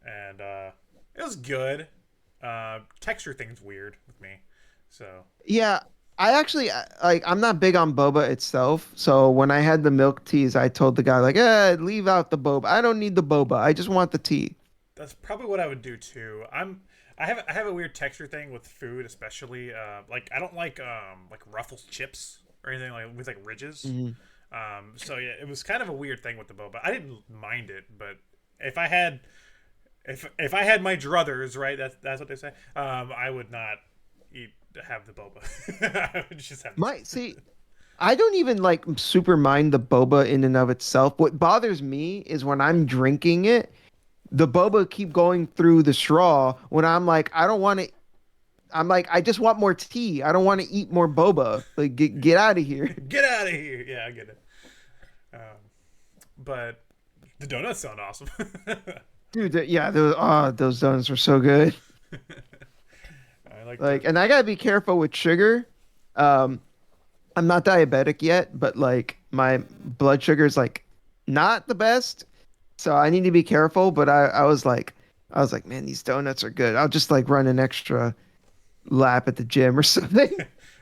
Speaker 1: and it was good. Texture thing's weird with me, so
Speaker 2: Yeah, I actually like. I'm not big on boba itself. So when I had the milk teas, I told the guy like, leave out the boba. I don't need the boba. I just want the tea.
Speaker 1: that's probably what I would do too. I have a weird texture thing with food, especially like I don't like Ruffles chips or anything like with like ridges.
Speaker 2: Mm-hmm.
Speaker 1: So yeah, it was kind of a weird thing with the boba. I didn't mind it, but if I had my druthers, right, that's what they say. I would not have the boba. I would just have
Speaker 2: See, I don't even like super mind the boba in and of itself. What bothers me is when I'm drinking it, the boba keep going through the straw when I'm like, I don't want to. I'm like, I just want more tea. I don't want to eat more boba. Like, get out of here.
Speaker 1: Get out of here. Yeah, I get it. But the donuts sound awesome.
Speaker 2: Dude, those donuts were so good.
Speaker 1: I like
Speaker 2: and I gotta be careful with sugar. I'm not diabetic yet, but like my blood sugar is like not the best, so I need to be careful. But I was like, man, these donuts are good. I'll just like run an extra lap at the gym or something.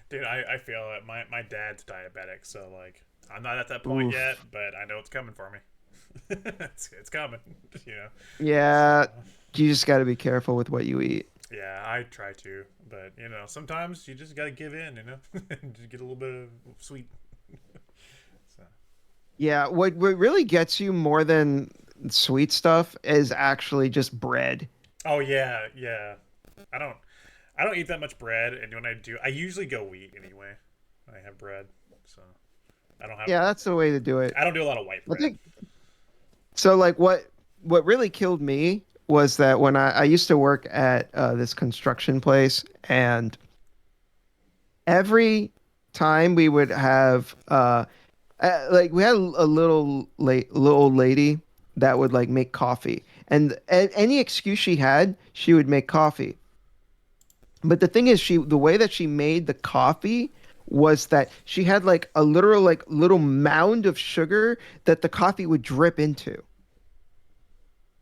Speaker 1: Dude, I feel it. My dad's diabetic, so like I'm not at that point yet, but I know it's coming for me. it's coming, you know.
Speaker 2: Yeah, you just got to be careful with what you eat.
Speaker 1: Yeah, I try to, but you know, sometimes you just got to give in, you know, just get a little bit of sweet. So.
Speaker 2: Yeah, what really gets you more than sweet stuff is actually just bread.
Speaker 1: Oh yeah, yeah. I don't I don't eat that much bread, and when I do, I usually go wheat anyway. When I have bread, so I don't have
Speaker 2: Yeah, that's the way to do it.
Speaker 1: I don't do a lot of white
Speaker 2: I
Speaker 1: bread.
Speaker 2: think so. Like what really killed me was that when I used to work at this construction place, and every time we would have like we had a little old lady that would like make coffee, and any excuse she had, she would make coffee. But the thing is, the way that she made the coffee was that she had like a literal like little mound of sugar that the coffee would drip into,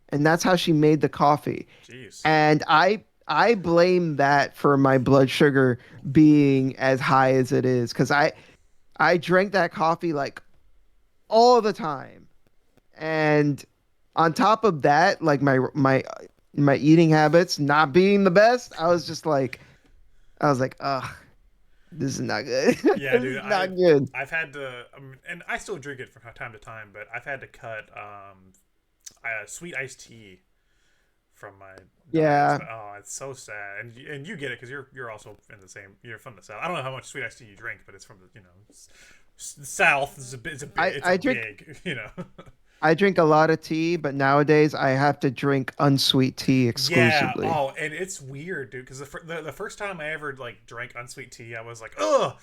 Speaker 2: and that's how she made the coffee.
Speaker 1: Jeez.
Speaker 2: And I blame that for my blood sugar being as high as it is, because I drank that coffee like all the time. And on top of that, like my eating habits not being the best, I was like, ugh, this is not good.
Speaker 1: Yeah,
Speaker 2: This
Speaker 1: dude.
Speaker 2: is not good.
Speaker 1: I've had to, and I still drink it from time to time, but I've had to cut sweet iced tea from my diet.
Speaker 2: Yeah.
Speaker 1: Oh, it's so sad, and you get it because you're also in the same. You're from the south. I don't know how much sweet iced tea you drink, but it's from the south. It's a
Speaker 2: I drink
Speaker 1: big, you know.
Speaker 2: I drink a lot of tea, but nowadays I have to drink unsweet tea
Speaker 1: Yeah.
Speaker 2: exclusively.
Speaker 1: Oh, and it's weird, dude. Because the first time I ever like drank unsweet tea, I was like, oh,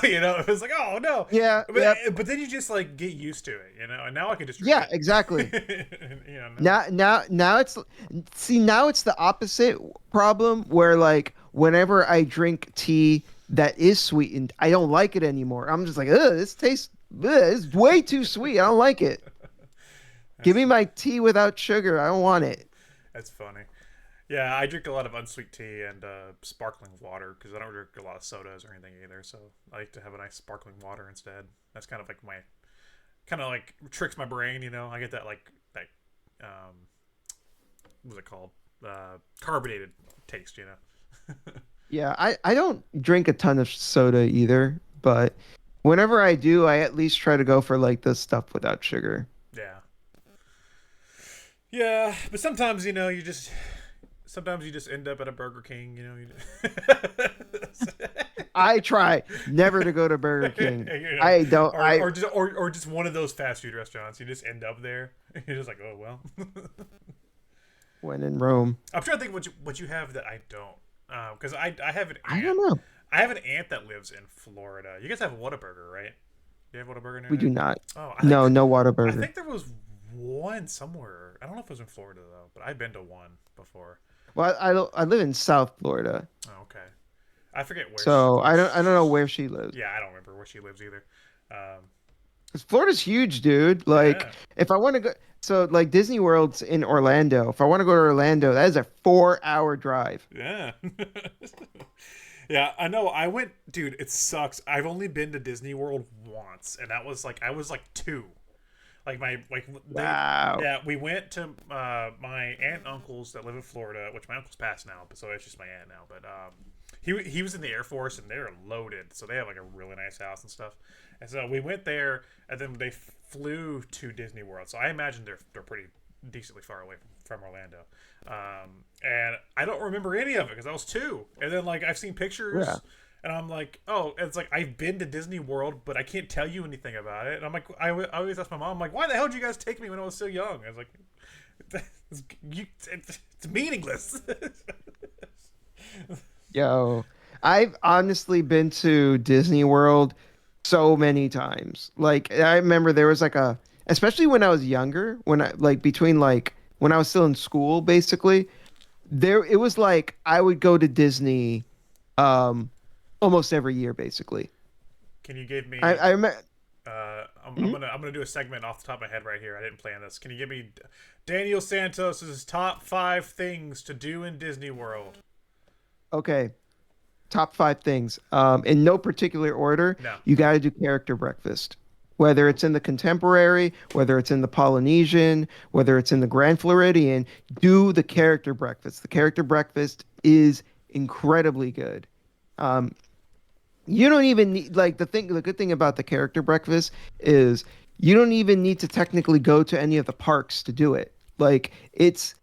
Speaker 1: you know, it was like, oh no.
Speaker 2: Yeah,
Speaker 1: But
Speaker 2: yeah,
Speaker 1: but then you just like get used to it, you know. And now I can just drink
Speaker 2: yeah, exactly.
Speaker 1: it. You know.
Speaker 2: Now it's see now it's the opposite problem where like whenever I drink tea that is sweetened, I don't like it anymore. I'm just like, ugh, this tastes, ugh, it's way too sweet. I don't like it. Give
Speaker 1: That's
Speaker 2: me my tea without sugar. I don't want it.
Speaker 1: that's funny. Yeah, I drink a lot of unsweet tea and sparkling water because I don't drink a lot of sodas or anything either. So I like to have a nice sparkling water instead. That's kind of like my kind of like tricks my brain, you know. I get that like that um what's it called? Carbonated taste, you know.
Speaker 2: Yeah, I don't drink a ton of soda either, but whenever I do, I at least try to go for like the stuff without sugar.
Speaker 1: Yeah. Yeah, but sometimes you know sometimes you just end up at a Burger King, you know.
Speaker 2: I try never to go to Burger King.
Speaker 1: You know,
Speaker 2: I don't. I
Speaker 1: or just one of those fast food restaurants. You just end up there. You're just like, oh well.
Speaker 2: when in Rome.
Speaker 1: I'm trying to think what you have that I don't. Because I have an
Speaker 2: I
Speaker 1: aunt.
Speaker 2: don't know.
Speaker 1: I have an aunt that lives in Florida. You guys have Whataburger, right? You have Whataburger near
Speaker 2: We
Speaker 1: there?
Speaker 2: do not.
Speaker 1: Oh,
Speaker 2: No, no
Speaker 1: I
Speaker 2: Whataburger.
Speaker 1: think there was one somewhere. I don't know if it was in Florida though, but I've been to one before.
Speaker 2: Well, I live in South Florida,
Speaker 1: Oh, okay. I forget
Speaker 2: so
Speaker 1: where
Speaker 2: I don't know where she lives.
Speaker 1: yeah, I don't remember where she lives either. Um,
Speaker 2: 'Cause Florida's huge, dude. Like,
Speaker 1: yeah,
Speaker 2: if I want to go, so like Disney World's in Orlando. If I want to go to Orlando, that is a 4-hour drive.
Speaker 1: yeah, yeah. I know. I went, dude. It sucks. I've only been to Disney World once, and that was like I was like two. Like
Speaker 2: Wow.
Speaker 1: yeah, we went to my aunt and uncles that live in Florida, which my uncle's passed now, but so it's just my aunt now. But he was in the Air Force and they're loaded, so they have like a really nice house and stuff. And so we went there, and then they flew to Disney World. So I imagine they're pretty decently far away from Orlando. And I don't remember any of it because I was two. And then like I've seen pictures.
Speaker 2: Yeah.
Speaker 1: And I'm like, oh, it's like I've been to Disney World, but I can't tell you anything about it. And I'm like, I always ask my mom, I'm like, why the hell did you guys take me when I was so young? I was like, it's meaningless.
Speaker 2: Yo, I've honestly been to Disney World so many times. Like, I remember there was like especially when I was younger, when I like between like when I was still in school, basically, it was like I would go to Disney, almost every year, basically.
Speaker 1: Can you give me?
Speaker 2: I remember.
Speaker 1: I'm gonna do a segment off the top of my head right here. I didn't plan this. Can you give me Daniel Santos's top 5 things to do in Disney World?
Speaker 2: Okay, top 5 things. In no particular order.
Speaker 1: No.
Speaker 2: You got to do character breakfast. Whether it's in the Contemporary, whether it's in the Polynesian, whether it's in the Grand Floridian, do the character breakfast. The character breakfast is incredibly good. You don't even need like the good thing about the character breakfast is you don't even need to technically go to any of the parks to do it. Like it's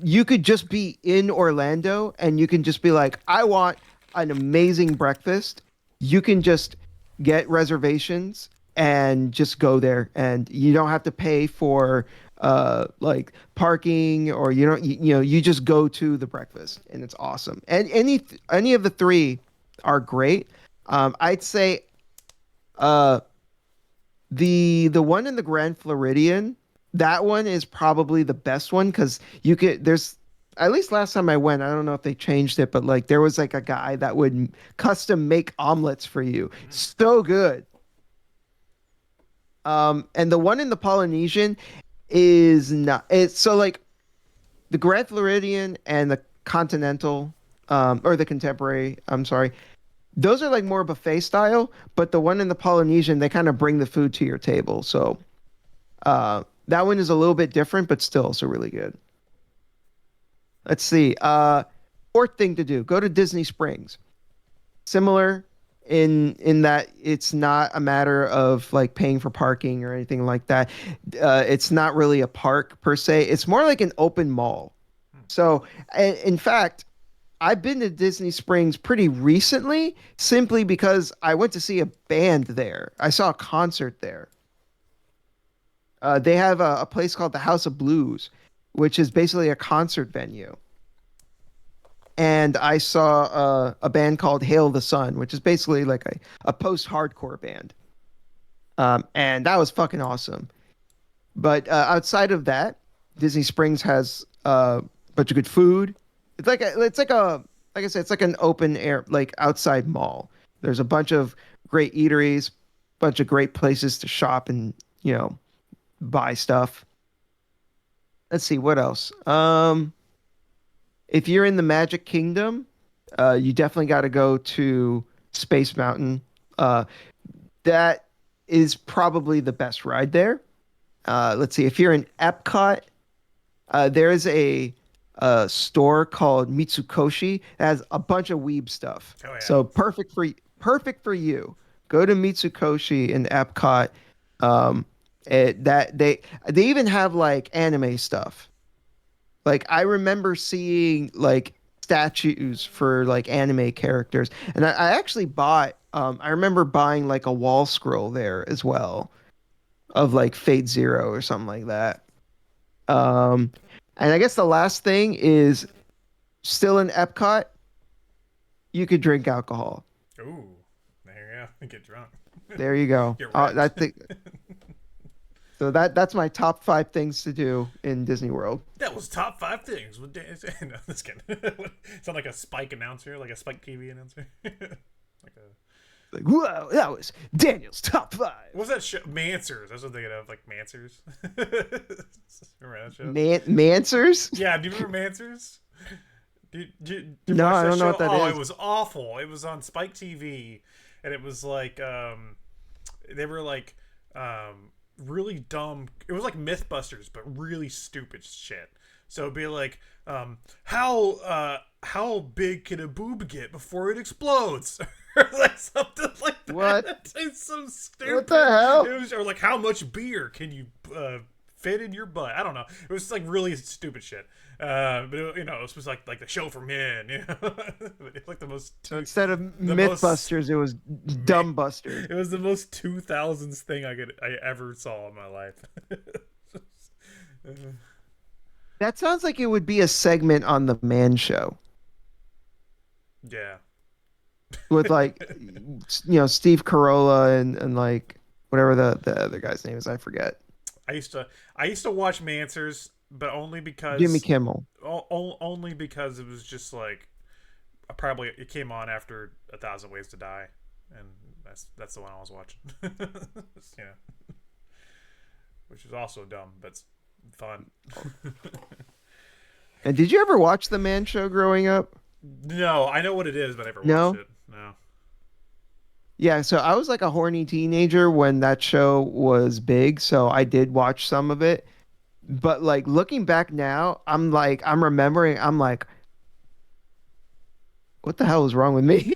Speaker 2: you could just be in Orlando and you can just be like, I want an amazing breakfast. You can just get reservations and just go there, and you don't have to pay for like parking, or you know, you just go to the breakfast and it's awesome. And any of the three are great. I'd say uh the one in the Grand Floridian, that one is probably the best one because you could there's at least last time I went, I don't know if they changed it, but like there was like a guy that would custom make omelets for you. So good. And the one in the Polynesian is not. It's so like the Grand Floridian and the Continental, or the Contemporary. I'm sorry. Those are like more buffet style, but the one in the Polynesian, they kind of bring the food to your table. So that one is a little bit different, but still also really good. Let's see. Fourth thing to do: go to Disney Springs. Similar in that it's not a matter of like paying for parking or anything like that. It's not really a park per se. It's more like an open mall. So, in fact, I've been to Disney Springs pretty recently simply because I went to see a band there. I saw a concert there. They have a place called the House of Blues, which is basically a concert venue. And I saw a band called Hail the Sun, which is basically like a post-hardcore band. And that was fucking awesome. But outside of that, Disney Springs has a bunch of good food. Like I said, it's like an open air, like outside mall. There's a bunch of great eateries, bunch of great places to shop and, you know, buy stuff. Let's see what else. If you're in the Magic Kingdom, you definitely got to go to Space Mountain. That is probably the best ride there. Let's see. If you're in Epcot, there's a store called Mitsukoshi that has a bunch of weeb stuff.
Speaker 1: Oh yeah.
Speaker 2: So perfect for you. Go to Mitsukoshi in Epcot. That they even have like anime stuff. Like I remember seeing like statues for like anime characters, and I actually bought. I remember buying like a wall scroll there as well, of like Fate Zero or something like that. Um, and I guess the last thing is still in Epcot. You could drink alcohol.
Speaker 1: Ooh, there you go. Get drunk.
Speaker 2: There you go.
Speaker 1: Get right.
Speaker 2: So that's my top 5 things to do in Disney World.
Speaker 1: That was top 5 things with Dan. No, that's kidding. Sound like a Spike announcer, like a Spike TV announcer.
Speaker 2: Like, whoa, that was Daniel's top 5.
Speaker 1: What's that show? Mansers. That's what they of, like Mansers. Remember that show?
Speaker 2: Mansers?
Speaker 1: Yeah, do you remember Mansers?
Speaker 2: No, I don't know what that is.
Speaker 1: Oh, it was awful. It was on Spike TV, and it was like they were like really dumb. It was like Mythbusters, but really stupid shit. So it'd be like, how big can a boob get before it explodes? Or like something like that.
Speaker 2: What?
Speaker 1: It's so stupid.
Speaker 2: What the hell?
Speaker 1: It was, or like, how much beer can you fit in your butt? I don't know. It was like really stupid shit. But it, you know, it was like the show for men. You know, it's like the most.
Speaker 2: So instead of Mythbusters, it was Dumbbusters.
Speaker 1: It was the most 2000s thing I ever saw in my life.
Speaker 2: That sounds like it would be a segment on the Man Show.
Speaker 1: Yeah.
Speaker 2: With like, you know, Steve Carolla and like whatever the other guy's name is, I forget.
Speaker 1: I used to watch Mansers, but only because
Speaker 2: Jimmy Kimmel.
Speaker 1: Only because it was just like probably it came on after 1,000 Ways to Die, and that's the one I was watching. You know, which is also dumb, but fun.
Speaker 2: And did you ever watch the Man Show growing up?
Speaker 1: No, I know what it is, but I never watched it. No.
Speaker 2: Yeah, so I was like a horny teenager when that show was big, so I did watch some of it. But like looking back now, I'm remembering, I'm like, what the hell is wrong with me?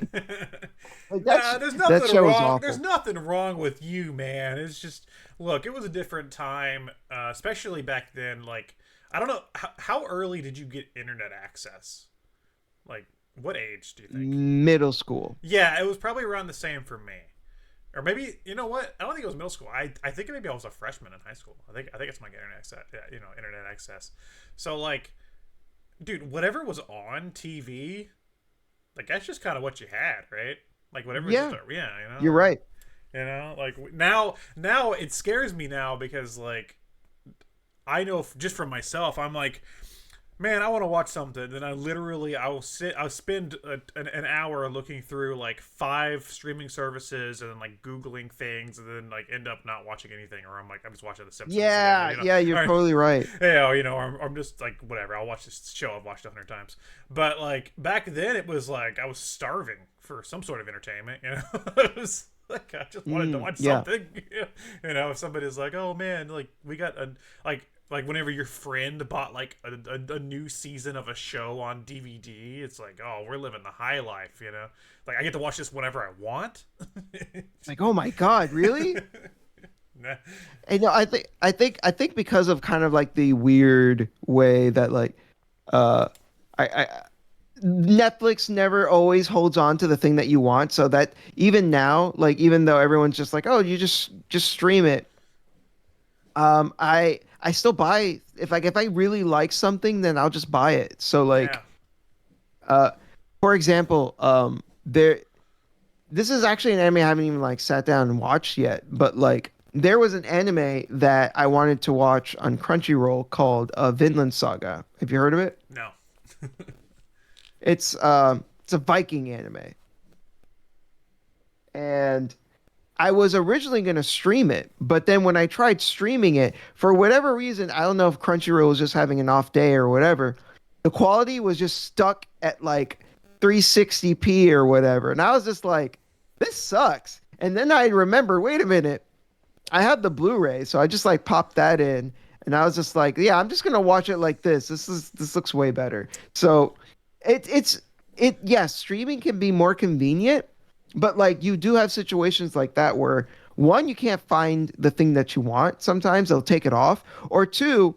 Speaker 2: Like
Speaker 1: Nah,
Speaker 2: that show was
Speaker 1: There's
Speaker 2: awful.
Speaker 1: nothing wrong with you, man. It's just look, it was a different time, especially back then. Like, I don't know how early did you get internet access? Like, what age do you think?
Speaker 2: Middle school.
Speaker 1: Yeah, it was probably around the same for me. Or maybe you know what? I don't think it was middle school. I think maybe I was a freshman in high school. I think it's my internet access. Yeah, internet access. So like, dude, whatever was on TV, like that's just kind of what you had, right? Like whatever was just
Speaker 2: Yeah,
Speaker 1: yeah,
Speaker 2: you're
Speaker 1: like
Speaker 2: right.
Speaker 1: like now it scares me now because like I know just from myself, I'm like, man, I want to watch something. Then I'll spend an hour looking through like 5 streaming services and then like Googling things and then like end up not watching anything. Or I'm just watching The Simpsons again.
Speaker 2: Yeah, yeah, you're
Speaker 1: Or,
Speaker 2: totally right.
Speaker 1: or I'm just like, whatever. I'll watch this show I've watched 100 times. But like back then it was like I was starving for some sort of entertainment, It was like I just wanted to watch
Speaker 2: Yeah.
Speaker 1: something. If somebody's like, oh man, like we got a like whenever your friend bought like a new season of a show on DVD, it's like, oh, we're living the high life. Like I get to watch this whenever I want.
Speaker 2: It's like, oh my God, really?
Speaker 1: Nah.
Speaker 2: And I think because of kind of like the weird way that like uh I Netflix never always holds on to the thing that you want, so that even now, like even though everyone's just like, oh, you just stream it, I still buy if I really like something, then I'll just buy it. So
Speaker 1: Yeah.
Speaker 2: like uh for example, there this is actually an anime I haven't even like sat down and watched yet, but like there was an anime that I wanted to watch on Crunchyroll called Vinland Saga. Have you heard of it?
Speaker 1: No.
Speaker 2: It's a Viking anime. And I was originally going to stream it, but then when I tried streaming it, for whatever reason, I don't know if Crunchyroll was just having an off day or whatever, the quality was just stuck at like 360p or whatever. And I was just like, this sucks. And then I remember, wait a minute, I have the Blu-ray, so I just like popped that in, and I was just like, yeah, I'm just gonna watch it like this. This looks way better. So yes, streaming can be more convenient, but like you do have situations like that where one, you can't find the thing that you want. Sometimes they'll take it off, or two,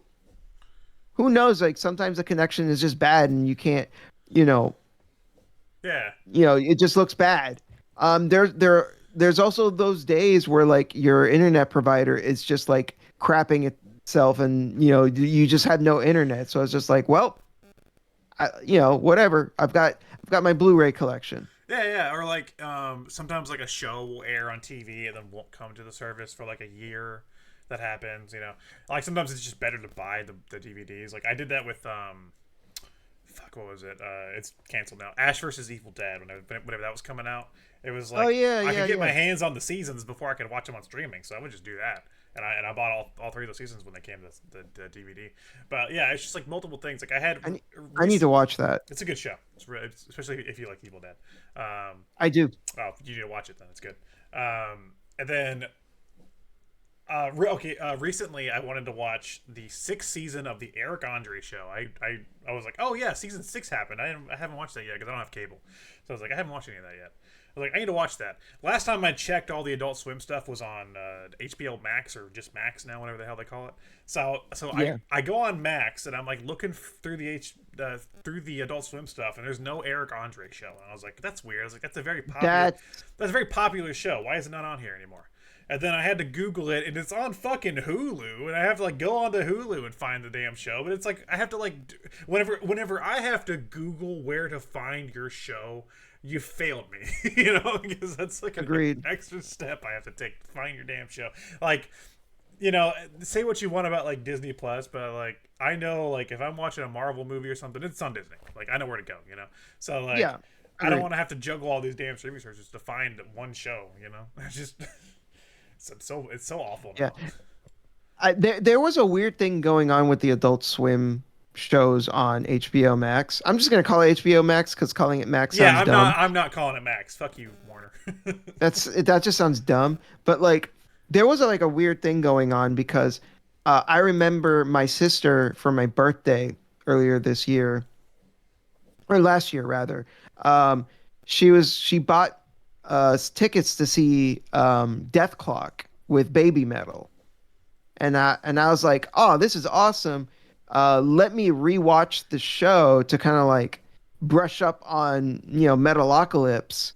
Speaker 2: who knows? Like sometimes the connection is just bad and you can't, you know,
Speaker 1: Yeah.
Speaker 2: it just looks bad. There's also those days where like your internet provider is just like crapping itself, and you just had no internet. So it's just like, well, whatever. I've got my Blu-ray collection.
Speaker 1: Yeah, yeah. Or like sometimes like a show will air on TV and then won't come to the service for like a year. That happens. Like sometimes it's just better to buy the DVDs. Like I did that with fuck, what was it? It's canceled now. Ash versus Evil Dead. Whenever that was coming out, it was
Speaker 2: Oh
Speaker 1: like
Speaker 2: yeah,
Speaker 1: I
Speaker 2: yeah,
Speaker 1: could get my
Speaker 2: yeah.
Speaker 1: hands on the seasons before I could watch them on streaming. So I would just do that, and I bought all 3 of those seasons when they came to the DVD. But yeah, it's just like multiple things. Like I had,
Speaker 2: I, ne- I need to watch that.
Speaker 1: it's a good show. Especially if you like Evil Dead.
Speaker 2: I do.
Speaker 1: Oh, you need to watch it then. It's good. And then recently I wanted to watch the 6th season of the Eric Andre show. I was like, oh yeah, season 6 happened. I haven't watched that yet because I don't have cable. So I was like, I haven't watched any of that yet. I was like, I need to watch that. Last time I checked, all the Adult Swim stuff was on HBO Max or just Max now, whatever the hell they call it. So
Speaker 2: Yeah.
Speaker 1: I go on Max and I'm like looking through through the Adult Swim stuff, and there's no Eric Andre show. And I was like, that's weird. I was like, that's
Speaker 2: That
Speaker 1: a very popular show. Why is it not on here anymore? And then I had to Google it, and it's on fucking Hulu, and I have to like go onto Hulu and find the damn show. But it's like I have to like whenever I have to Google where to find your show, you failed me, because that's like an
Speaker 2: agreed.
Speaker 1: extra step I have to take to find your damn show. Like, say what you want about like Disney Plus, but like I know like if I'm watching a Marvel movie or something, it's on Disney. Like I know where to go. So like
Speaker 2: Yeah.
Speaker 1: I don't
Speaker 2: Agreed.
Speaker 1: want to have to juggle all these damn streaming services to find one show. It's just. It's so awful
Speaker 2: Yeah.
Speaker 1: now.
Speaker 2: There was a weird thing going on with the Adult Swim shows on HBO Max. I'm just gonna call it HBO Max because calling it Max
Speaker 1: Yeah,
Speaker 2: sounds dumb.
Speaker 1: I'm not calling it Max. Fuck you, Warner.
Speaker 2: That just sounds dumb. But like, there was like a weird thing going on because I remember my sister for my birthday earlier this year, or last year rather. Um, she bought tickets to see Death Clock with Baby Metal, and I was like, oh, this is awesome. Let me rewatch the show to kind of like brush up on Metalocalypse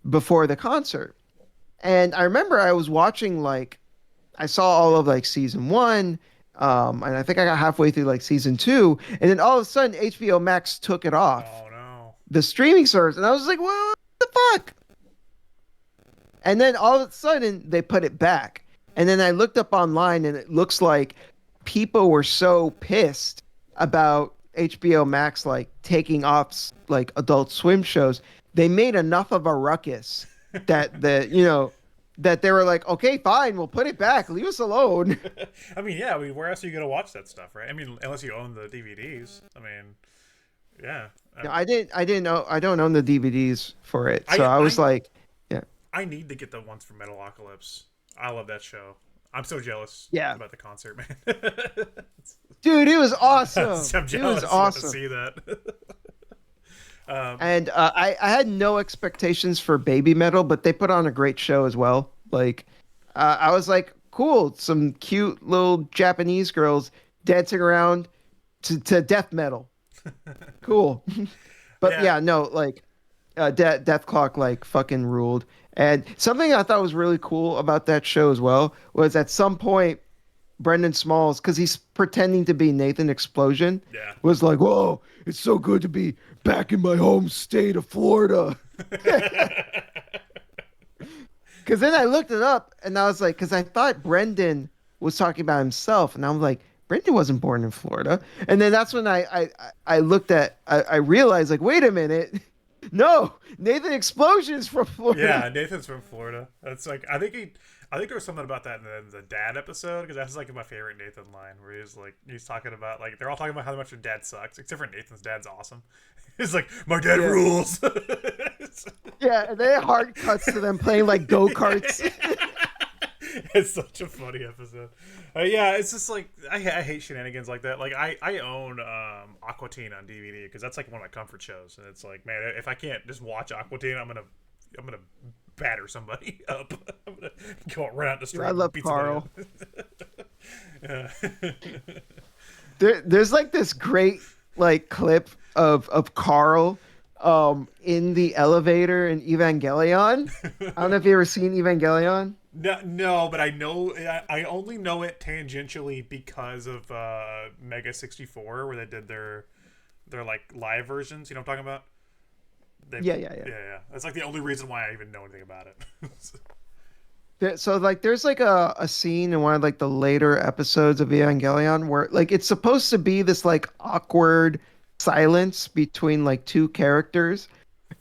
Speaker 2: before the concert. And I remember I was watching like I saw all of like season one, and I think I got halfway through like season two, and then all of a sudden HBO Max took it off
Speaker 1: Oh no.
Speaker 2: the streaming service, and I was like, what the fuck? And then all of a sudden they put it back, and then I looked up online, and it looks like people were so pissed about HBO Max like taking off like Adult Swim shows, they made enough of a ruckus that that they were like, okay, fine, we'll put it back. Leave us alone.
Speaker 1: I mean, yeah. I mean, where else are you gonna watch that stuff, right? I mean, unless you own the DVDs. I mean, yeah.
Speaker 2: No, I didn't know. I don't own the DVDs for it, so I was
Speaker 1: I
Speaker 2: like, yeah,
Speaker 1: I need to get the ones from Metalocalypse. I love that show. I'm so jealous
Speaker 2: yeah,
Speaker 1: about the concert, man.
Speaker 2: dude, it was awesome.
Speaker 1: I'm
Speaker 2: It was
Speaker 1: jealous to
Speaker 2: awesome.
Speaker 1: see that.
Speaker 2: And I had no expectations for Baby Metal, but they put on a great show as well. Like, I was like, cool, some cute little Japanese girls dancing around to death metal. Cool. But
Speaker 1: Yeah.
Speaker 2: yeah, no, like, Death Clock like fucking ruled. And something I thought was really cool about that show as well was at some point Brendan Smalls, because he's pretending to be Nathan Explosion,
Speaker 1: Yeah.
Speaker 2: was like, "Whoa, it's so good to be back in my home state of Florida." Because then I looked it up and I was like, because I thought Brendan was talking about himself, and I was like, Brendan wasn't born in Florida. And then that's when I looked at I realized like, wait a minute, no, Nathan Explosion is from Florida.
Speaker 1: Yeah, Nathan's from Florida. That's like I think there was something about that in the dad episode because that's like my favorite Nathan line where he's talking about like they're all talking about how much their dad sucks except for Nathan's dad's awesome. He's like my dad rules.
Speaker 2: Yeah, and then hard cuts to them playing like go karts.
Speaker 1: It's such a funny episode. Yeah, it's just like I hate shenanigans like that. Like I own Aqua Teen on DVD because that's like one of my comfort shows, and it's like, man, if I can't just watch Aqua Teen, I'm gonna batter somebody up. I'm gonna go run out the street.
Speaker 2: I love
Speaker 1: and beat
Speaker 2: Carl.
Speaker 1: Yeah.
Speaker 2: There's like this great like clip of Carl in the elevator in Evangelion. I don't know if you ever seen Evangelion.
Speaker 1: No, but I know I only know it tangentially because of Mega 64 where they did their like live versions. You know what I'm talking about?
Speaker 2: Yeah.
Speaker 1: That's like the only reason why I even know anything about it.
Speaker 2: So like there's like a scene in one of like the later episodes of Evangelion where like it's supposed to be this like awkward silence between like two characters,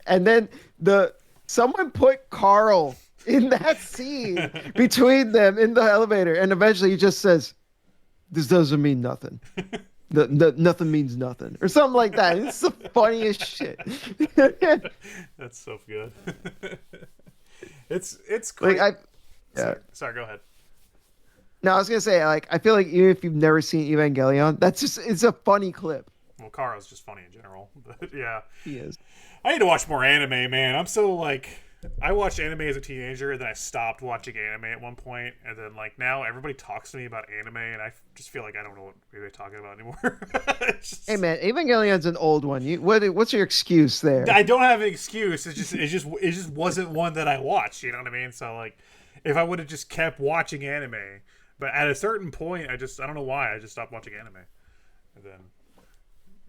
Speaker 2: and then someone put Carl in that scene between them in the elevator, and eventually he just says, "This doesn't mean nothing. Nothing means nothing," or something like that. It's the funniest shit.
Speaker 1: That's so good. It's great.
Speaker 2: Like yeah.
Speaker 1: Sorry, go ahead.
Speaker 2: No, I was gonna say like I feel like even if you've never seen Evangelion, it's a funny clip.
Speaker 1: Well, Kara's just funny in general, but yeah,
Speaker 2: He is.
Speaker 1: I need to watch more anime, man. I'm so like, I watched anime as a teenager, and then I stopped watching anime at one point, and then like now everybody talks to me about anime, and I just feel like I don't know what they're talking about anymore.
Speaker 2: Hey man, Evangelion's an old one. What's your excuse there?
Speaker 1: I don't have an excuse. It just wasn't one that I watched. You know what I mean? So like, if I would have just kept watching anime, but at a certain point, I don't know why I just stopped watching anime, and then.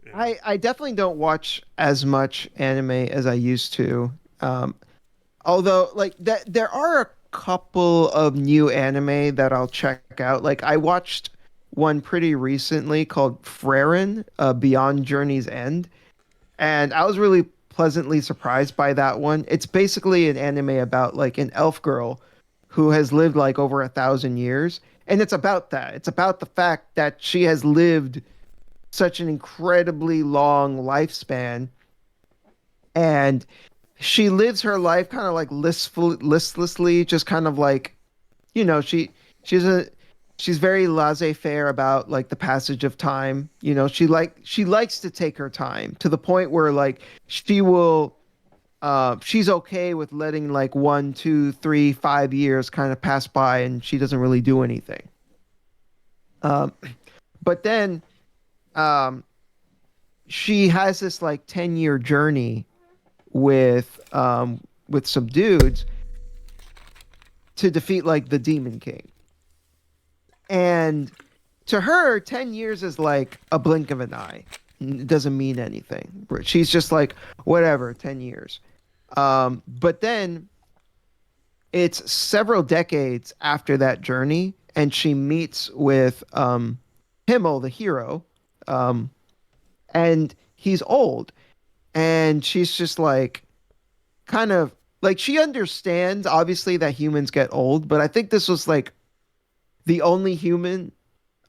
Speaker 1: Yeah.
Speaker 2: I definitely don't watch as much anime as I used to. Although like that there are a couple of new anime that I'll check out. Like I watched one pretty recently called Freren, Beyond Journey's End, and I was really pleasantly surprised by that one. It's basically an anime about like an elf girl who has lived like over 1,000 years, and it's about that. It's about the fact that she has lived such an incredibly long lifespan, and she lives her life kind of like listlessly, just kind of like, she's she's very laissez-faire about like the passage of time. She likes to take her time to the point where like she's okay with letting like 1, 2, 3, 5 years kind of pass by and she doesn't really do anything. Um, but then um, she has this like 10-year journey with some dudes to defeat like the Demon King. And to her, 10 years is like a blink of an eye. It doesn't mean anything. She's just like, whatever, 10 years. But then it's several decades after that journey, and she meets with Himmel, the hero, um, and he's old. And she's just like, kind of like, she understands, obviously, that humans get old, but I think this was like the only human,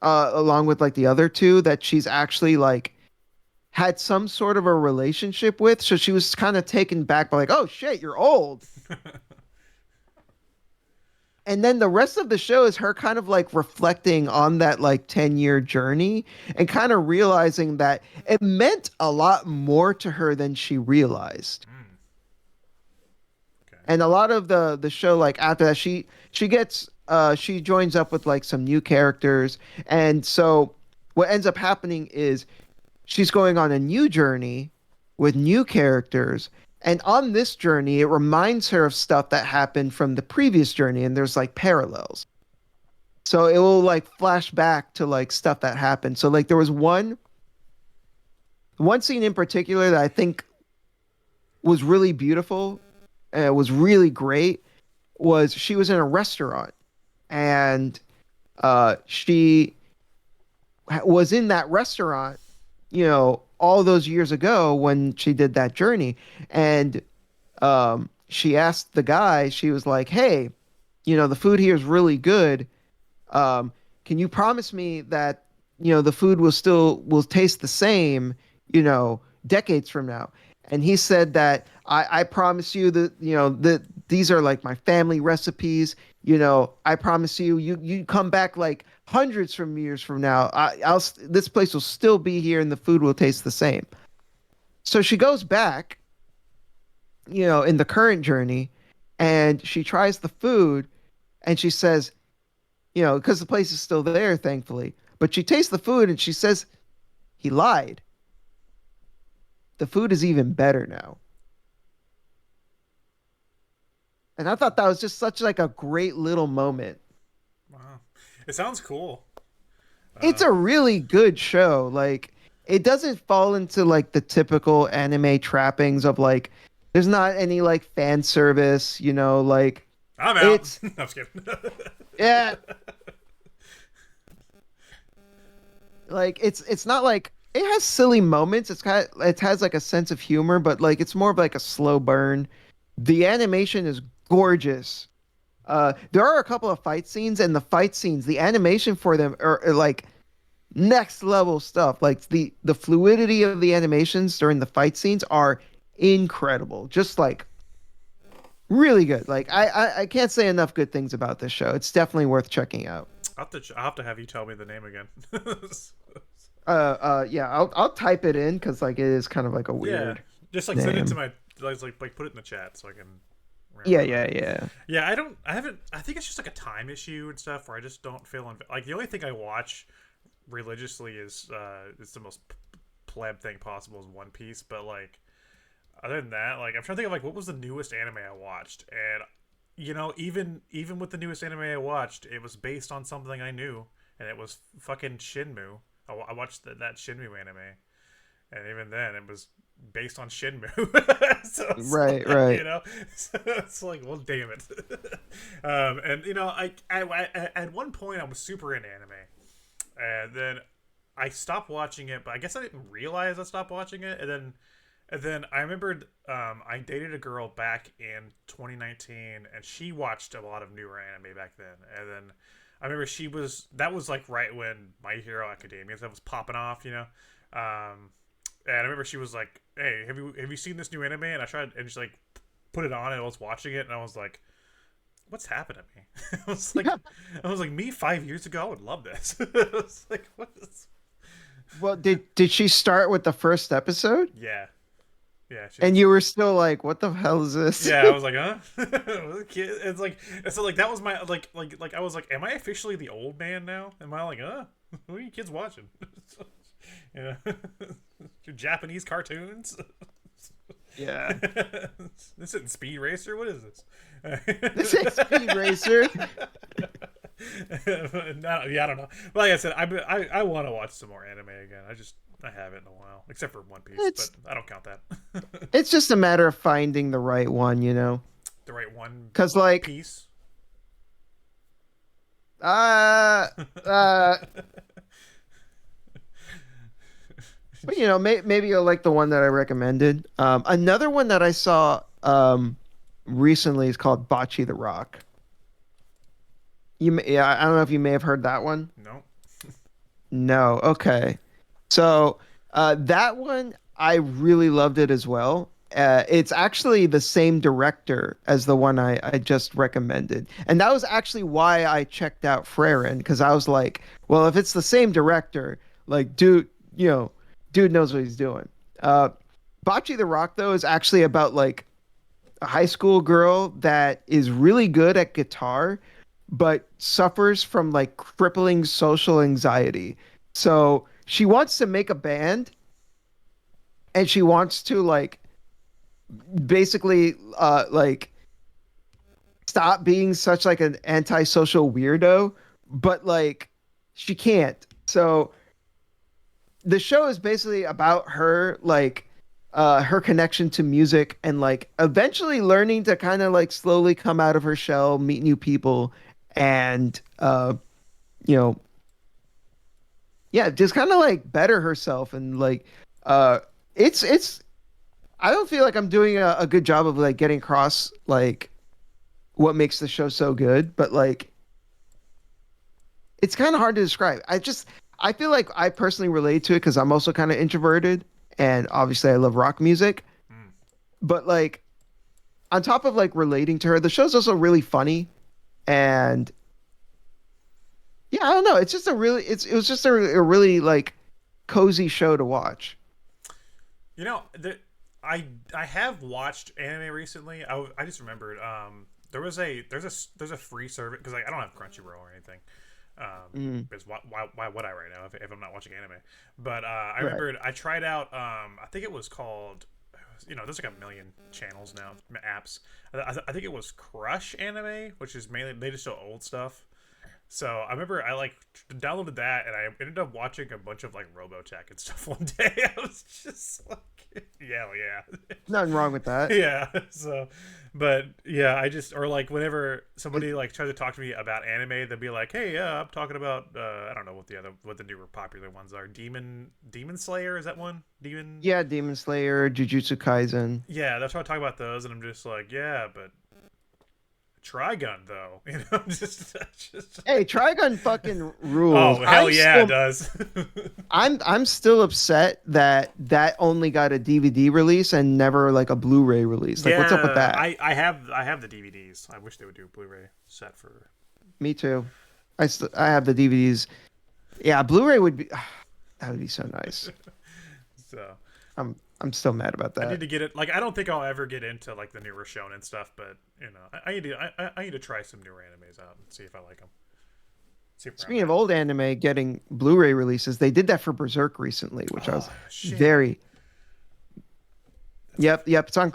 Speaker 2: along with like the other two, that she's actually like had some sort of a relationship with. So she was kind of taken back by like, oh shit, you're old. And then the rest of the show is her kind of like reflecting on that like 10-year journey and kind of realizing that it meant a lot more to her than she realized.
Speaker 1: Mm, okay.
Speaker 2: And a lot of the show, like after that, she joins up with like some new characters. And so what ends up happening is she's going on a new journey with new characters. And on this journey, it reminds her of stuff that happened from the previous journey, and there's like parallels. So it will like flash back to like stuff that happened. So like there was one scene in particular that I think was really beautiful, was really great. Was she was in a restaurant, and she was in that restaurant, all those years ago when she did that journey. And she asked the guy, she was like, hey, the food here is really good. Can you promise me that, the food will taste the same, decades from now? And he said that I promise you that, that these are like my family recipes. I promise you come back like hundreds from years from now. This place will still be here and the food will taste the same. So she goes back, in the current journey, and she tries the food, and she says, because the place is still there, thankfully, but she tastes the food and she says, he lied. The food is even better now. And I thought that was just such like a great little moment.
Speaker 1: Wow. It sounds cool.
Speaker 2: It's a really good show. Like, it doesn't fall into like the typical anime trappings of like there's not any like fan service, like
Speaker 1: I'm out.
Speaker 2: it's
Speaker 1: I'm just kidding.
Speaker 2: yeah, like it's not like it has silly moments. It has like a sense of humor, but like it's more of like a slow burn. The animation is gorgeous. There are a couple of fight scenes, and the fight scenes, the animation for them are like next level stuff. Like the fluidity of the animations during the fight scenes are incredible. Just like really good. Like I can't say enough good things about this show. It's definitely worth checking out.
Speaker 1: I'll have to have you tell me the name again.
Speaker 2: Yeah, I'll type it in because like it is kind of like a
Speaker 1: Yeah,
Speaker 2: weird
Speaker 1: just like send it
Speaker 2: name.
Speaker 1: to my like put it in the chat so I can
Speaker 2: Yeah,
Speaker 1: remember.
Speaker 2: yeah, yeah.
Speaker 1: Yeah, I haven't. I think it's just like a time issue and stuff where I just don't feel like the only thing I watch religiously is it's the most pleb thing possible is One Piece, but like other than that, like I'm trying to think of like what was the newest anime I watched, and even with the newest anime I watched, it was based on something I knew, and it was fucking Shinmu. I watched that Shinmu anime, and even then it was based on Shinmu. So it's
Speaker 2: Right,
Speaker 1: like,
Speaker 2: right.
Speaker 1: so it's like, well, damn it. And I at one point I was super into anime, and then I stopped watching it, but I guess I didn't realize I stopped watching it, and then I remembered I dated a girl back in 2019, and she watched a lot of newer anime back then. And then I remember that was like right when My Hero Academia stuff was popping off. And I remember she was like, "Hey, have you seen this new anime?" And I tried, and she like put it on, and I was watching it, and I was like, what's happened to me? I was like, me 5 years ago, I would love this. I was like, what is?
Speaker 2: Well, did she start with the first episode?
Speaker 1: Yeah, yeah. She
Speaker 2: And
Speaker 1: did.
Speaker 2: you were still like, what the hell is this?
Speaker 1: Yeah, I was like, huh? It's like, so like that was my like I was like, am I officially the old man now? Am I like, what are you kids watching? You know, your Japanese cartoons.
Speaker 2: Yeah.
Speaker 1: This isn't Speed Racer. What is this?
Speaker 2: This ain't Speed Racer.
Speaker 1: No, yeah, I don't know. But like I said, I want to watch some more anime again. I haven't in a while, except for One Piece,
Speaker 2: It's
Speaker 1: but I don't count that.
Speaker 2: it's just a matter of finding the right one, you know.
Speaker 1: The right one
Speaker 2: Cause like,
Speaker 1: piece.
Speaker 2: uh, uh, but you know, maybe you'll like the one that I recommended. Another one that I saw recently is called Bocce the Rock. Yeah, I don't know if you may have heard that one.
Speaker 1: No.
Speaker 2: No, okay. So that one I really loved it as well. It's actually the same director as the one I just recommended, and that was actually why I checked out Freren, because I was like, well, if it's the same director, like, dude, you know, dude knows what he's doing. Bocce the Rock though is actually about like a high school girl that is really good at guitar, but suffers from like crippling social anxiety. So she wants to make a band, and she wants to like basically like stop being such like an antisocial weirdo, but like she can't. So the show is basically about her like her connection to music, and like eventually learning to kind of like slowly come out of her shell, meet new people, and you know, yeah, just kind of like better herself. And like it's I don't feel like I'm doing a good job of like getting across like what makes the show so good, but like it's kind of hard to describe. I feel like I personally relate to it because I'm also kind of introverted, and obviously I love rock music.
Speaker 1: Mm.
Speaker 2: But like on top of like relating to her, the show's also really funny, and yeah, I don't know. It's just a really it was just a really like cozy show to watch.
Speaker 1: You know, I have watched anime recently. I just remembered. There's a free service because like, I don't have Crunchyroll or anything. Because why would I right now if I'm not watching anime? But I
Speaker 2: Right.
Speaker 1: remembered I tried out. I think it was called. You know, there's like a million channels now, apps. I think it was Crush Anime, which is mainly they just show old stuff. So I remember I like downloaded that, and I ended up watching a bunch of like Robotech and stuff one day. I was just like, yeah, well, yeah.
Speaker 2: Nothing wrong with that.
Speaker 1: Yeah. So, but yeah, I just or like whenever somebody like tries to talk to me about anime, they'll be like, "Hey, yeah, I'm talking about I don't know what the newer popular ones are. Demon Slayer, is that one? Demon.
Speaker 2: Yeah, Demon Slayer, Jujutsu Kaisen.
Speaker 1: Yeah, that's why I talk about those, and I'm just like, yeah, but Trigun though, you know, just.
Speaker 2: Hey, Trigun fucking rules.
Speaker 1: Oh hell yeah, it does.
Speaker 2: I'm still upset that only got a DVD release and never like a Blu-ray release. Like, what's up with that?
Speaker 1: I have the DVDs. I wish they would do a Blu-ray set for.
Speaker 2: Me too. I have the DVDs. Yeah, Blu-ray would be that would be so nice.
Speaker 1: So
Speaker 2: I'm still mad about that.
Speaker 1: I need to get it. Like I don't think I'll ever get into like the newer shonen stuff, but you know, I need to try some newer animes out and see if I like them.
Speaker 2: Speaking of old anime getting Blu-ray releases, they did that for Berserk recently, which I was
Speaker 1: shit.
Speaker 2: very. Yep. It's on the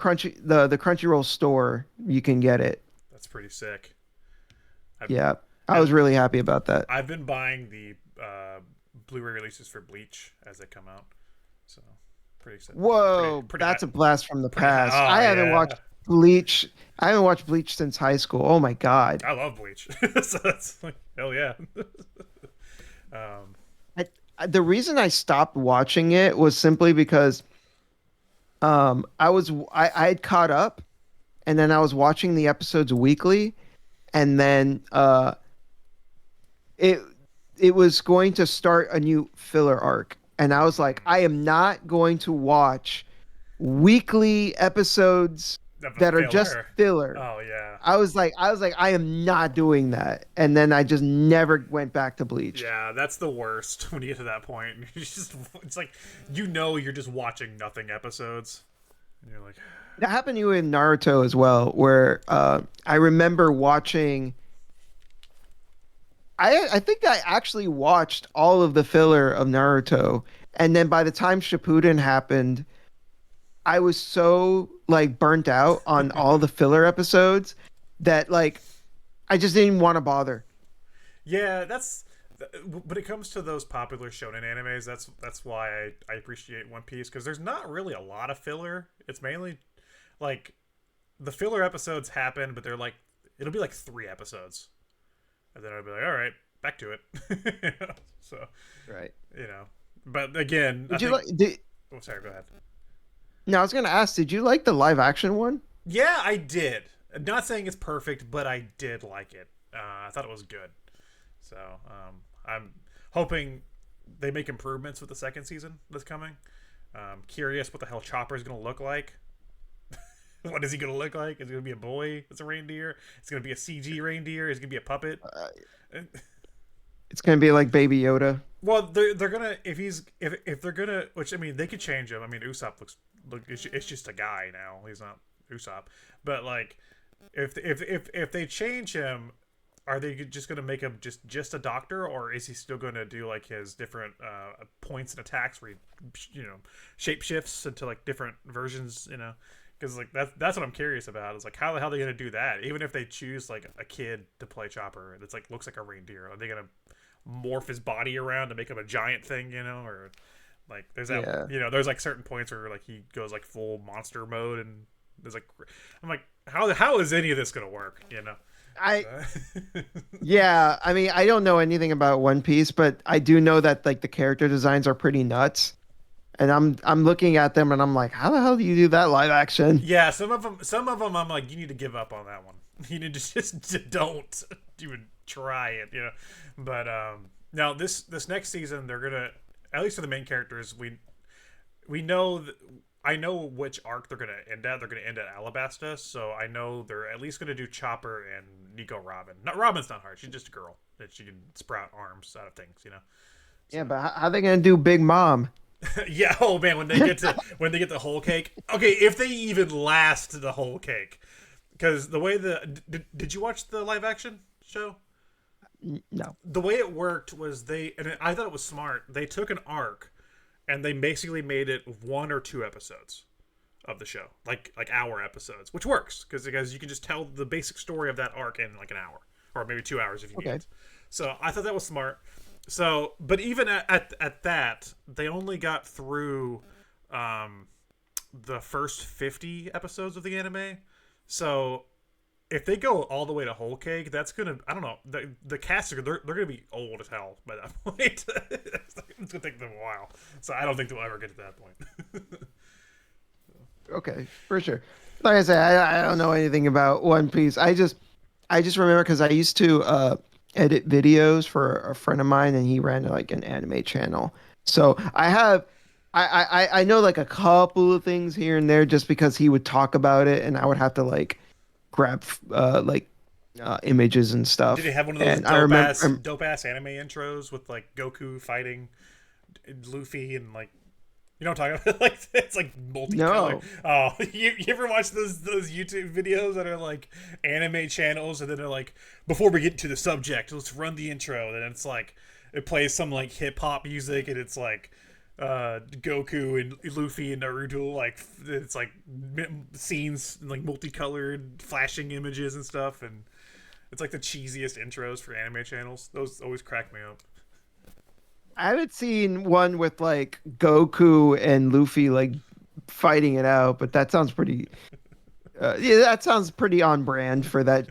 Speaker 2: Crunchyroll store. You can get it.
Speaker 1: That's pretty sick.
Speaker 2: I was really happy about that.
Speaker 1: I've been buying the Blu-ray releases for Bleach as they come out, so pretty excited.
Speaker 2: Whoa,
Speaker 1: pretty
Speaker 2: that's
Speaker 1: high.
Speaker 2: a blast from the past.
Speaker 1: Oh,
Speaker 2: I haven't
Speaker 1: yeah.
Speaker 2: watched Bleach. I haven't watched Bleach since high school. Oh my god.
Speaker 1: I love Bleach, so that's like hell yeah.
Speaker 2: The reason I stopped watching it was simply because I had caught up, and then I was watching the episodes weekly, and then it was going to start a new filler arc, and I was like, I am not going to watch weekly episodes that are just filler.
Speaker 1: Oh yeah.
Speaker 2: I was like, I am not doing that, and then I just never went back to Bleach.
Speaker 1: Yeah, that's the worst when you get to that point. It's like you're just watching nothing episodes, and you're like,
Speaker 2: That happened to you in Naruto as well, where I remember watching. I think I actually watched all of the filler of Naruto, and then by the time Shippuden happened, I was so like burnt out on all the filler episodes that like I just didn't want to bother.
Speaker 1: yeah, that's. When it comes to those popular shonen animes, that's why I appreciate One Piece, because there's not really a lot of filler. It's mainly like the filler episodes happen, but they're like it'll be like 3 episodes, and then I'll be like, all right, back to it. So
Speaker 2: Right.
Speaker 1: but again,
Speaker 2: Did you like?
Speaker 1: Oh, sorry. Go ahead.
Speaker 2: No, I was gonna ask. Did you like the live action one?
Speaker 1: Yeah, I did. I'm not saying it's perfect, but I did like it. I thought it was good. So I'm hoping they make improvements with the second season that's coming. Curious what the hell Chopper's gonna look like. What is he gonna look like? Is he gonna be a boy? It's a reindeer. It's gonna be a CG reindeer. Is it gonna be a puppet?
Speaker 2: It's gonna be like Baby Yoda.
Speaker 1: Well, they're gonna if they're gonna, which I mean they could change him. I mean Usopp look it's just a guy now. He's not Usopp, but like if they change him, are they just gonna make him just a doctor, or is he still gonna do like his different points and attacks where he shape shifts into like different versions? Because like that's what I'm curious about. Is like how the hell are they gonna do that? Even if they choose like a kid to play Chopper that's like looks like a reindeer, are they gonna morph his body around to make him a giant thing? Or like there's that there's like certain points where like he goes like full monster mode, and there's like I'm like how is any of this gonna work?
Speaker 2: Yeah, I mean, I don't know anything about One Piece, but I do know that like the character designs are pretty nuts. And I'm looking at them and I'm like, how the hell do you do that live action?
Speaker 1: Yeah, some of them I'm like, you need to give up on that one. You need to just don't even try it, But now this next season they're gonna, at least for the main characters, we know I know which arc they're gonna end at. They're gonna end at Alabasta, so I know they're at least gonna do Chopper and Nico Robin. Not Robin's not hard; she's just a girl that she can sprout arms out of things, So.
Speaker 2: Yeah, but how are they gonna do Big Mom?
Speaker 1: Yeah. Oh man, when they get the whole cake. Okay, if they even last the whole cake, because the way did you watch the live action show?
Speaker 2: No.
Speaker 1: The way it worked was and I thought it was smart. They took an arc, and they basically made it 1 or 2 episodes of the show, like hour episodes, which works because you can just tell the basic story of that arc in like an hour or maybe 2 hours if you need it. So I thought that was smart. So, but even at that, they only got through the first 50 episodes of the anime. So, if they go all the way to whole cake, that's gonna, I don't know, the cast they're gonna be old as hell by that point. It's gonna take them a while. So I don't think they'll ever get to that point.
Speaker 2: Okay, for sure. Like I said, I don't know anything about One Piece. I just remember because I used to edit videos for a friend of mine, and he ran like an anime channel. So I know like a couple of things here and there just because he would talk about it, and I would have to like grab images and stuff.
Speaker 1: Did he have one of those dope ass anime intros with like Goku fighting Luffy and like, you know what I'm talking about? Like it's like multicolored. No. Oh, you ever watch those YouTube videos that are like anime channels, and then they're like, before we get to the subject, let's run the intro, and it's like it plays some like hip hop music, and it's like Goku and Luffy and Naruto, like it's like scenes like multicolored flashing images and stuff, and it's like the cheesiest intros for anime channels. Those always crack me up.
Speaker 2: I haven't seen one with like Goku and Luffy like fighting it out, but that sounds pretty. That sounds pretty on brand for that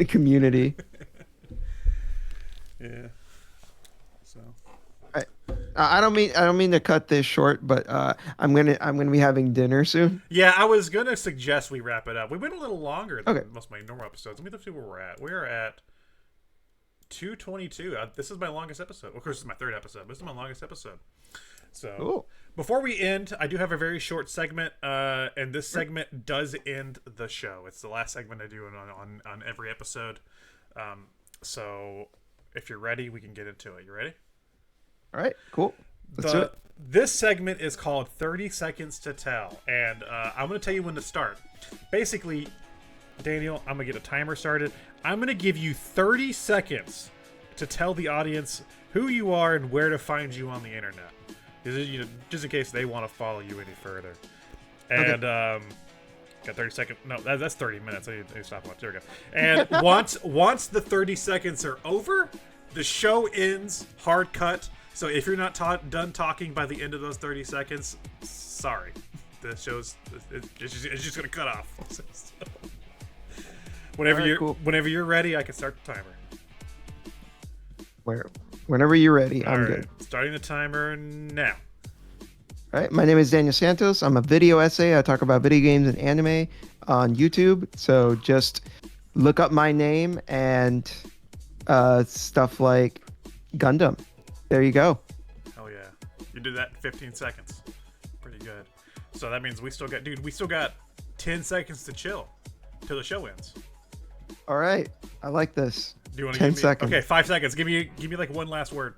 Speaker 2: community.
Speaker 1: Yeah. So.
Speaker 2: I don't mean to cut this short, but I'm gonna be having dinner soon.
Speaker 1: Yeah, I was gonna suggest we wrap it up. We went a little longer than most of my normal episodes. Let me see where we're at. We're at 222. This is my longest episode. Of course, this is my 3rd episode. But this is my longest episode. So, before we end, I do have a very short segment, and this segment does end the show. It's the last segment I do on every episode. So if you're ready, we can get into it. You ready?
Speaker 2: All right, cool. Let's do it.
Speaker 1: This segment is called 30 Seconds to Tell, and I'm going to tell you when to start. Basically, Daniel, I'm going to get a timer started. I'm going to give you 30 seconds to tell the audience who you are and where to find you on the internet. Just in case they want to follow you any further. And, got 30 seconds. No, that's 30 minutes. I need to stop watching. There we go. And once the 30 seconds are over, the show ends, hard cut. So if you're not done talking by the end of those 30 seconds, sorry. The show's it's just going to cut off. Whenever you're ready, I can start the timer.
Speaker 2: Whenever you're ready, I'm good.
Speaker 1: Starting the timer now.
Speaker 2: All right, my name is Daniel Santos. I'm a video essay. I talk about video games and anime on YouTube. So just look up my name and stuff like Gundam. There you go.
Speaker 1: Oh yeah, you did that in 15 seconds. Pretty good. So that means we still got 10 seconds to chill till the show ends.
Speaker 2: All right, I like this.
Speaker 1: Do you want to
Speaker 2: 10
Speaker 1: give me,
Speaker 2: seconds?
Speaker 1: Okay, 5 seconds. Give me like one last word.